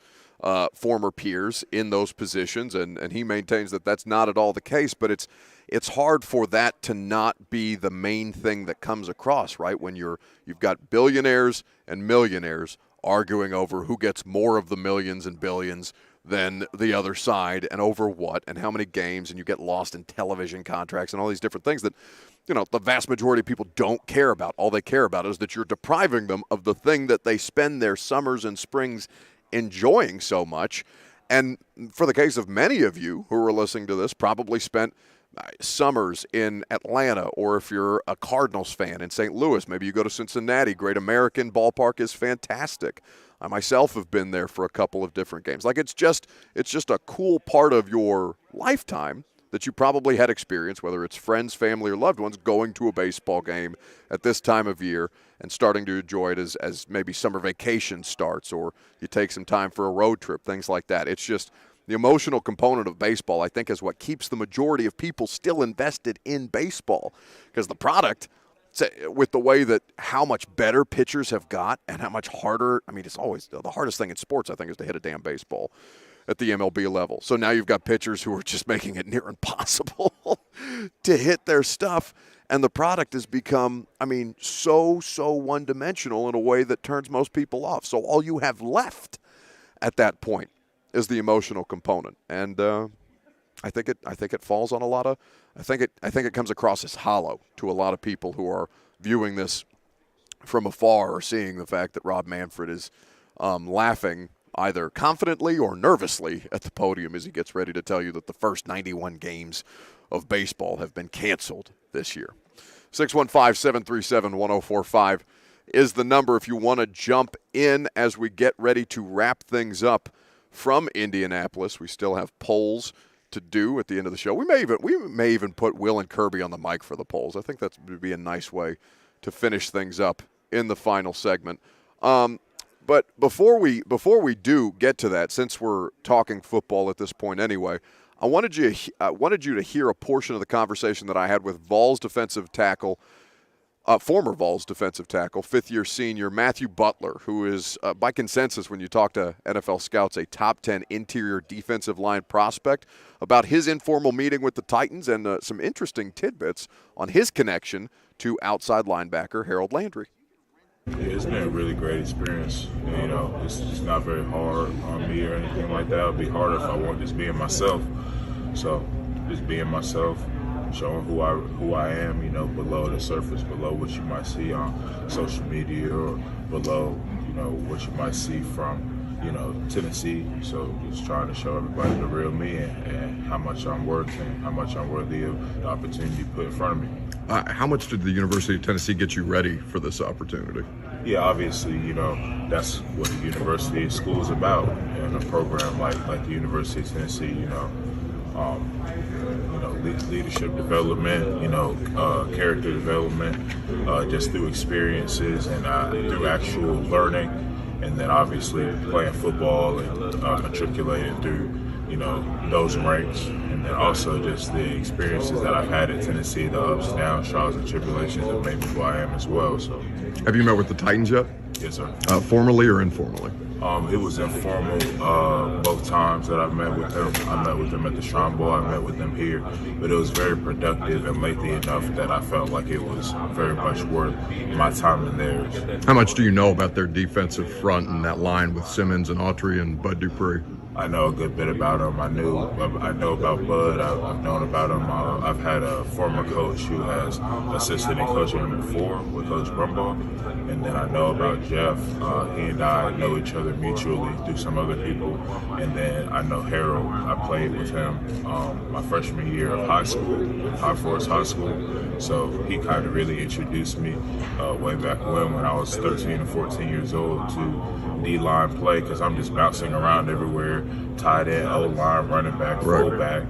former peers in those positions, and he maintains that that's not at all the case, but it's hard for that to not be the main thing that comes across, right? When you've got billionaires and millionaires arguing over who gets more of the millions and billions than the other side, and over what, and how many games, and you get lost in television contracts and all these different things that the vast majority of people don't care about. All they care about is that you're depriving them of the thing that they spend their summers and springs enjoying so much. And for the case of many of you who are listening to this, probably spent summers in Atlanta, or if you're a Cardinals fan in St. Louis, maybe you go to Cincinnati. Great American Ballpark is fantastic. I myself have been there for a couple of different games. Like, it's just a cool part of your lifetime that you probably had experience, whether it's friends, family, or loved ones, going to a baseball game at this time of year and starting to enjoy it as maybe summer vacation starts, or you take some time for a road trip, things like that. It's just the emotional component of baseball, I think, is what keeps the majority of people still invested in baseball, because the product, with the way that how much better pitchers have got and how much harder, I mean, it's always the hardest thing in sports, I think, is to hit a damn baseball at the MLB level. So now you've got pitchers who are just making it near impossible to hit their stuff, and the product has become, so one-dimensional in a way that turns most people off. So all you have left at that point is the emotional component, and I think it falls on a lot of. I think it comes across as hollow to a lot of people who are viewing this from afar, or seeing the fact that Rob Manfred is laughing either confidently or nervously at the podium as he gets ready to tell you that the first 91 games of baseball have been canceled this year. 615-737-1045 is the number if you want to jump in as we get ready to wrap things up from Indianapolis. We still have polls to do at the end of the show. We may even put Will and Kirby on the mic for the polls. I think that would be a nice way to finish things up in the final segment. But before we do get to that, since we're talking football at this point anyway, I wanted you to hear a portion of the conversation that I had with Vols defensive tackle, former Vols defensive tackle, fifth-year senior Matthew Butler, who is, by consensus when you talk to NFL scouts, a top 10 interior defensive line prospect, about his informal meeting with the Titans and some interesting tidbits on his connection to outside linebacker Harold Landry. Yeah, it's been a really great experience. It's just not very hard on me or anything like that. It would be harder if I weren't just being myself. So just being myself, showing who I am, below the surface, below what you might see on social media, or below, what you might see from, Tennessee. So just trying to show everybody the real me and how much I'm worth and how much I'm worthy of the opportunity put in front of me. How much did the University of Tennessee get you ready for this opportunity? Yeah, obviously, that's what the university school is about, and a program like the University of Tennessee, leadership development, character development, just through experiences and through actual learning, and then obviously playing football and matriculating through, those ranks, and then also just the experiences that I've had at Tennessee, the ups, downs, trials, and tribulations that made me who I am as well. So, have you met with the Titans yet? Yes, sir. Formally or informally? It was informal both times that I've met with him. I met with him at the Shrine Bowl. I met with him here. But it was very productive and lengthy enough that I felt like it was very much worth my time and theirs. How much do you know about their defensive front and that line with Simmons and Autry and Bud Dupree? I know a good bit about him. I know about Bud. I've known about him. I've had a former coach who has assisted in coaching him before with Coach Brumbaugh. And then I know about Jeff. He and I know each other mutually through some other people. And then I know Harold. I played with him my freshman year of high school, High Forest High School. So he kind of really introduced me way back when I was 13 or 14 years old to D-line play, because I'm just bouncing around everywhere, tight end, O-line, running back, fullback,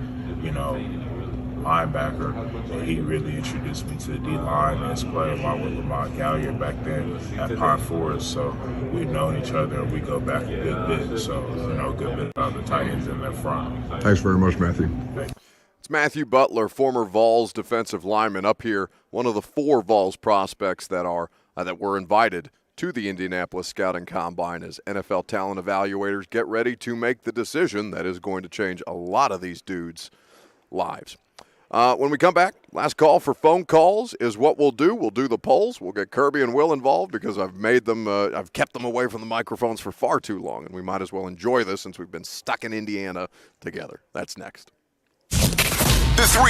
linebacker. And he really introduced me to the D-line and his play along with Lamont Galliard back then at Pine Forest. So we've known each other and we go back a good bit. So, a good bit about the tight ends in that front. Thanks very much, Matthew. It's Matthew Butler, former Vols defensive lineman, up here, one of the 4 Vols prospects that were invited to the Indianapolis Scouting Combine as NFL talent evaluators get ready to make the decision that is going to change a lot of these dudes' lives. When we come back, last call for phone calls is what we'll do. We'll do the polls. We'll get Kirby and Will involved because I've kept them away from the microphones for far too long, and we might as well enjoy this since we've been stuck in Indiana together. That's next. The three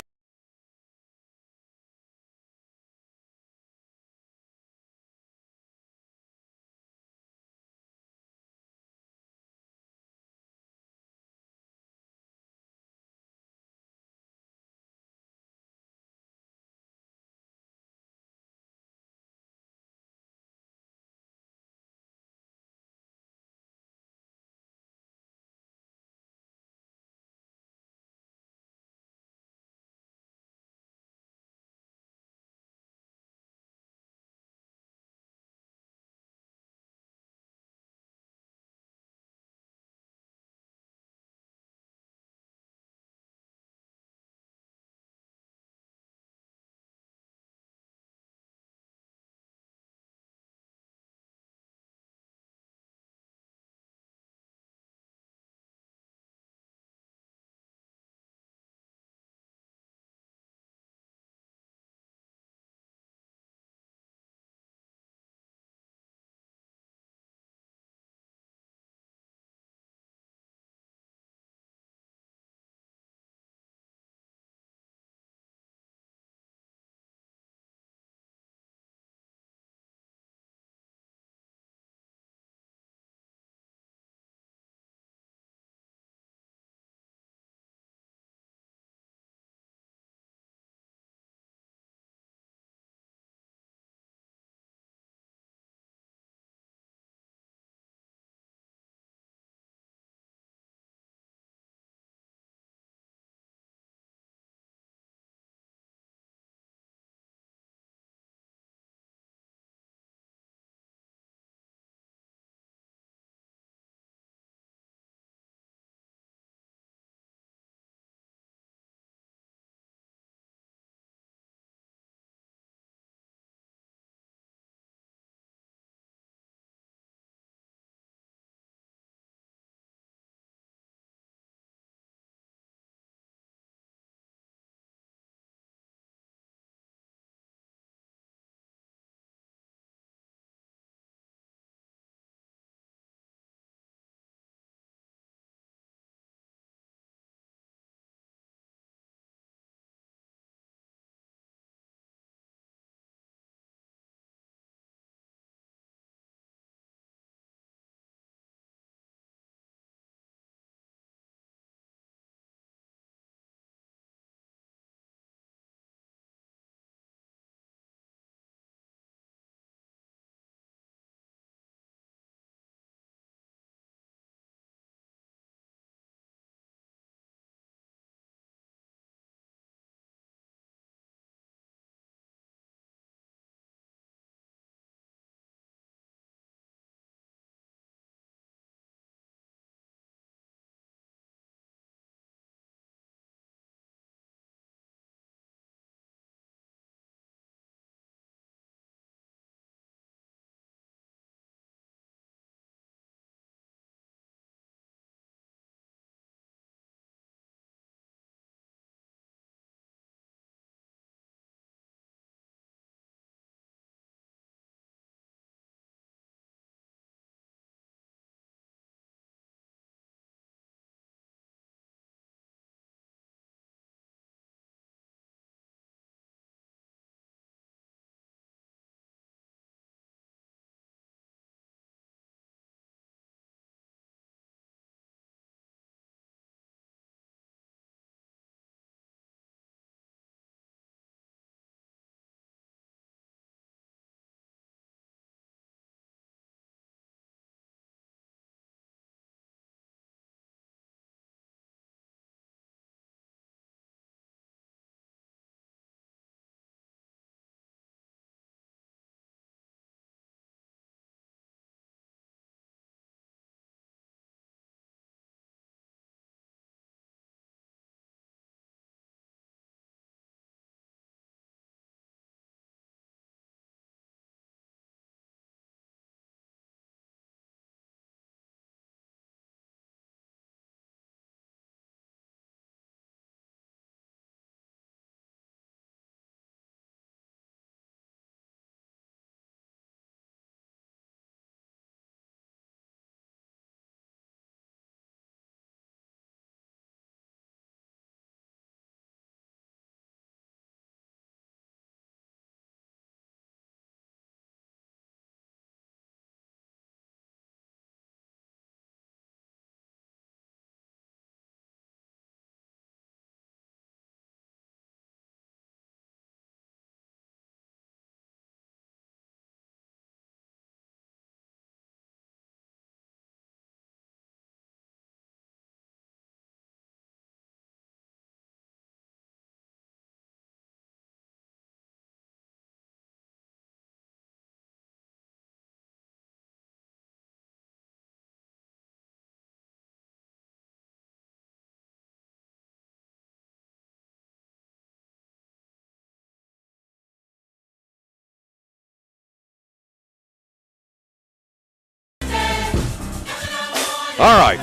All right.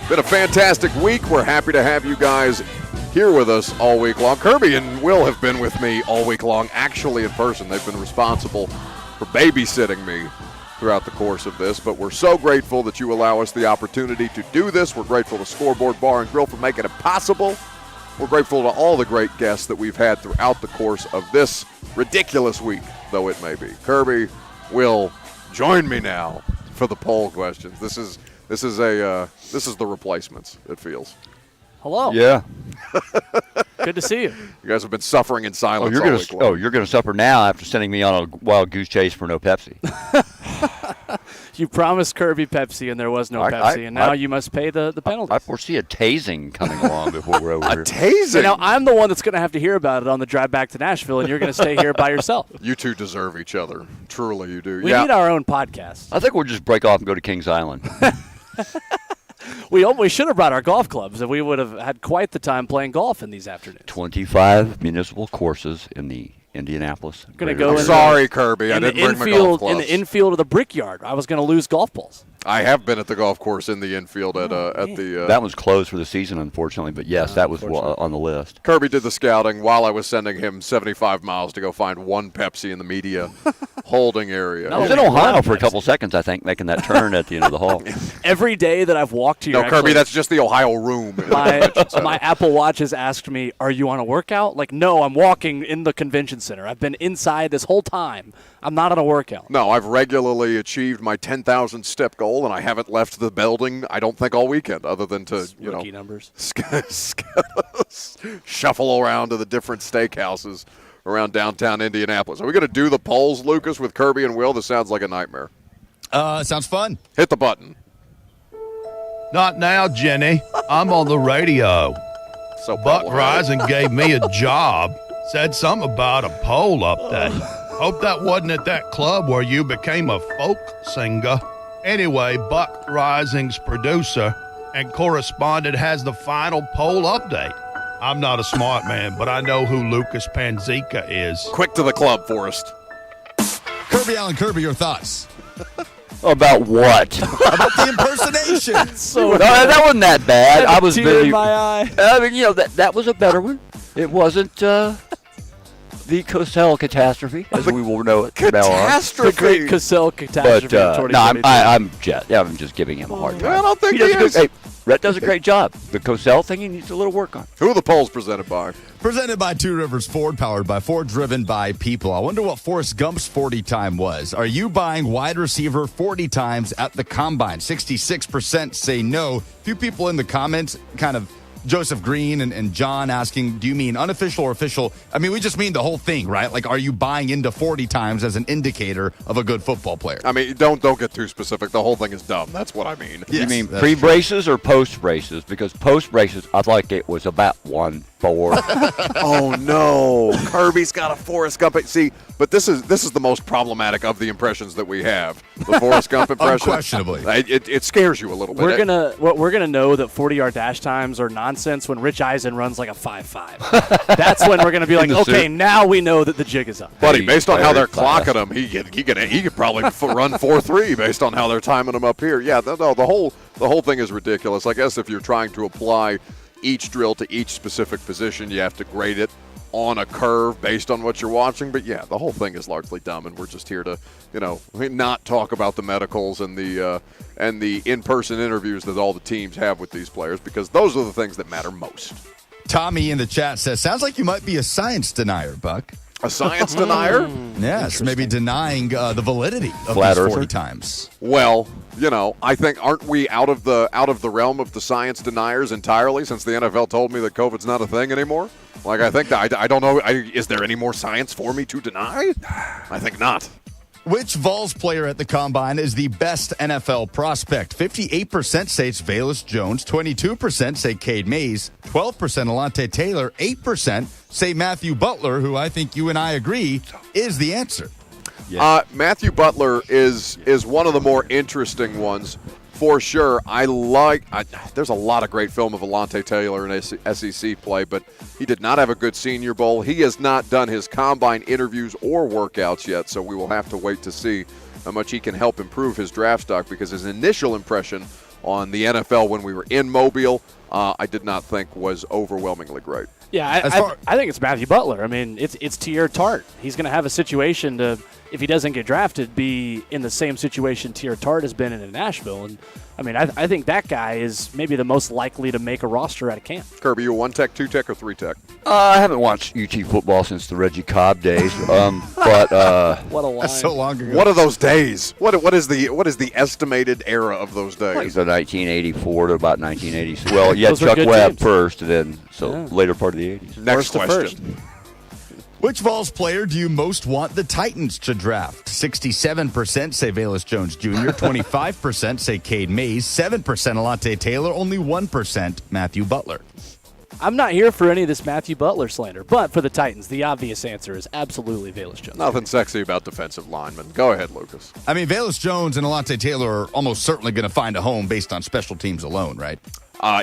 Been a fantastic week. We're happy to have you guys here with us all week long. Kirby and Will have been with me all week long, actually in person. They've been responsible for babysitting me throughout the course of this, but we're so grateful that you allow us the opportunity to do this. We're grateful to Scoreboard Bar and Grill for making it possible. We're grateful to all the great guests that we've had throughout the course of this ridiculous week, though it may be. Kirby, Will, join me now for the poll questions. This is the replacements, it feels. Hello. Yeah. Good to see you. You guys have been suffering in silence all week long. You're gonna suffer now after sending me on a wild goose chase for no Pepsi. You promised Kirby Pepsi, and there was no Pepsi, and now you must pay the penalty. I foresee a tasing coming along before we're over here. A tasing? So now I'm the one that's going to have to hear about it on the drive back to Nashville, and you're going to stay here by yourself. You two deserve each other. Truly, you do. We need our own podcast. I think we'll just break off and go to Kings Island. We should have brought our golf clubs, and we would have had quite the time playing golf in these afternoons. 25 municipal courses in the Indianapolis. Going to go. Sorry, Kirby. I didn't bring my golf clubs. In the infield of the Brickyard. I was going to lose golf balls. I have been at the golf course in the infield at the. That one's closed for the season, unfortunately. But yes, that was on the list. Kirby did the scouting while I was sending him 75 miles to go find one Pepsi in the media holding area. I was in Ohio for a couple seconds, I think, making that turn at the end of the hall. Every day that I've walked here. No, Kirby, that's just the Ohio room. My Apple Watch has asked me, "Are you on a workout?" Like, no, I'm walking in the convention center. I've been inside this whole time. I'm not on a workout. No, I've regularly achieved my 10,000 step goal, and I haven't left the building, I don't think, all weekend, other than to, rookie numbers. Shuffle around to the different steakhouses around downtown Indianapolis. Are we going to do the polls, Lucas, with Kirby and Will? This sounds like a nightmare. Sounds fun. Hit the button. Not now, Jenny. I'm on the radio. So Buck Reising gave me a job. Said something about a poll update. Hope that wasn't at that club where you became a folk singer. Anyway, Buck Reising's producer and correspondent has the final poll update. I'm not a smart man, but I know who Lucas Panzica is. Quick to the club, Forrest. Kirby Allen, Kirby, your thoughts? About what? About the impersonation. That wasn't that bad. I was tear in my eye. I mean, that was a better one. It wasn't the Cosell catastrophe, as we will know it from now on. The great Cosell catastrophe But no, I'm just giving him a hard time. I don't think he is. Hey, Rhett does a great job. The Cosell thing, he needs a little work on. Who are the polls presented by? Presented by Two Rivers Ford, powered by Ford, driven by people. I wonder what Forrest Gump's 40 time was. Are you buying wide receiver 40 times at the Combine? 66% say no. Few people in the comments kind of Joseph Green and John asking, do you mean unofficial or official? I mean, we just mean the whole thing, right? Like, are you buying into 40 times as an indicator of a good football player? I mean, don't get too specific. The whole thing is dumb. That's what I mean. Yes, you mean pre-braces or post-braces? Because post-braces, I like it was about 1-4. Oh, no. Kirby's got a Forrest Gump. See, but this is the most problematic of the impressions that we have. The Forrest Gump impression. Unquestionably. It scares you a little bit. We're gonna know that 40-yard dash times are nonsense when Rich Eisen runs like a 5.5. That's when we're gonna be like, okay, now we know that the jig is up. Buddy, based on how they're clocking him, he could probably run 4.3 based on how they're timing him up here. Yeah, no, the whole thing is ridiculous. I guess if you're trying to apply each drill to each specific position, you have to grade it on a curve based on what you're watching. But yeah, the whole thing is largely dumb, and we're just here to, not talk about the medicals and the in-person interviews that all the teams have with these players, because those are the things that matter most. Tommy in the chat says, sounds like you might be a science denier, Buck. A science denier? Yes, maybe denying the validity of Flat these earther? 40 times. Well, I think, aren't we out of the realm of the science deniers entirely, since the NFL told me that COVID's not a thing anymore? Like, I think that I don't know. Is there any more science for me to deny? I think not. Which Vols player at the Combine is the best NFL prospect? 58% say it's Velus Jones, 22% say Cade Mays, 12% Alontae Taylor, 8% say Matthew Butler, who I think you and I agree is the answer. Yes. Matthew Butler is one of the more interesting ones for sure. There's a lot of great film of Alontae Taylor in SEC play, but he did not have a good Senior Bowl. He has not done his Combine interviews or workouts yet, so we will have to wait to see how much he can help improve his draft stock, because his initial impression on the NFL when we were in Mobile, I did not think was overwhelmingly great. Yeah, I think it's Matthew Butler. I mean, it's Tier Tart. He's going to have a situation to, if he doesn't get drafted, be in the same situation Tier Tart has been in Nashville. And, I mean, I think that guy is maybe the most likely to make a roster out of camp. Kirby, you 1-tech, 2-tech, or 3-tech? I haven't watched UT football since the Reggie Cobb days, but what a line. That's so long ago. What are those days? What is the estimated era of those days? Like the 1984 to about 1980. Well, you had Those were Chuck good Webb teams. first, and then later part of the 80s. Next First to question. Which Vols player do you most want the Titans to draft? 67% say Velus Jones Jr., 25% say Cade Mays, 7% Alante Taylor, only 1% Matthew Butler. I'm not here for any of this Matthew Butler slander, but for the Titans, the obvious answer is absolutely Velus Jones. Nothing sexy about defensive linemen. Go ahead, Lucas. I mean, Velus Jones and Alante Taylor are almost certainly going to find a home based on special teams alone, right?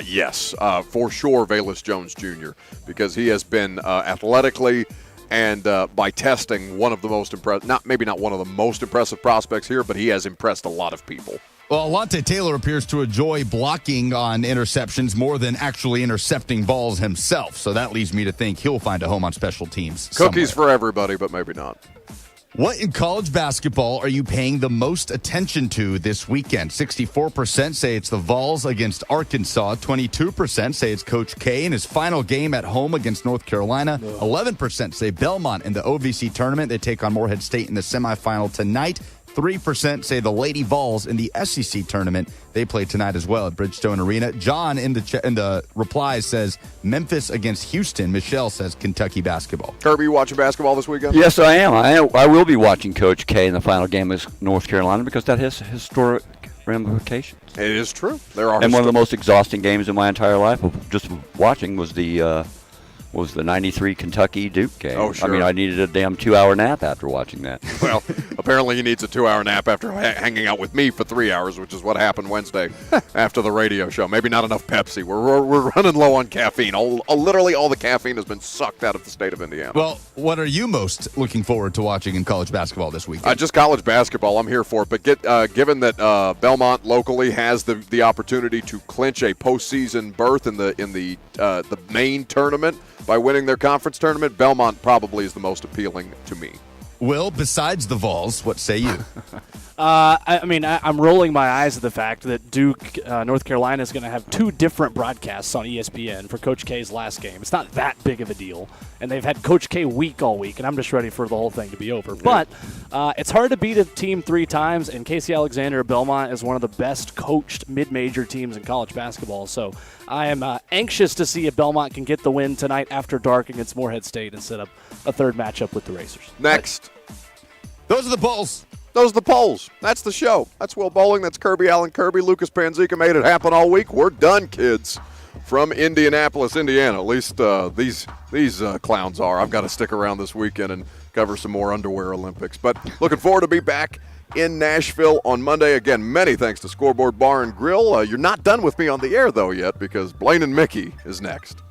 Yes, for sure, Velus Jones Jr., because he has been athletically and by testing one of the most impressive, maybe not one of the most impressive prospects here, but he has impressed a lot of people. Well, Alante Taylor appears to enjoy blocking on interceptions more than actually intercepting balls himself, so that leads me to think he'll find a home on special teams. Cookies somewhere. for everybody, but maybe not. What in college basketball are you paying the most attention to this weekend? 64% say it's the Vols against Arkansas. 22% say it's Coach K in his final game at home against North Carolina. 11% say Belmont in the OVC tournament. They take on Morehead State in the semifinal tonight. 3% say the Lady Vols in the SEC tournament. They play tonight as well at Bridgestone Arena. John in the replies says Memphis against Houston. Michelle says Kentucky basketball. Kirby, you watching basketball this weekend? Yes, I am. I will be watching Coach K in the final game against North Carolina because that has historic ramifications. It is true. There are. And one of the most exhausting games in my entire life of just watching was the 93 Kentucky Duke game. Oh, sure. I mean, I needed a damn 2-hour nap after watching that. Well, apparently he needs a 2-hour nap after hanging out with me for 3 hours, which is what happened Wednesday after the radio show. Maybe not enough Pepsi. We're running low on caffeine. Literally all the caffeine has been sucked out of the state of Indiana. Well, what are you most looking forward to watching in college basketball this weekend? Just college basketball. I'm here for it. But given that Belmont locally has the opportunity to clinch a postseason berth in the main tournament by winning their conference tournament, Belmont probably is the most appealing to me. Will, besides the Vols, what say you? I'm rolling my eyes at the fact that Duke, North Carolina, is going to have 2 different broadcasts on ESPN for Coach K's last game. It's not that big of a deal, and they've had Coach K week all week, and I'm just ready for the whole thing to be over. But it's hard to beat a team 3 times, and Casey Alexander at Belmont is one of the best coached mid-major teams in college basketball. So I am anxious to see if Belmont can get the win tonight after dark against Morehead State and set up a third matchup with the Racers. Next. Those are the polls. Those are the polls. That's the show. That's Will Bowling. That's Kirby Allen Kirby. Lucas Panzica made it happen all week. We're done, kids. From Indianapolis, Indiana. At least these clowns are. I've got to stick around this weekend and cover some more underwear Olympics. But looking forward to be back in Nashville on Monday. Again, many thanks to Scoreboard Bar and Grill. You're not done with me on the air, though, yet, because Blaine and Mickey is next.